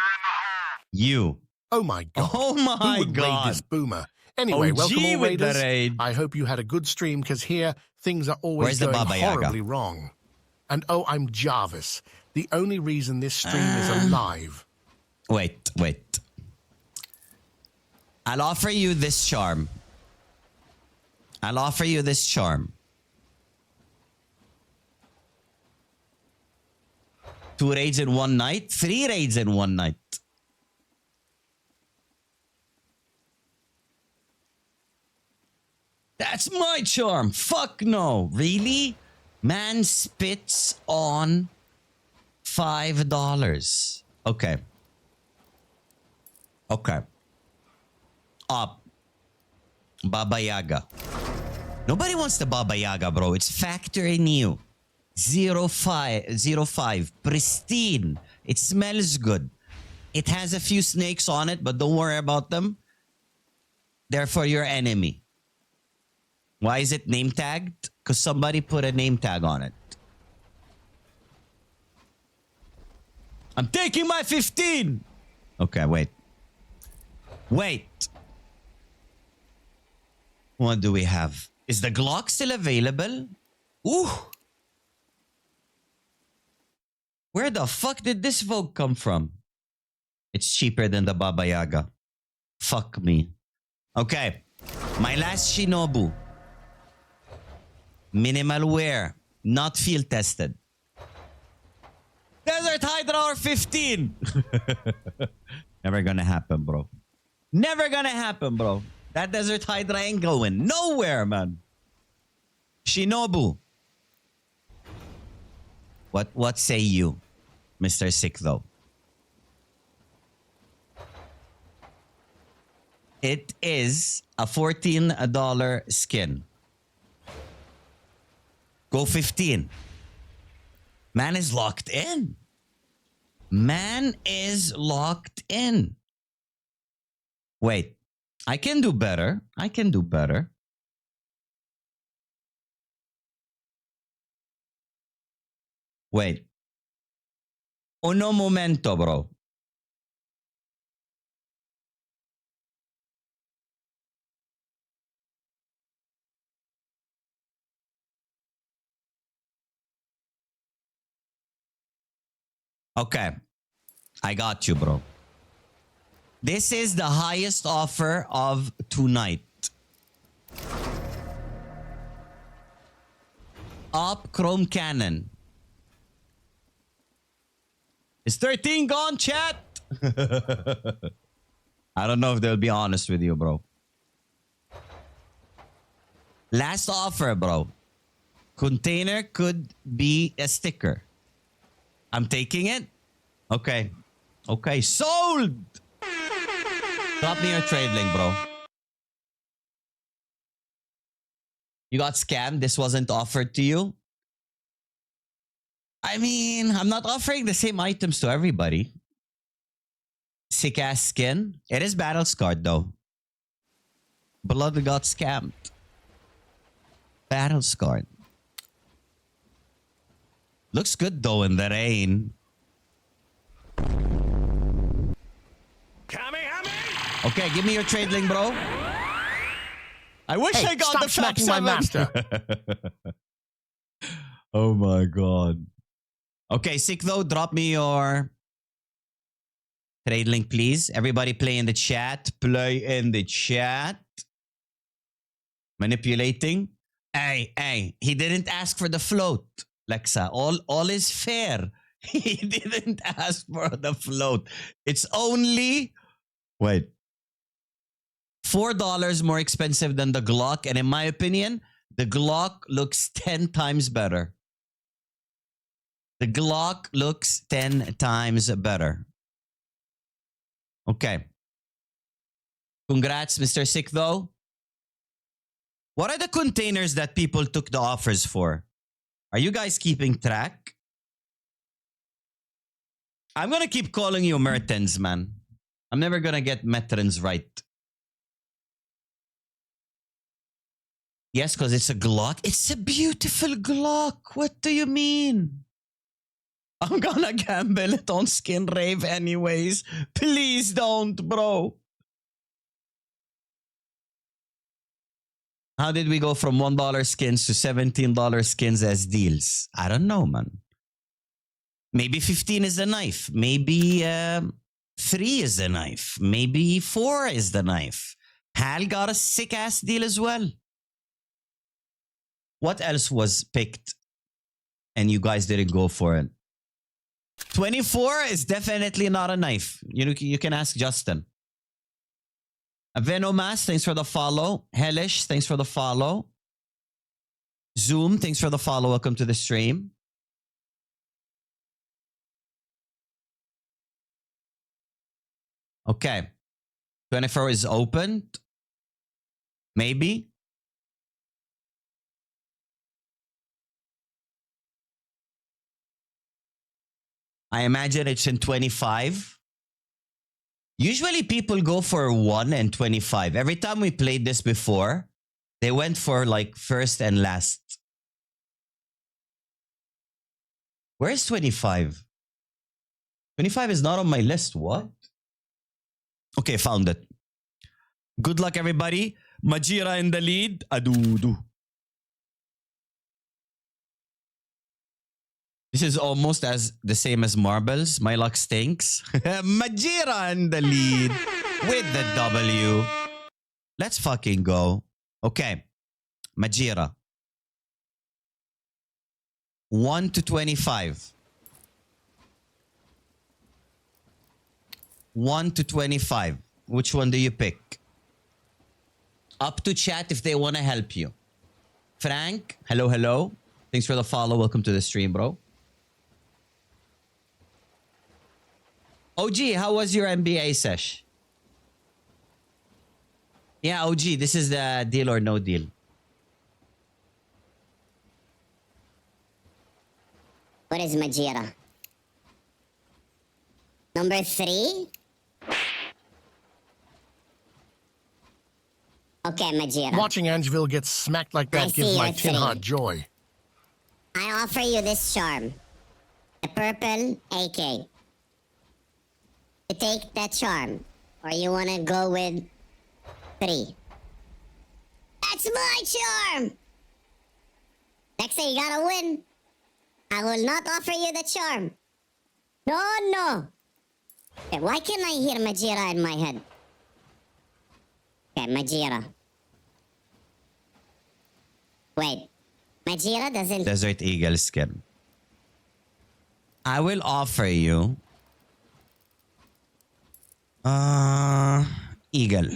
you. Oh my God. Oh my Who would raid God. this boomer? Anyway, OG welcome all with the raiders. raid. I hope you had a good stream because here things are always Where's the going Baba Yaga? horribly wrong. And oh, I'm Jarvis. The only reason this stream is alive. Wait. I'll offer you this charm. I'll offer you this charm. 2 raids in one night. 3 raids in one night. That's my charm. Fuck no. Really? Man spits on $5. Okay. Okay. Up. Baba Yaga. Nobody wants the Baba Yaga, bro. It's factory new. 05. Pristine. It smells good. It has a few snakes on it, but don't worry about them. They're for your enemy. Why is it name tagged? Because somebody put a name tag on it. I'm taking my 15. Okay, wait. Wait. What do we have? Is the Glock still available? Ooh. Where the fuck did this Vogue come from? It's cheaper than the Baba Yaga. Fuck me. Okay. My last Shinobu. Minimal wear. Not field tested. Desert Hydra or 15. Never gonna happen, bro. Never gonna happen, bro. That Desert Hydra ain't going nowhere, man. Shinobu. What say you, Mr. Sick, though? It is a $14 skin. Go 15. Man is locked in. Man is locked in. Wait. I can do better. I can do better. Wait. Uno momento, bro. Okay. I got you, bro. This is the highest offer of tonight. Up Chrome Cannon. Is 13 gone, chat? I don't know if they'll be honest with you, bro. Last offer, bro. Container could be a sticker. I'm taking it. Okay. Okay. Sold! Drop me your trade link, bro. You got scammed. This wasn't offered to you. I mean, I'm not offering the same items to everybody. Sick ass skin. It is battle scarred though. Blood got scammed. Battle scarred. Looks good though in the rain. Okay, give me your trade link, bro. I wish I got stop the Flak smacking my 7. master. Oh my god. Okay, Sick though, drop me your trade link, please. Everybody play in the chat. Play in the chat. Manipulating. Hey, he didn't ask for the float, Lexa. All is fair. He didn't ask for the float. It's only... Wait. $4 more expensive than the Glock. And in my opinion, the Glock looks 10 times better. The Glock looks 10 times better. Okay. Congrats, Mr. Sick, though. What are the containers that people took the offers for? Are you guys keeping track? I'm going to keep calling you Mertens, man. I'm never going to get Metrens right. Yes, because it's a Glock. It's a beautiful Glock. What do you mean? I'm gonna gamble it on Skin Rave anyways. Please don't, bro. How did we go from $1 skins to $17 skins as deals? I don't know, man. Maybe 15 is the knife. Maybe 3 is the knife. Maybe 4 is the knife. Hal got a sick-ass deal as well. What else was picked and you guys didn't go for it? 24 is definitely not a knife. You can ask Justin. Venomas, thanks for the follow. Hellish, thanks for the follow. Zoom, thanks for the follow. Welcome to the stream. Okay. 24 is opened. Maybe. I imagine it's in 25. Usually people go for 1 and 25. Every time we played this before, they went for like first and last. Where's 25? 25 is not on my list. What? Okay, found it. Good luck, everybody. Majira in the lead. Adudu. This is almost as the same as marbles. My luck stinks. Majira in the lead with the W. Let's fucking go. Okay. Majira. 1 to 25. 1 to 25. Which one do you pick? Up to chat if they want to help you. Frank, hello, hello. Thanks for the follow. Welcome to the stream, bro. OG, how was your NBA sesh? Yeah, OG, this is the deal or no deal. What is Majira? Number 3? Okay, Majira. Watching Angeville get smacked like I that gives see my your tin three. heart joy. I offer you this charm. The purple AK. You take that charm. Or you wanna go with 3. That's my charm! Next thing you gotta win. I will not offer you the charm. No, no. Okay, why can't I hear Majira in my head? Okay, Majira. Wait. Majira doesn't... Desert Eagle skin. I will offer you Eagle.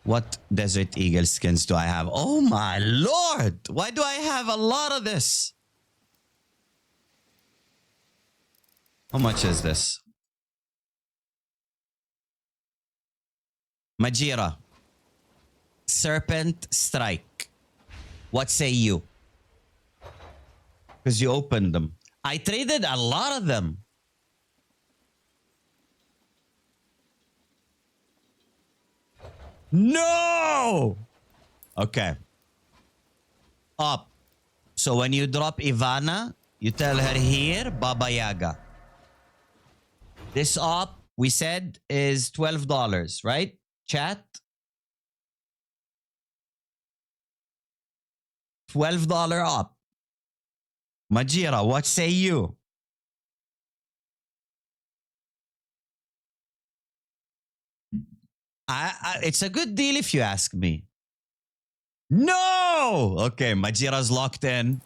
What Desert Eagle skins do I have? Oh my lord! Why do I have a lot of this? How much is this? Majira. Serpent Strike. What say you? Because you opened them. I traded a lot of them. No! Okay. Up. So when you drop Ivana, you tell her here, Baba Yaga. This up, we said, is $12, right? Chat? $12 up. Majira, what say you? It's a good deal if you ask me. No! Okay, Majira's locked in.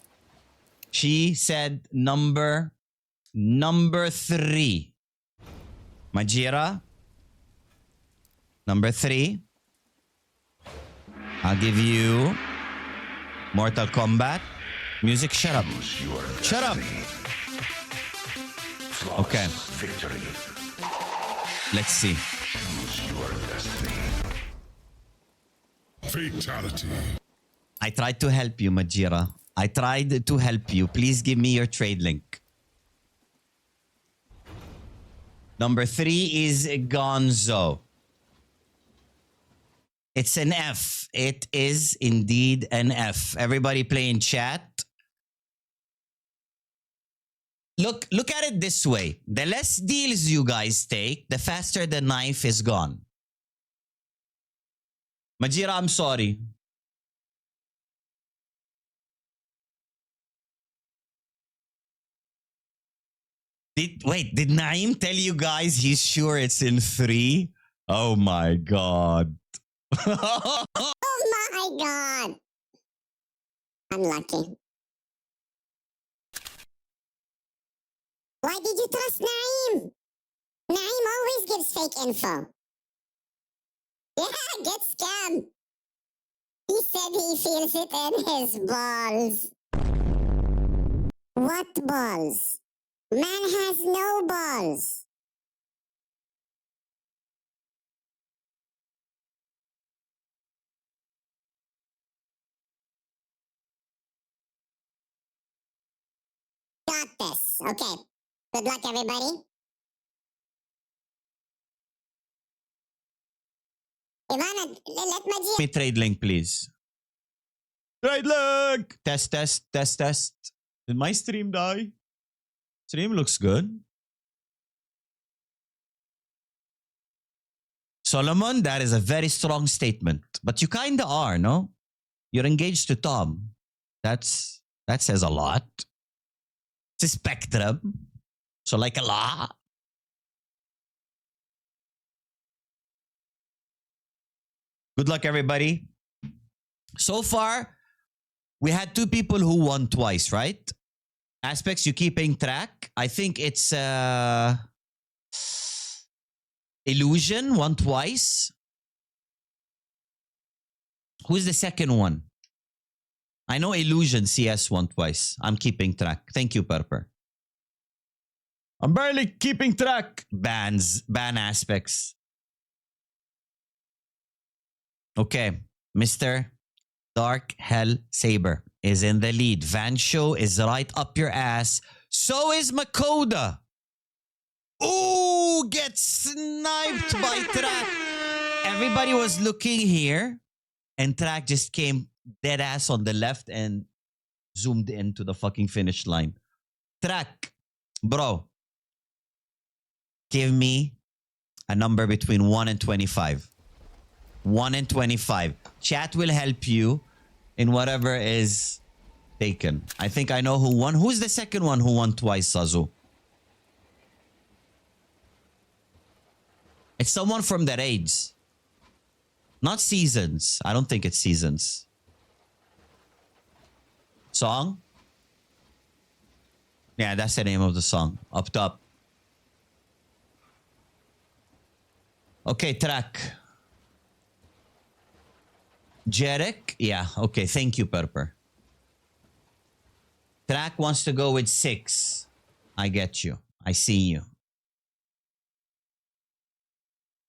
She said number 3. Majira. Number 3. I'll give you Mortal Kombat. Music, shut up. Shut up. Okay. Let's see. Fatality. I tried to help you, Majira. I tried to help you. Please give me your trade link. Number 3 is Gonzo. It's an F. It is indeed an F. Everybody play in chat. Look at it this way. The less deals you guys take, the faster the knife is gone. Majira, I'm sorry. Did Naeem tell you guys he's sure it's in 3? Oh my god. Oh my god! Unlucky. Why did you trust Naeem? Naeem always gives fake info. Yeah, get scammed. He said he feels it in his balls. What balls? Man has no balls. Okay. Good luck, everybody. Ivana, let my GM Me trade link, please. Trade link! Test, test, test, test. Did my stream die? Stream looks good. Solomon, that is a very strong statement. But you kinda are, no? You're engaged to Tom. That says a lot. It's a spectrum. So like a lot. Good luck, everybody. So far, we had 2 people who won twice, right? Aspects, you keeping track? I think it's Illusion won twice. Who's the second one? I know Illusion CS won twice. I'm keeping track. Thank you, Purper. I'm barely keeping track. Ban aspects. Okay, Mr. Dark Hell Saber is in the lead. Vancho is right up your ass. So is Makoda. Ooh, gets sniped by Track. Everybody was looking here, and Track just came dead ass on the left and zoomed into the fucking finish line. Track, bro, give me a number between 1 and 25. 1 and 25. Chat will help you in whatever is taken. I think I know who won. Who's the second one who won twice, Sazu? It's someone from the raids. Not seasons. I don't think it's seasons. Song? Yeah, that's the name of the song. Up top. Okay, Track. Jarek? Yeah, okay. Thank you, Purper. Track wants to go with 6. I get you. I see you.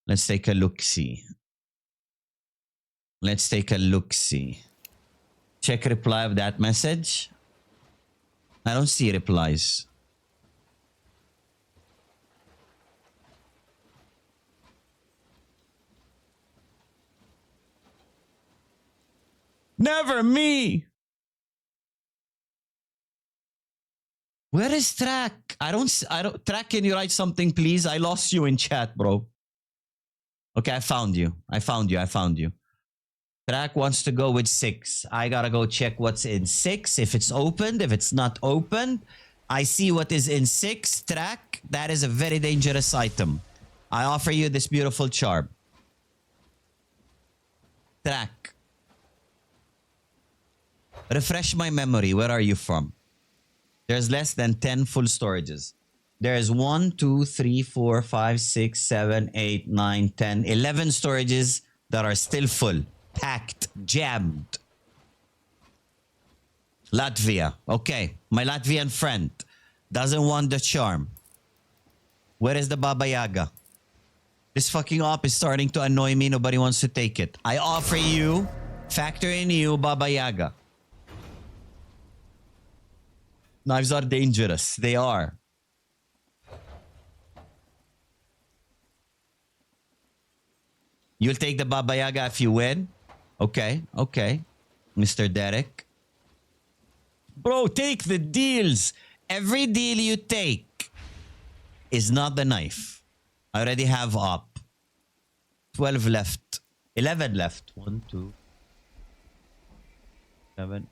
Let's take a look-see. Let's take a look-see. Check reply of that message. I don't see replies. Never me. Where is Track? I don't, Track, can you write something, please? I lost you in chat, bro. Okay, I found you. I found you. Track wants to go with 6. I gotta go check what's in 6. If it's opened, if it's not opened. I see what is in 6. Track, that is a very dangerous item. I offer you this beautiful charm. Track. Refresh my memory. Where are you from? There's less than 10 full storages. There's 1, 2, 3, 4, 5, 6, 7, 8, 9, 10, 11 storages that are still full. Packed. Jammed. Latvia. Okay. My Latvian friend doesn't want the charm. Where is the Baba Yaga? This fucking op is starting to annoy me. Nobody wants to take it. I offer you, factor in you, Baba Yaga. Knives are dangerous. They are. You'll take the Baba Yaga if you win? Okay, okay. Mr. Derek. Bro, take the deals. Every deal you take is not the knife. I already have up. 12 left. 11 left. 1, 2, 7,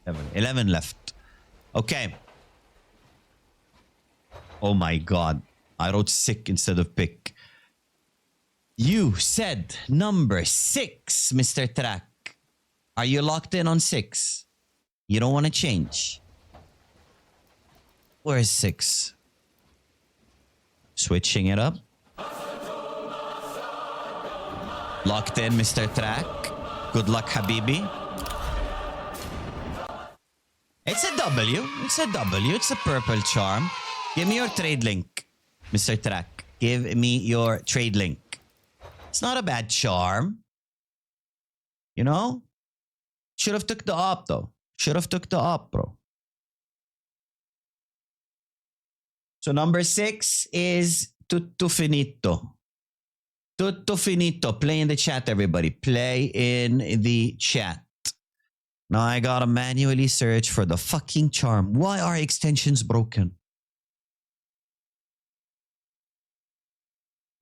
7. 11 left. Okay. Oh my God. I wrote sick instead of pick. You said number 6, Mr. Track. Are you locked in on 6? You don't want to change. Where's 6? Switching it up. Locked in, Mr. Track. Good luck, Habibi. It's a W. It's a W. It's a purple charm. Give me your trade link, Mr. Track. Give me your trade link. It's not a bad charm. You know? Should have took the op, though. Should have took the op, bro. So number 6 is Tutto Finito. Tutto Finito. Play in the chat, everybody. Play in the chat. Now I gotta manually search for the fucking charm. Why are extensions broken?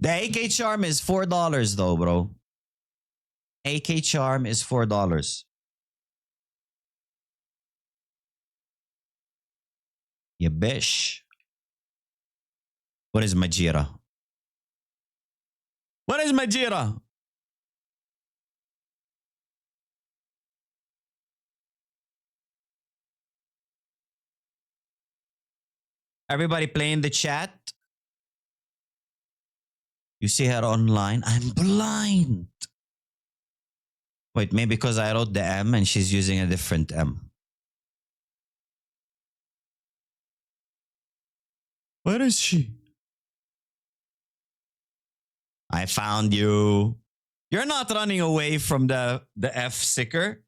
The AK charm is $4 though, bro. AK charm is $4. You bish. What is Majira? What is Majira? Everybody play in the chat. You see her online. I'm blind. Wait, maybe because I wrote the M and she's using a different M. Where is she? I found you. You're not running away from the F sicker.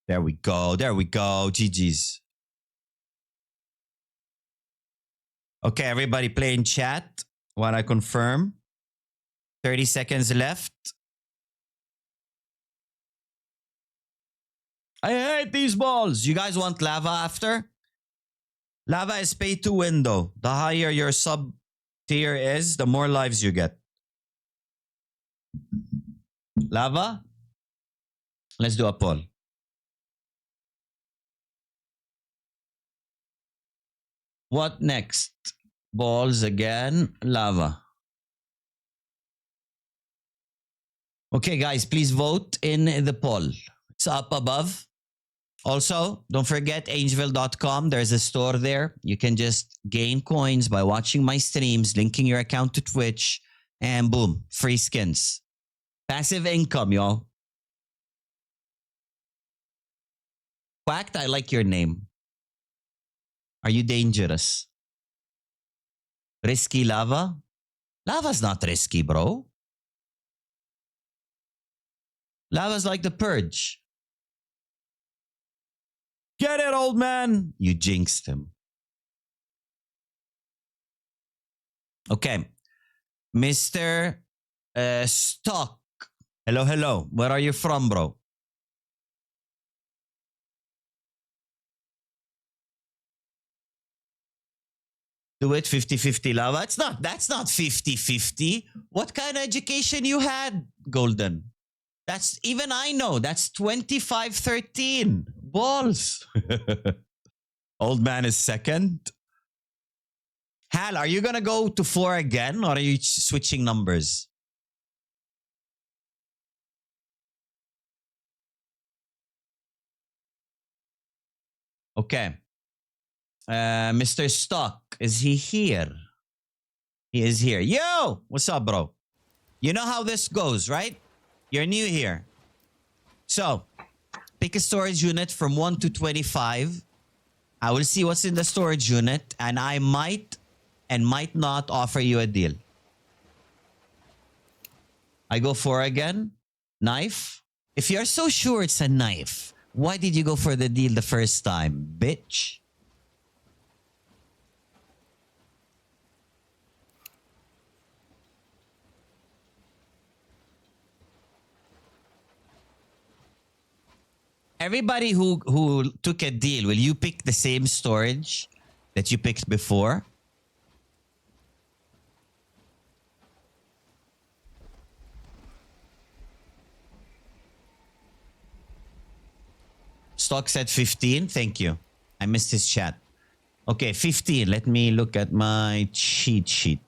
There we go. There we go. GG's. Okay, everybody play in chat while I confirm. 30 seconds left. I hate these balls. You guys want lava after? Lava is pay to win though. The higher your sub tier is, the more lives you get. Lava? Let's do a poll. What next? Balls again. Lava. Okay, guys, please vote in the poll. It's up above. Also, don't forget angeville.com. There's a store there. You can just gain coins by watching my streams, linking your account to Twitch, and boom, free skins. Passive income, y'all. Quacked, I like your name. Are you dangerous? Risky lava? Lava's not risky, bro. Lava's like the purge. Get it, old man. You jinxed him. Okay. Mr. Stock. Hello, hello. Where are you from, bro? Do it 50-50 lava. That's not 50-50. What kind of education you had, Golden? That's even I know. That's 25-13. Balls. Old man is second. Hal, are you gonna go to 4 again or are you switching numbers? Okay. Mr. Stock, is he here? He is here. Yo! What's up, bro? You know how this goes, right? You're new here. So, pick a storage unit from 1 to 25. I will see what's in the storage unit and I might and might not offer you a deal. I go 4 again. Knife. If you're so sure it's a knife, why did you go for the deal the first time, bitch? Everybody who took a deal, will you pick the same storage that you picked before? Stock said 15. Thank you. I missed his chat. Okay, 15. Let me look at my cheat sheet.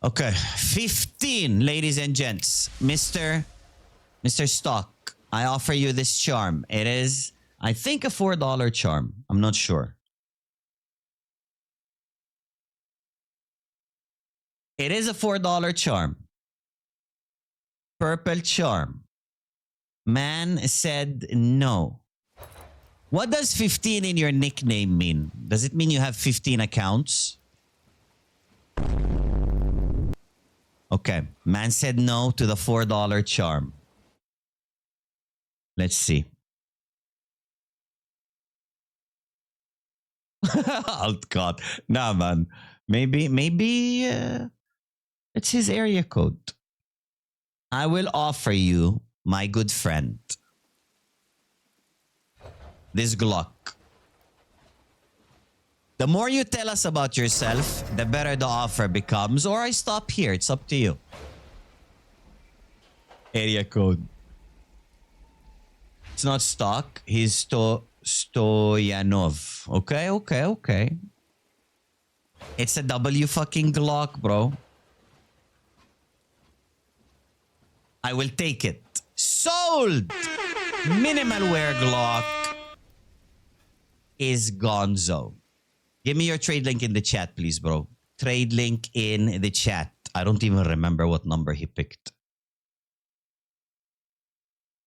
Okay, 15, ladies and gents. Mr. Stock, I offer you this charm. It is, I think, a $4 charm. I'm not sure. It is a $4 charm. Purple charm. Man said no. What does 15 in your nickname mean? Does it mean you have 15 accounts? Okay. Man said no to the $4 charm. Let's see. Alt God. Nah, man. Maybe it's his area code. I will offer you, my good friend, this Glock. The more you tell us about yourself, the better the offer becomes. Or I stop here. It's up to you. Area code. It's not stock. He's Stoyanov. Okay. It's a W fucking Glock, bro. I will take it. Sold! Minimal wear Glock is gonzo. Give me your trade link in the chat, please, bro. Trade link in the chat. I don't even remember what number he picked.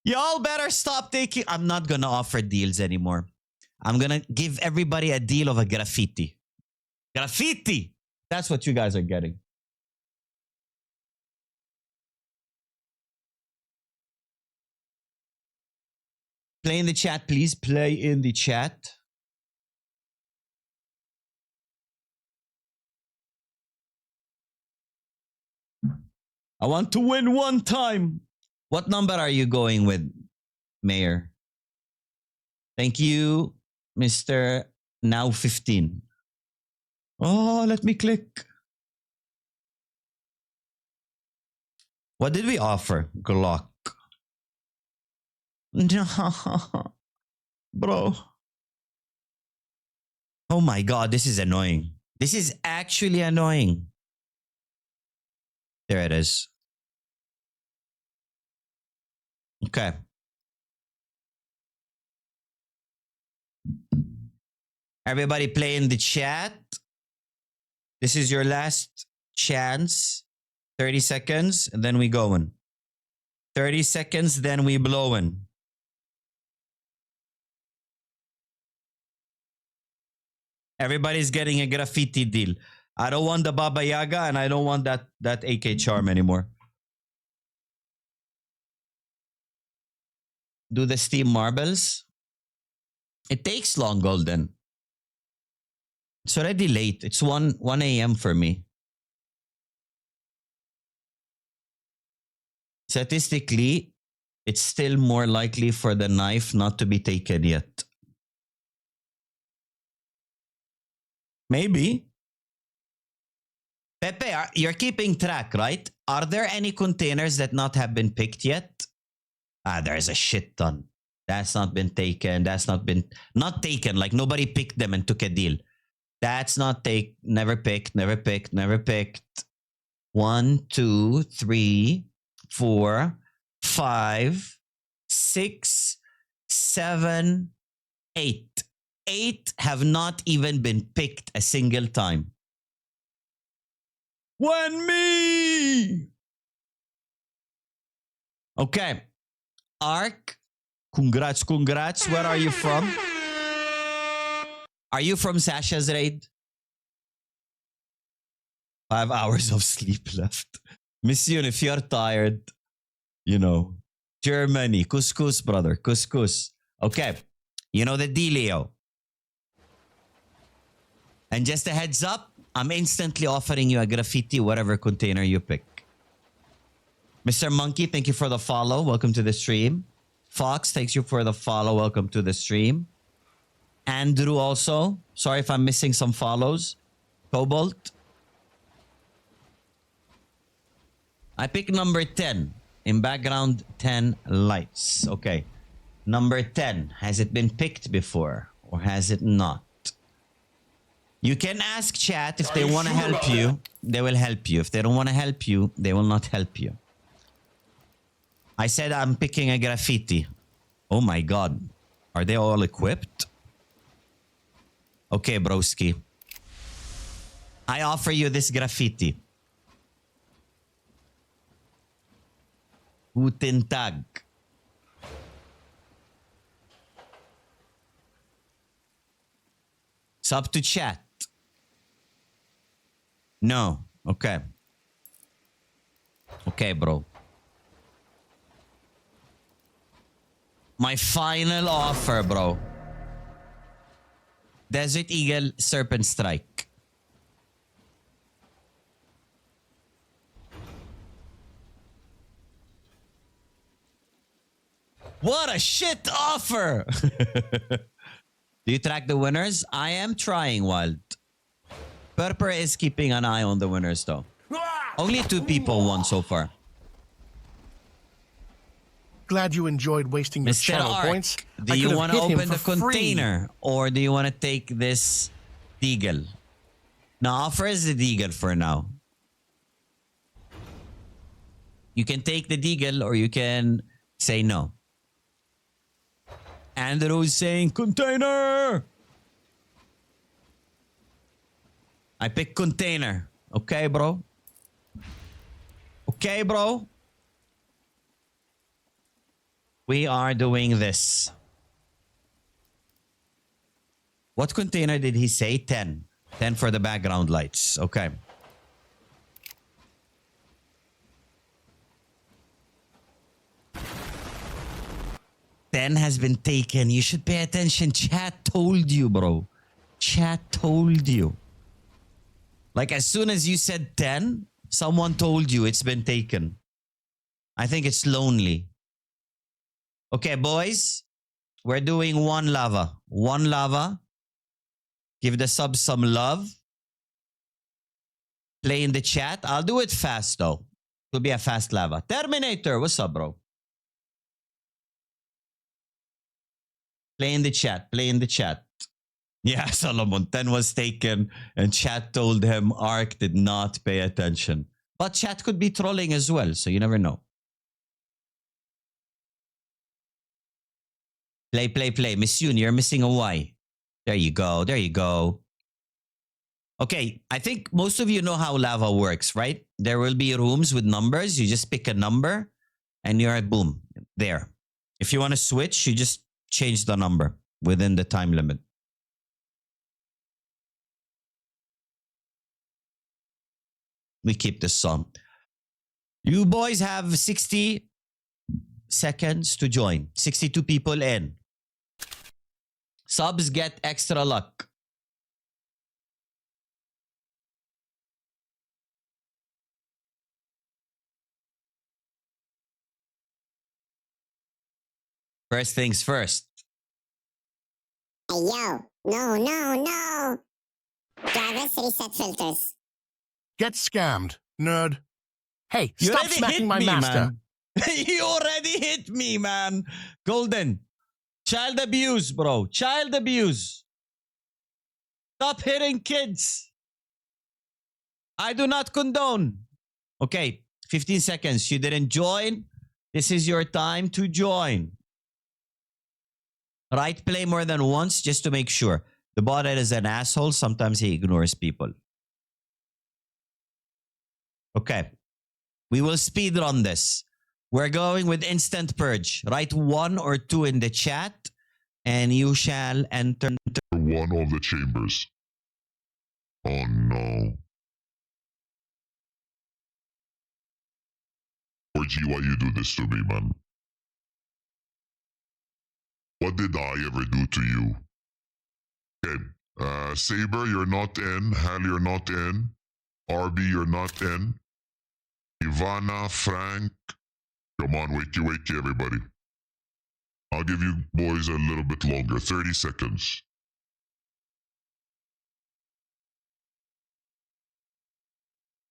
Y'all better stop taking... I'm not gonna offer deals anymore. I'm gonna give everybody a deal of a graffiti. Graffiti! That's what you guys are getting. Play in the chat, please. Play in the chat. I want to win one time. What number are you going with, Mayor? Thank you, Mr. Now 15. Oh, let me click. What did we offer? Glock. No. Bro. Oh my God, this is annoying. This is actually annoying. There it is. Okay. Everybody play in the chat. This is your last chance. 30 seconds, and then we going. 30 seconds, then we blowing. Everybody's getting a graffiti deal. I don't want the Baba Yaga, and I don't want that AK charm anymore. Do the Steam marbles. It takes long, Golden. It's already late. It's 1 a.m. for me. Statistically, it's still more likely for the knife not to be taken yet. Maybe. Pepe, you're keeping track, right? Are there any containers that not have been picked yet? There's a shit ton. That's not been taken. That's not taken. Like nobody picked them and took a deal. That's not never picked. 1, 2, 3, 4, 5, 6, 7, 8. 8 have not even been picked a single time. One me! Okay. Ark, congrats. Where are you from? Are you from Sasha's raid? 5 hours of sleep left. Monsieur, if you're tired, you know. Germany, couscous, brother, couscous. Okay, you know the dealio. And just a heads up, I'm instantly offering you a graffiti, whatever container you pick. Mr. Monkey, thank you for the follow. Welcome to the stream. Fox, thanks you for the follow. Welcome to the stream. Andrew also. Sorry if I'm missing some follows. Cobalt. I pick number 10. In background, 10 lights. Okay. Number 10. Has it been picked before? Or has it not? You can ask chat if they want to help you. They will help you. If they don't want to help you, they will not help you. I said I'm picking a graffiti. Oh my God. Are they all equipped? Okay, broski. I offer you this graffiti. Guten Tag. It's up to chat. No. Okay. Okay, bro. My final offer, bro. Desert Eagle, Serpent Strike. What a shit offer! Do you track the winners? I am trying, Wild. Purper is keeping an eye on the winners, though. Only 2 people won so far. Glad you enjoyed wasting your Mr. channel Ark, points. do I you could have want to hit him open the for free. container or do you want to take this deagle? Now, offer is the deagle for now. You can take the deagle or you can say no. Andrew's saying container. I pick container. Okay, bro. Okay, bro. We are doing this. What container did he say? 10. 10 for the background lights. Okay. Ten has been taken. You should pay attention. Chat told you, bro. Chat told you. Like as soon as you said 10, someone told you it's been taken. I think it's lonely. Okay, boys. We're doing 1 lava. 1 lava. Give the subs some love. Play in the chat. I'll do it fast though. It'll be a fast lava. Terminator, what's up, bro? Play in the chat. Play in the chat. Yeah, Solomon. 10 was taken and chat told him Ark did not pay attention. But chat could be trolling as well, so you never know. Play, play, play. Miss Yoon, you're missing a Y. There you go. There you go. Okay, I think most of you know how lava works, right? There will be rooms with numbers. You just pick a number and you're at boom. There. If you want to switch, you just change the number within the time limit. We keep this song. You boys have 60 seconds to join. 62 people in. Subs get extra luck. First things first. Hey, yo. No, no, no. Jarvis, reset filters. Get scammed, nerd. Hey, You stop already smacking hit my me, master. man. You already hit me, man. Golden. Child abuse, bro. Child abuse. Stop hitting kids. I do not condone. Okay, 15 seconds. You didn't join. This is your time to join. Right, play more than once just to make sure. The bot is an asshole. Sometimes he ignores people. Okay. We will speed run this. We're going with instant purge. Write 1 or 2 in the chat and you shall enter. One of the chambers. Oh no. 4G, why you do this to me, man? What did I ever do to you? Okay. Saber, you're not in. Hal, you're not in. RB, you're not in. Ivana, Frank. Come on, wakey, everybody. I'll give you boys a little bit longer. 30 seconds.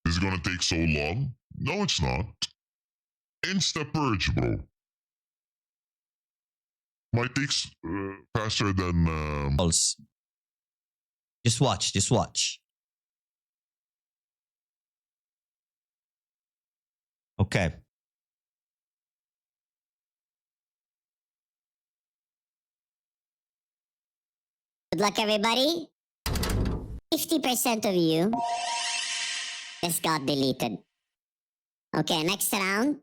This is gonna take so long? No, it's not. Insta purge, bro. Might take faster than. Pulse. Just watch. Just watch. Okay. Good luck, everybody. 50% of you just got deleted. Okay, next round.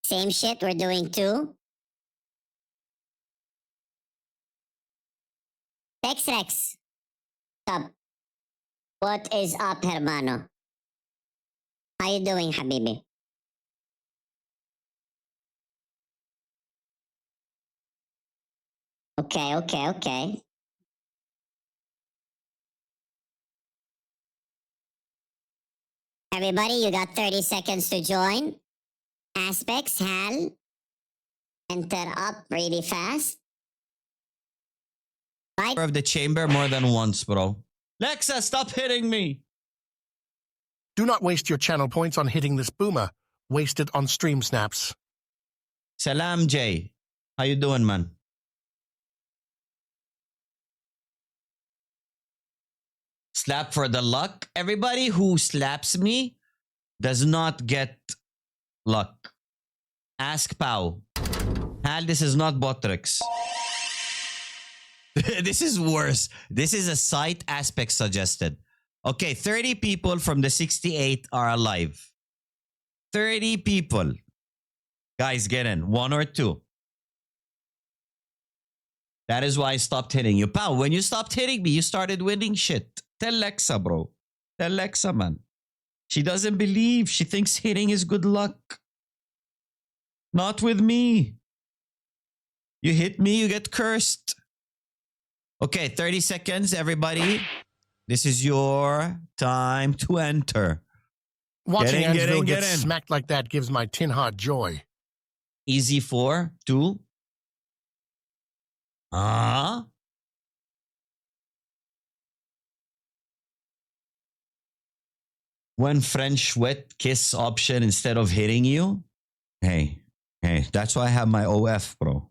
Same shit, we're doing 2. Rex Rex. Up. What is up, hermano? How you doing, habibi? Okay. Everybody, you got 30 seconds to join. Aspects, Hal. Enter up really fast. Right? Of the chamber more than once, bro. Lexa, stop hitting me. Do not waste your channel points on hitting this boomer. Waste it on stream snaps. Salam, Jay. How you doing, man? Slap for the luck. Everybody who slaps me does not get luck. Ask Pau. Hal, this is not Botrix. This is worse. This is a site Aspect suggested. Okay, 30 people from the 68 are alive. 30 people. Guys, get in. 1 or 2. That is why I stopped hitting you. Pau, when you stopped hitting me, you started winning shit. Tell Lexa, bro. Tell Lexa, man. She doesn't believe. She thinks hitting is good luck. Not with me. You hit me, you get cursed. Okay, 30 seconds, everybody. This is your time to enter. Watching Angelo get get in. smacked like that gives my tin heart joy. Easy 4, 2. When French wet kiss option instead of hitting you. Hey, that's why I have my OF, bro.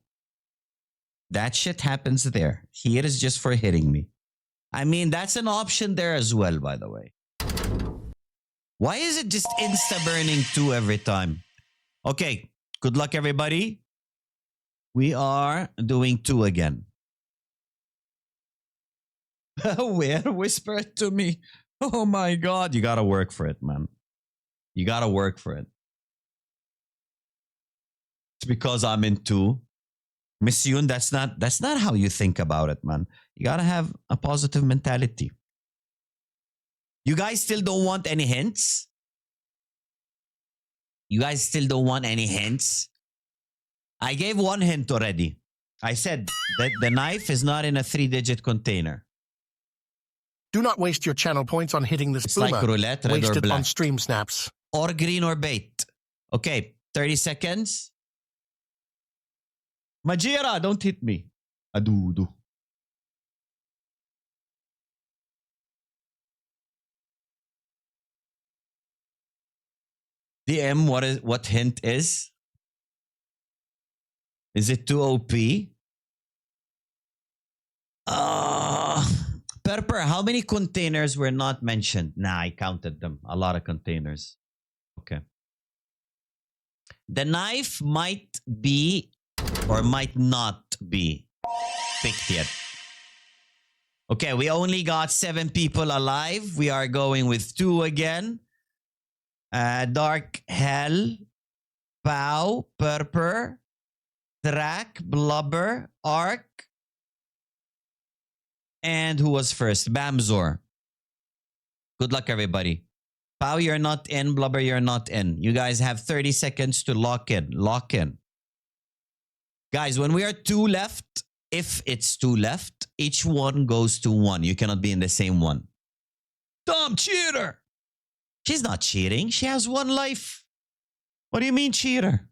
That shit happens there. Here is just for hitting me. I mean, that's an option there as well, by the way. Why is it just insta-burning 2 every time? Okay, good luck, everybody. We are doing 2 again. Where? Whisper it to me. Oh my God. You gotta work for it, man. You gotta work for it. It's because I'm in 2. Miss Yoon, that's not how you think about it, man. You gotta have a positive mentality. You guys still don't want any hints? You guys still don't want any hints? I gave 1 hint already. I said that the knife is not in a 3-digit container. Do not waste your channel points on hitting this It's boomer. like roulette, red waste or it on black. stream snaps. Or green or bait. Okay, 30 seconds. Majira, don't hit me. Adudu. DM, what hint is? Is it too OP? Perper, how many containers were not mentioned? Nah, I counted them. A lot of containers. Okay. The knife might be or might not be picked yet. Okay, we only got 7 people alive. We are going with 2 again. Dark Hell, Pow, Purper, Thrak, Blubber, Ark, and who was first? Bamzor. Good luck, everybody. Pow, you're not in. Blubber, you're not in. You guys have 30 seconds to lock in. Lock in. Guys, when we are 2 left, if it's 2 left, each one goes to 1. You cannot be in the same one. Dumb cheater. She's not cheating. She has 1 life. What do you mean, cheater?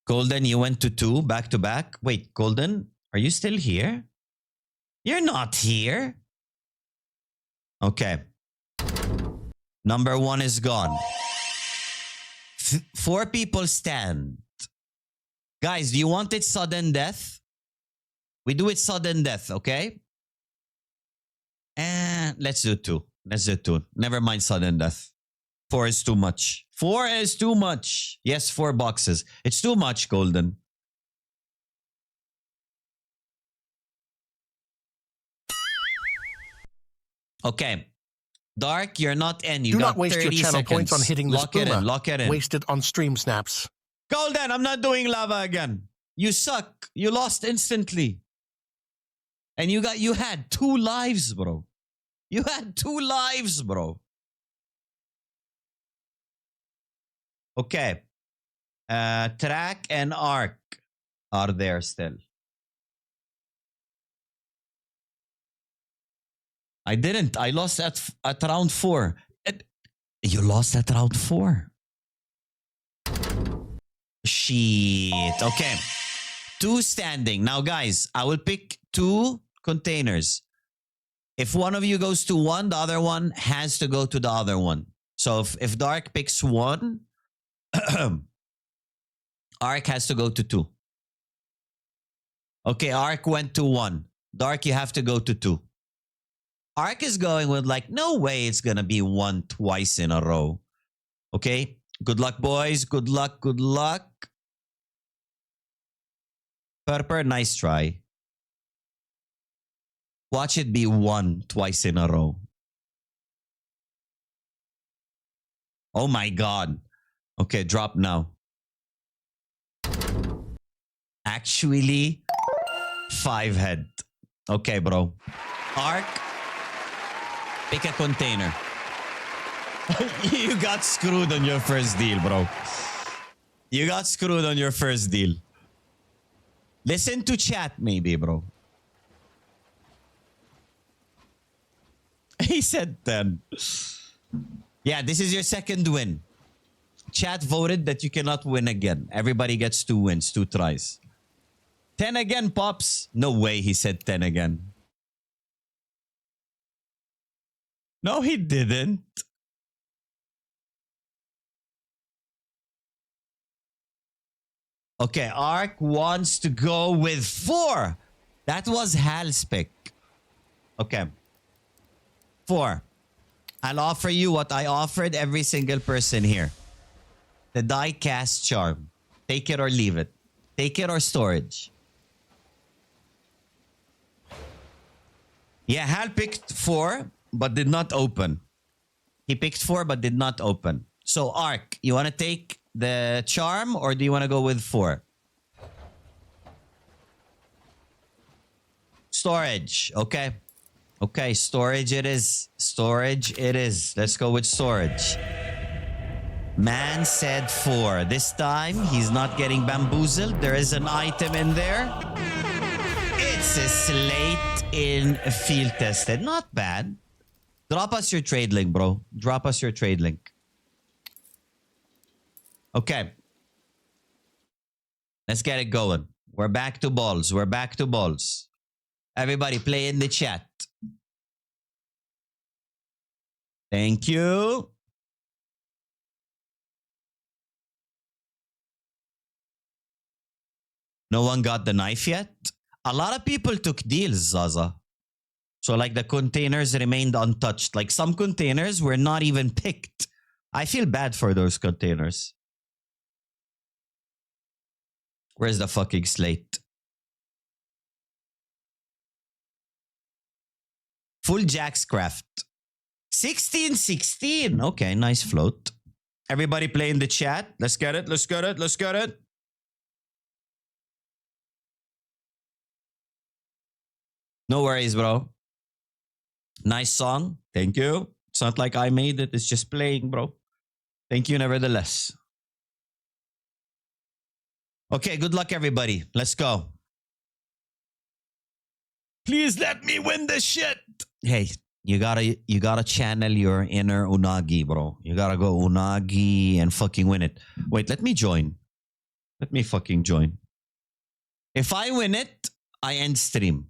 Golden, you went to 2 back to back. Wait, Golden, are you still here? You're not here. Okay. Number 1 is gone. 4 people stand. Guys, do you want it sudden death? We do it sudden death, okay? And let's do 2. Let's do 2. Never mind sudden death. 4 is too much. 4 is too much. Yes, 4 boxes. It's too much, Golden. Okay. Dark, you're not in. You Do got not waste 30 your channel seconds. points on hitting this Lock it boomer. in. Lock it in. Waste it on stream snaps. Golden, I'm not doing lava again. You suck. You lost instantly. And you had 2 lives, bro. You had 2 lives, bro. Okay. Track and Arc are there still. I didn't. I lost at round 4. You lost at round 4. Shit. Okay. 2 standing. Now, guys, I will pick 2 containers. If one of you goes to 1, the other one has to go to the other one. So if Dark picks 1, Ark has to go to 2. Okay, Ark went to 1. Dark, you have to go to 2. Ark is going with like, no way it's going to be 1 twice in a row. Okay? Good luck, boys. Good luck. Good luck. Purper, nice try. Watch it be 1 twice in a row. Oh my God. Okay, drop now. Actually, 5 head. Okay, bro. Ark, pick a container. You got screwed on your first deal, bro. You got screwed on your first deal. Listen to chat, maybe, bro. He said 10. Yeah, this is your second win. Chat voted that you cannot win again. Everybody gets 2 wins, 2 tries. 10 again, Pops. No way he said 10 again. No, he didn't. Okay, Ark wants to go with 4. That was Hal's pick. Okay. 4. I'll offer you what I offered every single person here. The die cast charm. Take it or leave it. Take it or storage. Yeah, Hal picked 4, but did not open. He picked 4, but did not open. So, Ark, you want to take the charm or do you want to go with 4? Storage, okay. Okay, storage it is. Storage it is. Let's go with storage. Man said 4. This time, he's not getting bamboozled. There is an item in there. It's a slate in field tested. Not bad. Drop us your trade link, bro. Drop us your trade link. Okay. Let's get it going. We're back to balls. We're back to balls. Everybody play in the chat. Thank you. No one got the knife yet? A lot of people took deals, Zaza. So like the containers remained untouched. Like some containers were not even picked. I feel bad for those containers. Where's the fucking slate? Full Jack's Craft. 16-16. Okay, nice float. Everybody play in the chat. Let's get it. Let's get it. Let's get it. No worries, bro. Nice song. Thank you. It's not like I made it. It's just playing, bro. Thank you nevertheless. Okay, good luck, everybody. Let's go. Please let me win this shit. Hey, you gotta channel your inner Unagi, bro. You gotta go Unagi and fucking win it. Wait, let me join. Let me fucking join. If I win it, I end stream.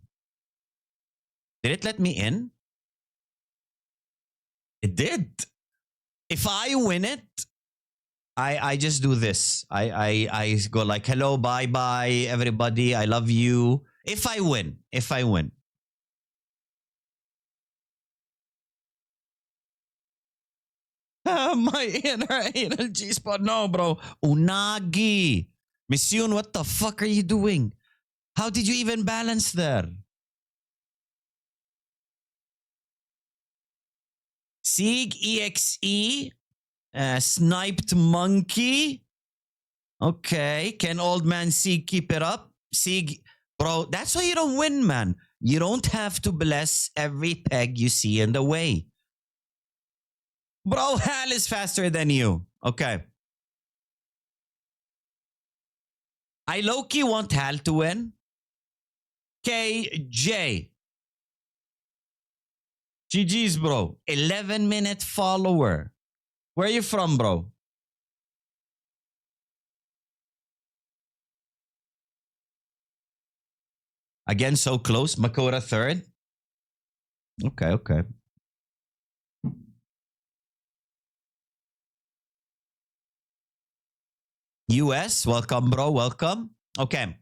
Did it let me in? It did. If I win it, I just do this. I go like, hello, bye bye, everybody. I love you. If I win. My inner anal G-spot. No, bro. Unagi. Miss Yoon, what the fuck are you doing? How did you even balance there? Sieg EXE. Sniped Monkey. Okay. Can Old Man Sieg keep it up? Sieg. Bro, that's why you don't win, man. You don't have to bless every peg you see in the way. Bro, Hal is faster than you. Okay. I low-key want Hal to win. KJ. GG's, bro. 11-minute follower. Where are you from, bro? Again, so close. Makora third. Okay, okay. US, welcome, bro. Welcome. Okay.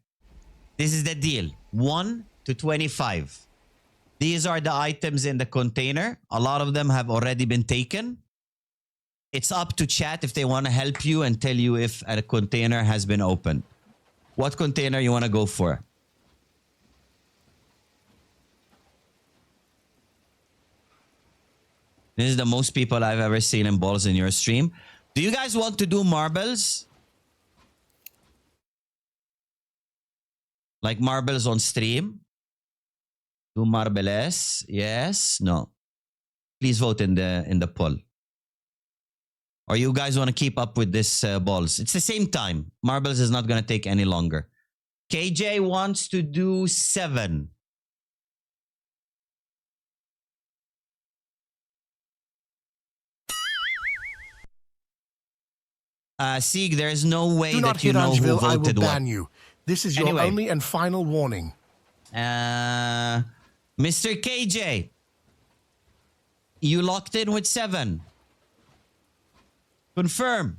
This is the deal. 1 to 25. These are the items in the container. A lot of them have already been taken. It's up to chat if they want to help you and tell you if a container has been opened. What container you want to go for? This is the most people I've ever seen in balls in your stream. Do you guys want to do marbles? Like marbles on stream? Do marbles? Yes? No? Please vote in the poll. Or you guys want to keep up with this balls? It's the same time. Marbles is not going to take any longer. KJ wants to do 7. Sieg, there's no way Do not that you hit know who Angeville, I will voted what. ban you. This is your Anyway. only and final warning. Mr. KJ, you locked in with 7. Confirm.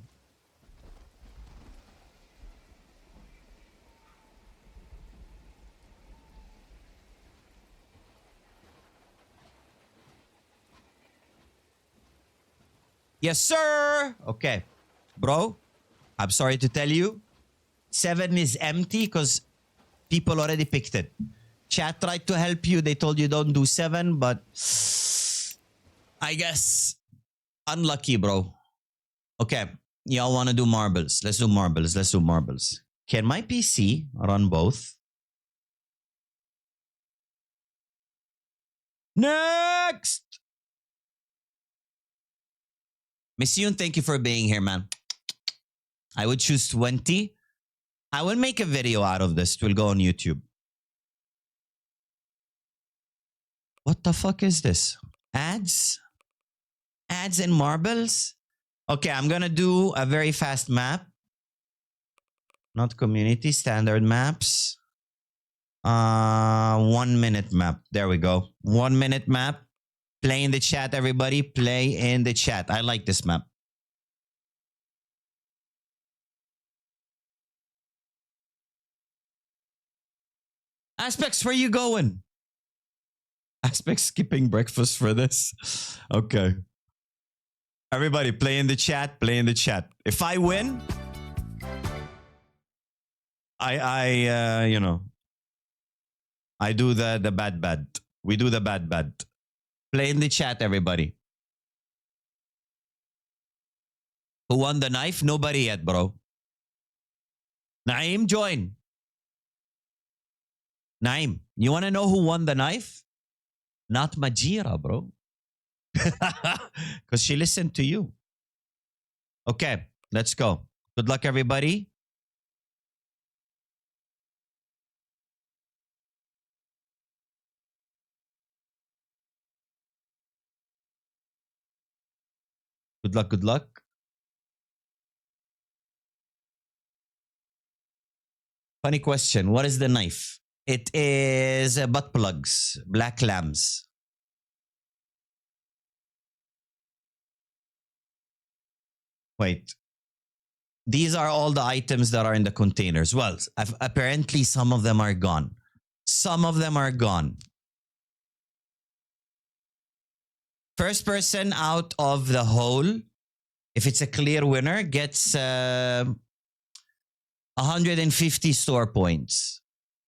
Yes, sir. Okay. Bro, I'm sorry to tell you, 7 is empty because people already picked it. Chat tried to help you. They told you don't do 7, but I guess unlucky, bro. Okay. Y'all want to do marbles. Let's do marbles. Let's do marbles. Can my PC run both? Next! Miss Yoon, thank you for being here, man. I would choose 20. I will make a video out of this. It will go on YouTube. What the fuck is this? Ads? Ads and marbles? Okay, I'm gonna do a very fast map. Not community, standard maps. 1 minute map. There we go. 1 minute map. Play in the chat, everybody. Play in the chat. I like this map. Aspects, where you going? Aspects skipping breakfast for this. Okay. Everybody, play in the chat. Play in the chat. If I win, I do the bad. We do the bad. Play in the chat, everybody. Who won the knife? Nobody yet, bro. Naeem, join. Naeem, you want to know who won the knife? Not Majira, bro. Because she listened to you. Okay, let's go. Good luck, everybody. Good luck, good luck. Funny question. What is the knife? It is butt plugs, black lambs. Wait. These are all the items that are in the containers. Well, apparently some of them are gone. Some of them are gone. First person out of the hole, if it's a clear winner, gets 150 store points.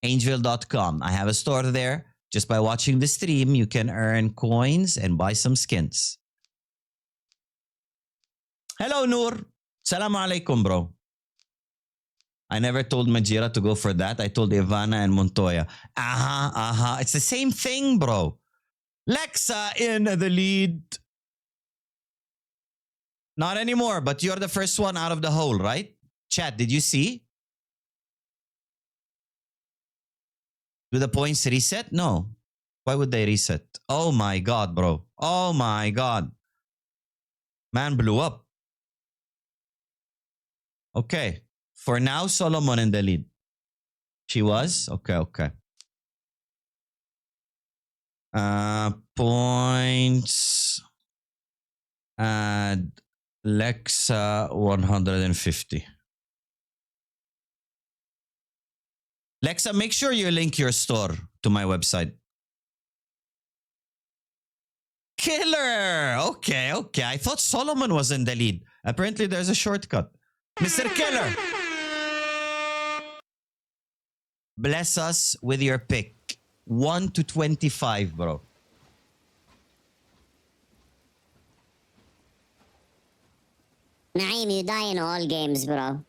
Angeville.com. I have a store there. Just by watching the stream, you can earn coins and buy some skins. Hello, Noor. Salam alaikum, bro. I never told Majira to go for that. I told Ivana and Montoya. It's the same thing, bro. Lexa in the lead. Not anymore, but you're the first one out of the hole, right? Chat, did you see? Do the points reset? No. Why would they reset? Oh my god, bro. Oh my god. Man blew up. Okay. For now, Solomon in the lead. She was? Okay, okay. Points. And Lexa 150. Lexa, make sure you link your store to my website. Killer! Okay, okay. I thought Solomon was in the lead. Apparently, there's a shortcut. Mr. Killer! Bless us with your pick. 1 to 25, bro. Naeem, you die in all games, bro.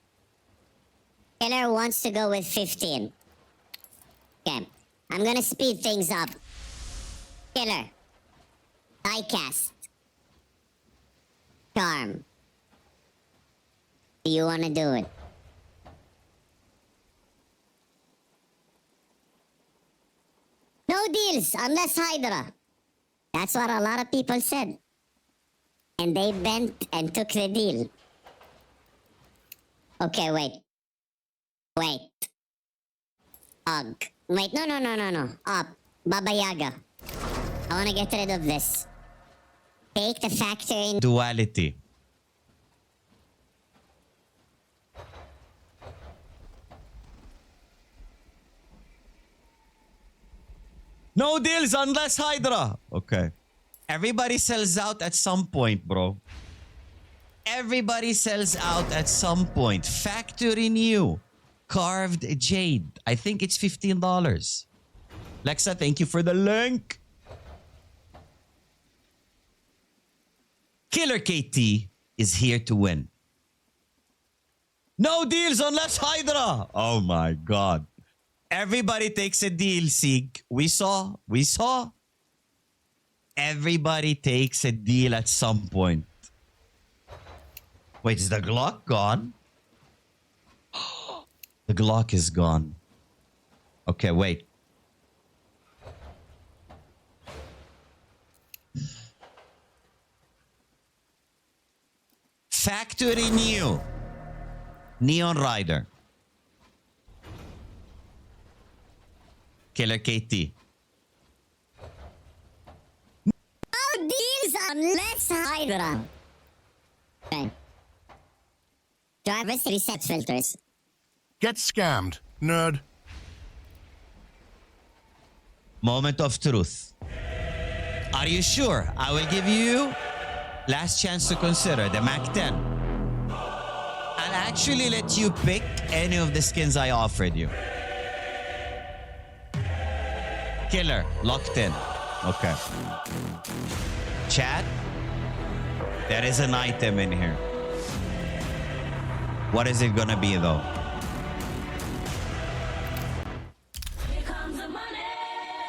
Killer wants to go with 15. Okay, I'm gonna speed things up. Killer. Diecast. Charm. Do you wanna do it? No deals unless Hydra. That's what a lot of people said. And they bent and took the deal. Okay, wait. Wait. Ugh. Wait, no. Up. Baba Yaga. I wanna get rid of this. Take the factory. Duality. No deals unless Hydra. Okay. Everybody sells out at some point, bro. Everybody sells out at some point. Factory new. Carved jade. I think it's $15. Lexa, thank you for the link. Killer KT is here to win. No deals unless Hydra. Oh my god. Everybody takes a deal, Sig. We saw. Everybody takes a deal at some point. Wait, is the Glock gone? The Glock is gone. Okay, wait. Factory new. Neon Rider. Killer KT. No deals unless Hydra. Okay. Drivers reset filters. Get scammed, nerd. Moment of truth. Are you sure? I will give you last chance to consider the Mac 10. I'll actually let you pick any of the skins I offered you. Killer, locked in. Okay. Chat, there is an item in here. What is it gonna be though?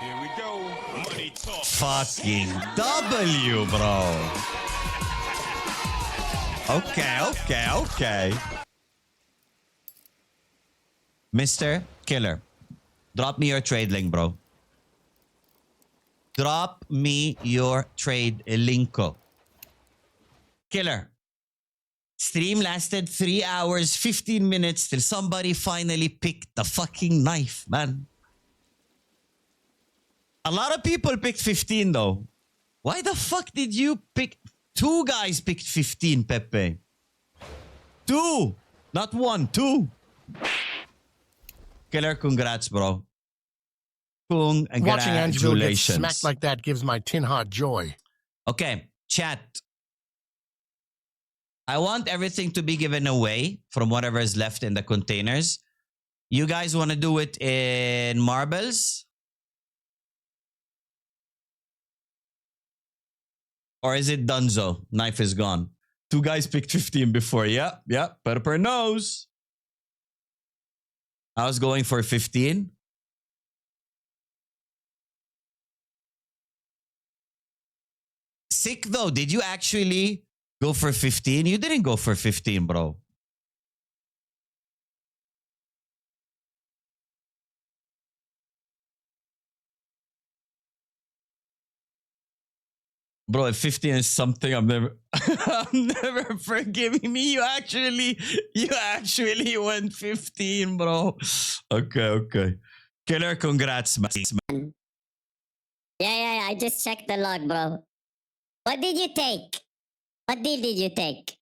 Here we go. Money talk. Fucking W, bro. Okay. Mr. Killer, drop me your trade link, bro. Drop me your trade linko. Killer. Stream lasted 3 hours, 15 minutes till somebody finally picked the fucking knife, man. A lot of people picked 15 though. Why the fuck did you pick? 2 guys picked 15, Pepe. 2. Not 1, 2. Killer, congrats, bro. Watching Angelo get Congratulations. smacked like that gives my tin heart joy. Okay, chat. I want everything to be given away from whatever is left in the containers. You guys want to do it in marbles? Or is it Dunzo? Knife is gone. 2 guys picked 15 before. Yeah. Purper knows. I was going for 15. Sick though. Did you actually go for 15? You didn't go for 15, bro. Bro, if 15 is something I'm never I'm never forgiving me. You actually went 15, bro. Okay. Killer, congrats, man. Yeah. I just checked the log, bro. What did you take? What deal did you take?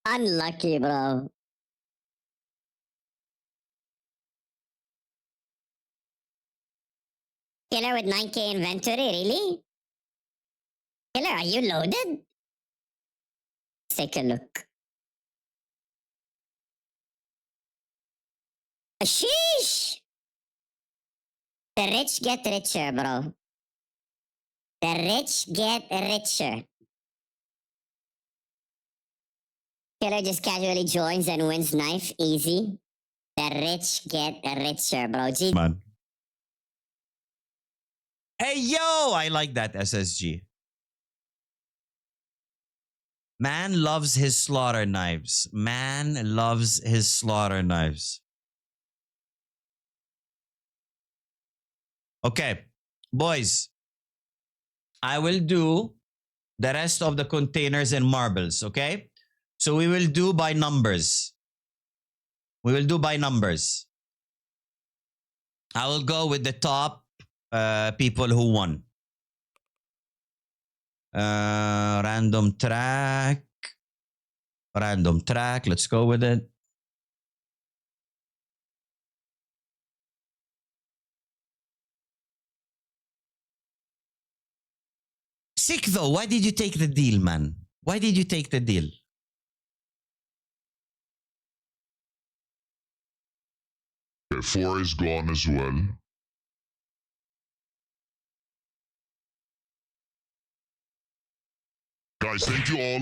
Unlucky, bro. Killer with 9k inventory, really? Killer, are you loaded? Let's take a look. Sheesh! The rich get richer, bro. The rich get richer. Killer just casually joins and wins knife, easy. The rich get richer, bro. G. Man. Hey, yo! I like that SSG. Man loves his slaughter knives. Man loves his slaughter knives. Okay, boys. I will do the rest of the containers and marbles, okay? So we will do by numbers. I will go with the top people who won. Random track. Let's go with it. Sick though. Why did you take the deal, man? Why did you take the deal? Okay, 4 is gone as well. Guys, thank you all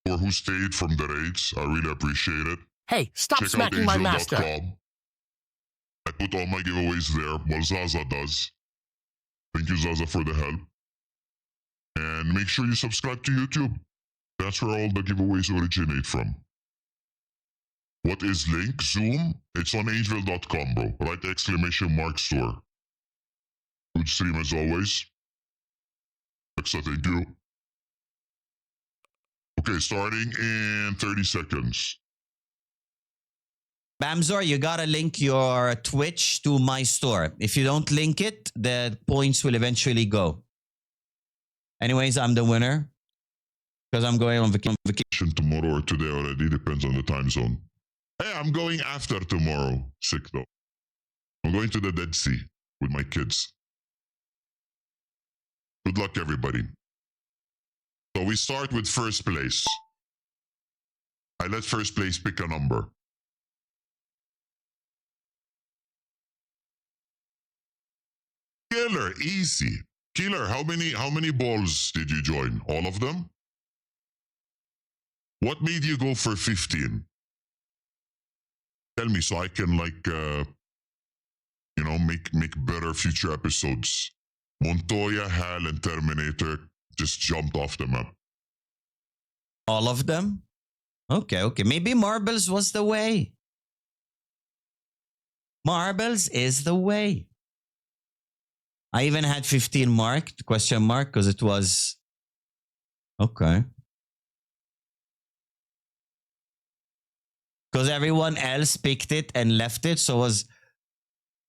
for who stayed from the raids. I really appreciate it. Hey, stop Check out smacking my master. angel.com. I put all my giveaways there. Well, Zaza does. Thank you, Zaza, for the help. And make sure you subscribe to YouTube. That's where all the giveaways originate from. What is link? Zoom? It's on angel.com, bro. Right exclamation mark store. Good stream as always. Alexa, thank you. Okay, starting in 30 seconds. Bamzor, you gotta link your Twitch to my store. If you don't link it, the points will eventually go. Anyways, I'm the winner because I'm going on vacation. Tomorrow or today already, depends on the time zone. Hey, I'm going after tomorrow. Sick though. I'm going to the Dead Sea with my kids. Good luck, everybody. So we start with first place. I let first place pick a number. Killer, easy. Killer, how many balls did you join? All of them? What made you go for 15? Tell me so I can make better future episodes. Montoya, Hal, and Terminator just jumped off the map. All of them? Okay. Maybe marbles was the way. Marbles is the way. I even had 15 marked, question mark, because it was... Okay. Because everyone else picked it and left it, so was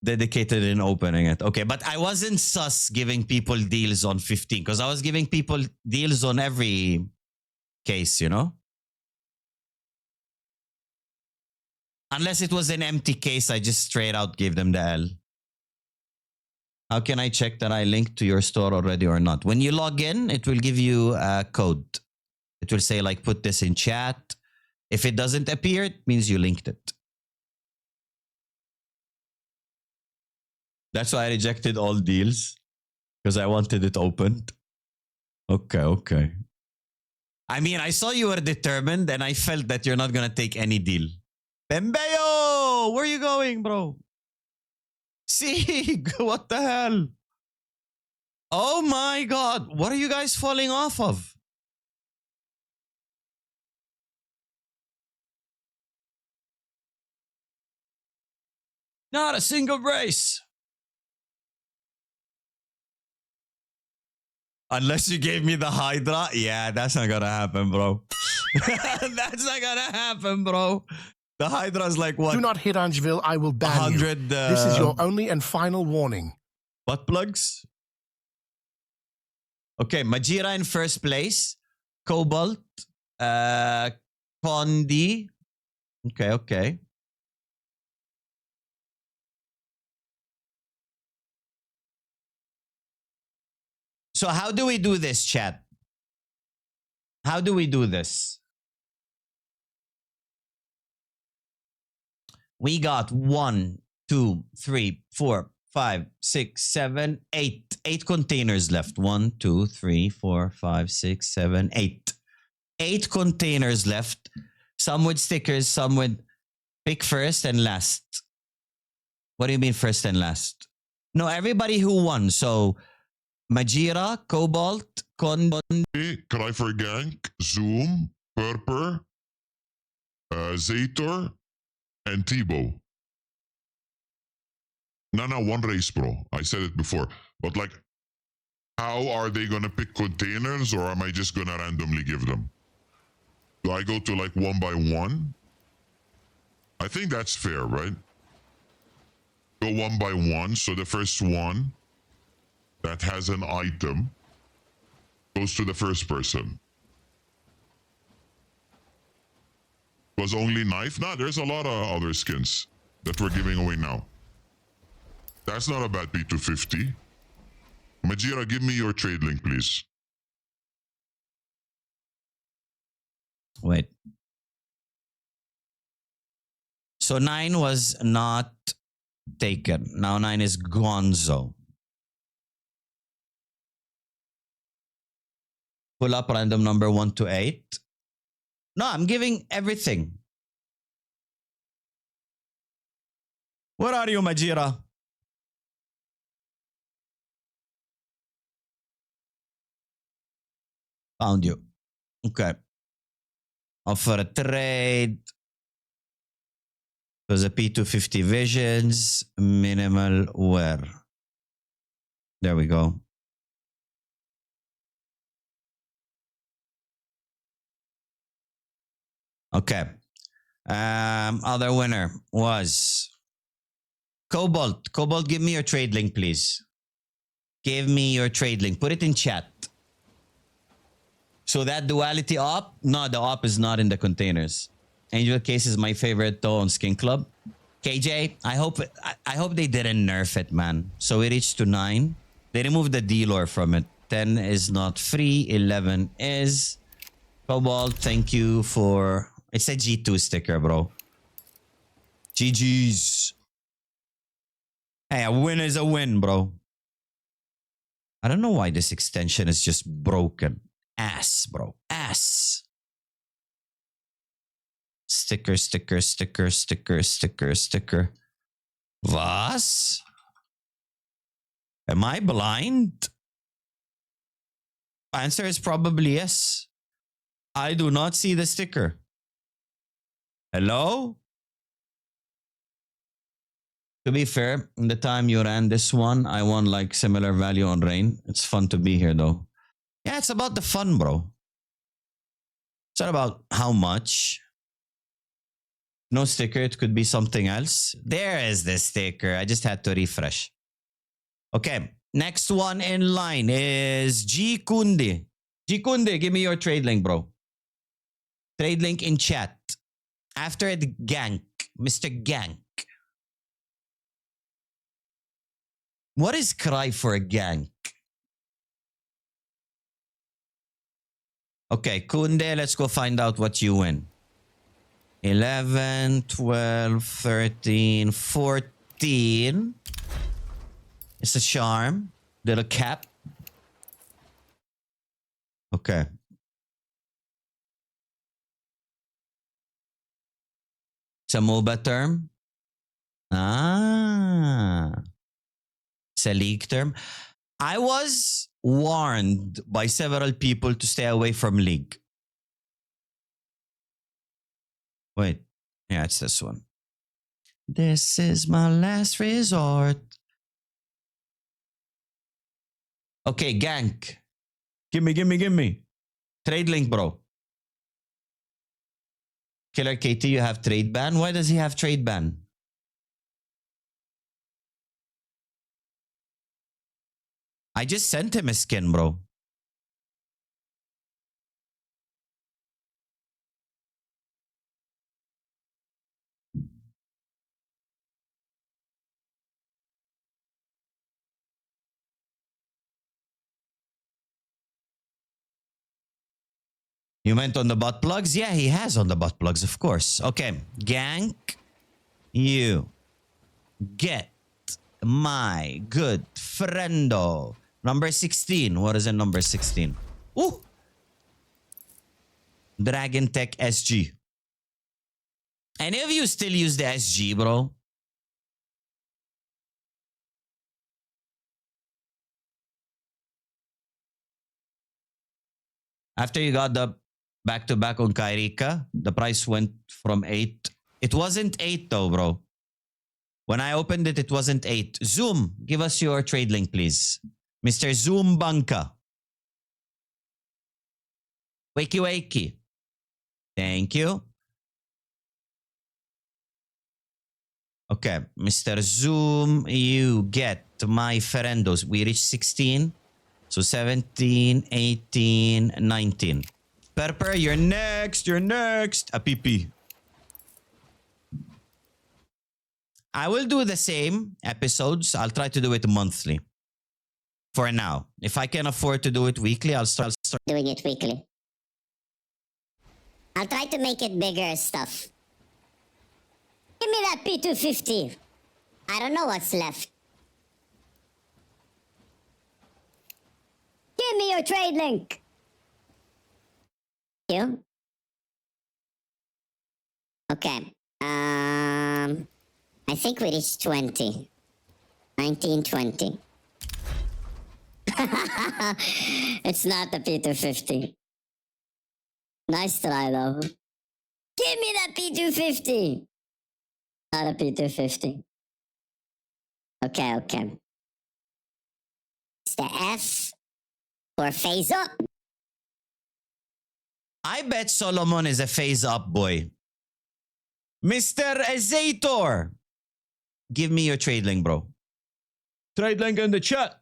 dedicated in opening it. Okay, but I wasn't sus giving people deals on 15, because I was giving people deals on every case, you know? Unless it was an empty case, I just straight out gave them the L. How can I check that I linked to your store already or not? When you log in, it will give you a code. It will say like, put this in chat. If it doesn't appear, it means you linked it. That's why I rejected all deals, because I wanted it opened. Okay. I mean, I saw you were determined and I felt that you're not going to take any deal. Pembeo! Where are you going, bro? Sig! What the hell? Oh my god. What are you guys falling off of? Not a single race. Unless you gave me the Hydra. Yeah, that's not gonna happen, bro. That's not gonna happen, bro. The Hydra's like what? Do not hit Angeville, I will ban you. 100 This is your only and final warning. butt plugs. Okay, Majira in first place. Cobalt. Condi. Okay. So how do we do this, chat? How do we do this? We got 1, 2, 3, 4, 5, 6, 7, 8. 8 containers left. 1, 2, 3, 4, 5, 6, 7, 8. 8 containers left. Some with stickers, some with pick first and last. What do you mean first and last? No, everybody who won. So Majira, Cobalt, Cry for Gank, Zoom, Purper, Zator, and Tebow. No, one race, bro. I said it before. But like, how are they gonna pick containers, or am I just gonna randomly give them? Do I go to like 1 by 1? I think that's fair, right? Go 1 by 1. So the first one that has an item goes to the first person. Was only knife? Nah, there's a lot of other skins that we're giving away now. That's not a bad P250. Majira, give me your trade link, please. Wait. So 9 was not taken. Now 9 is Gonzo. Pull up random number 1 to 8. No, I'm giving everything. Where are you, Majira? Found you. Okay. Offer a trade. It was a P250 Visions. Minimal wear. There we go. Okay. Other winner was Cobalt. Cobalt, give me your trade link, please. Give me your trade link. Put it in chat. So that duality op? No, the op is not in the containers. Angel Case is my favorite though on Skin Club. KJ, I hope they didn't nerf it, man. So we reached to 9. They removed the D-lore from it. 10 is not free. 11 is. Cobalt, thank you for... It's a G2 sticker, bro. GG's. Hey, a win is a win, bro. I don't know why this extension is just broken. Ass, bro. Ass. Sticker. Was? Am I blind? Answer is probably yes. I do not see the sticker. Hello? To be fair, in the time you ran this one, I won like similar value on Rain. It's fun to be here though. Yeah, it's about the fun, bro. It's not about how much. No sticker, it could be something else. There is the sticker. I just had to refresh. Okay, next one in line is G Kundi. G Kundi, give me your trade link, bro. Trade link in chat. After it, Gank. Mr. Gank. What is cry for a gank? Okay, Kunde, let's go find out what you win. 11, 12, 13, 14. It's a charm. Little cap. Okay. It's a MOBA term. Ah. It's a league term. I was warned by several people to stay away from League. Wait. Yeah, it's this one. This is my last resort. Okay, Gank. Gimme. Trade link, bro. Killer KT, you have trade ban? Why does he have trade ban? I just sent him a skin, bro. You meant on the butt plugs? Yeah, he has on the butt plugs, of course. Okay, Gank, you get my good friendo. Number 16. What is it, number 16? Ooh! Dragon Tech SG. Any of you still use the SG, bro? After you got the back-to-back on Kairika, the price went from 8. It wasn't 8 though, bro. When I opened it, it wasn't 8. Zoom, give us your trade link, please. Mr. Zoom Banka. Wakey. Thank you. Okay, Mr. Zoom, you get my friendos. We reached 16. So 17, 18, 19. Pepper, you're next. A PP. I will do the same episodes. I'll try to do it monthly. For now. If I can afford to do it weekly, I'll start Doing it weekly. I'll try to make it bigger stuff. Give me that P250. I don't know what's left. Give me your trade link. You? Okay. I think we reached 20. 19, 20. It's not the P250. Nice try though. Give me that P250. Not a P250. Okay. It's the F for phase up. I bet Solomon is a phase up boy. Mr. Azator. Give me your trade link, bro. Trade link in the chat.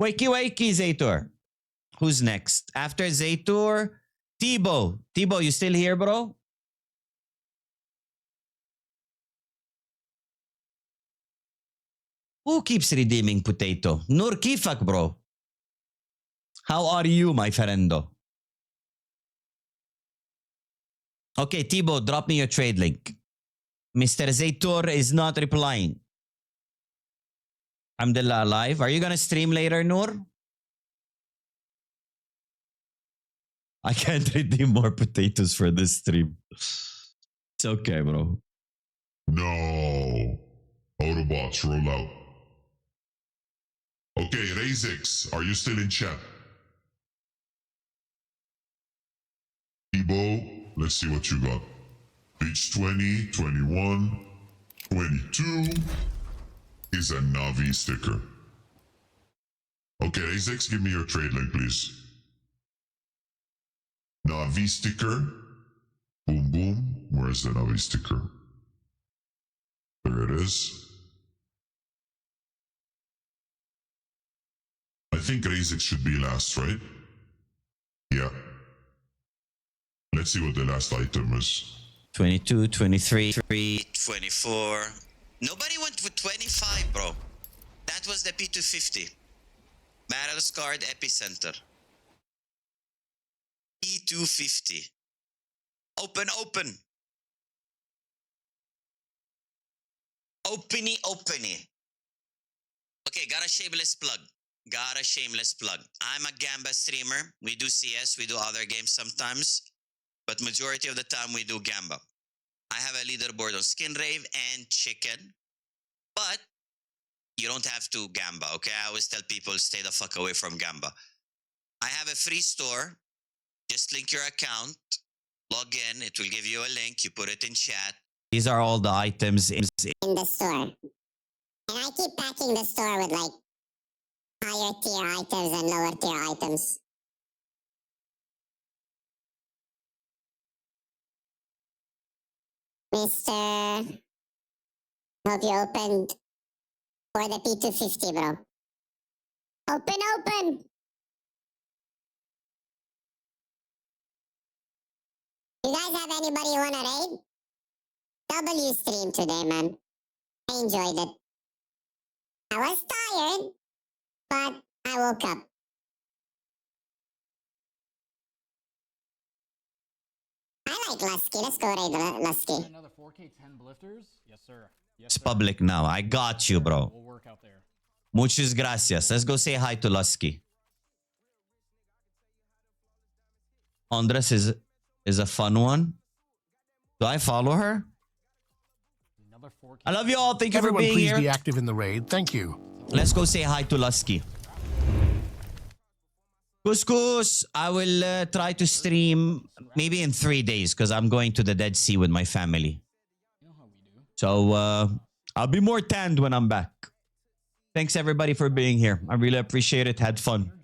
Wakey, Zator. Who's next? After Zator, Tibo. Tibo, you still here, bro? Who keeps redeeming potato? Nur Kifak, bro. How are you, my friendo? Okay, Tibo, drop me your trade link. Mr. Zator is not replying. Alhamdulillah live. Are you gonna stream later, Noor? I can't redeem more potatoes for this stream. It's okay, bro. No. Autobots, roll out. Okay, Razix, are you still in chat? Ebo, let's see what you got. Page 20, 21, 22 is a Navi sticker. Okay, Razix, give me your trade link, please. Navi sticker. Boom. Where's the Navi sticker? There it is. I think Razix should be last, right? Yeah. Let's see what the last item is. 22, 23, 24. Nobody went with 25, bro. That was the P250. Battle Scarred Epicenter. P250. Open. Openy. Okay, got a shameless plug. I'm a Gamba streamer. We do CS, we do other games sometimes. But majority of the time we do Gamba. I have a leaderboard on Skin Rave and Chicken. But you don't have to Gamba, okay? I always tell people stay the fuck away from Gamba. I have a free store. Just link your account. Log in. It will give you a link. You put it in chat. These are all the items in in the store. And I keep packing the store with like higher tier items and lower tier items. Mister, hope you opened for the P250, bro. Open! You guys have anybody you wanna raid? W stream today, man. I enjoyed it. I was tired, but I woke up. I like Lusky. Let's go raid Lusky. Another 4K 10 blifters? Yes, sir. Yes, It's sir. public now. I got you, bro. We'll work out there. Muchas gracias. Let's go say hi to Lusky. Andres is a fun one. Do I follow her? Another 4K. I love you all. Thank you Everyone, for being please here. be active in the raid. Thank you. Let's go say hi to Lusky. Couscous, I will try to stream maybe in 3 days because I'm going to the Dead Sea with my family. You know how we do. So I'll be more tanned when I'm back. Thanks everybody for being here. I really appreciate it. Had fun.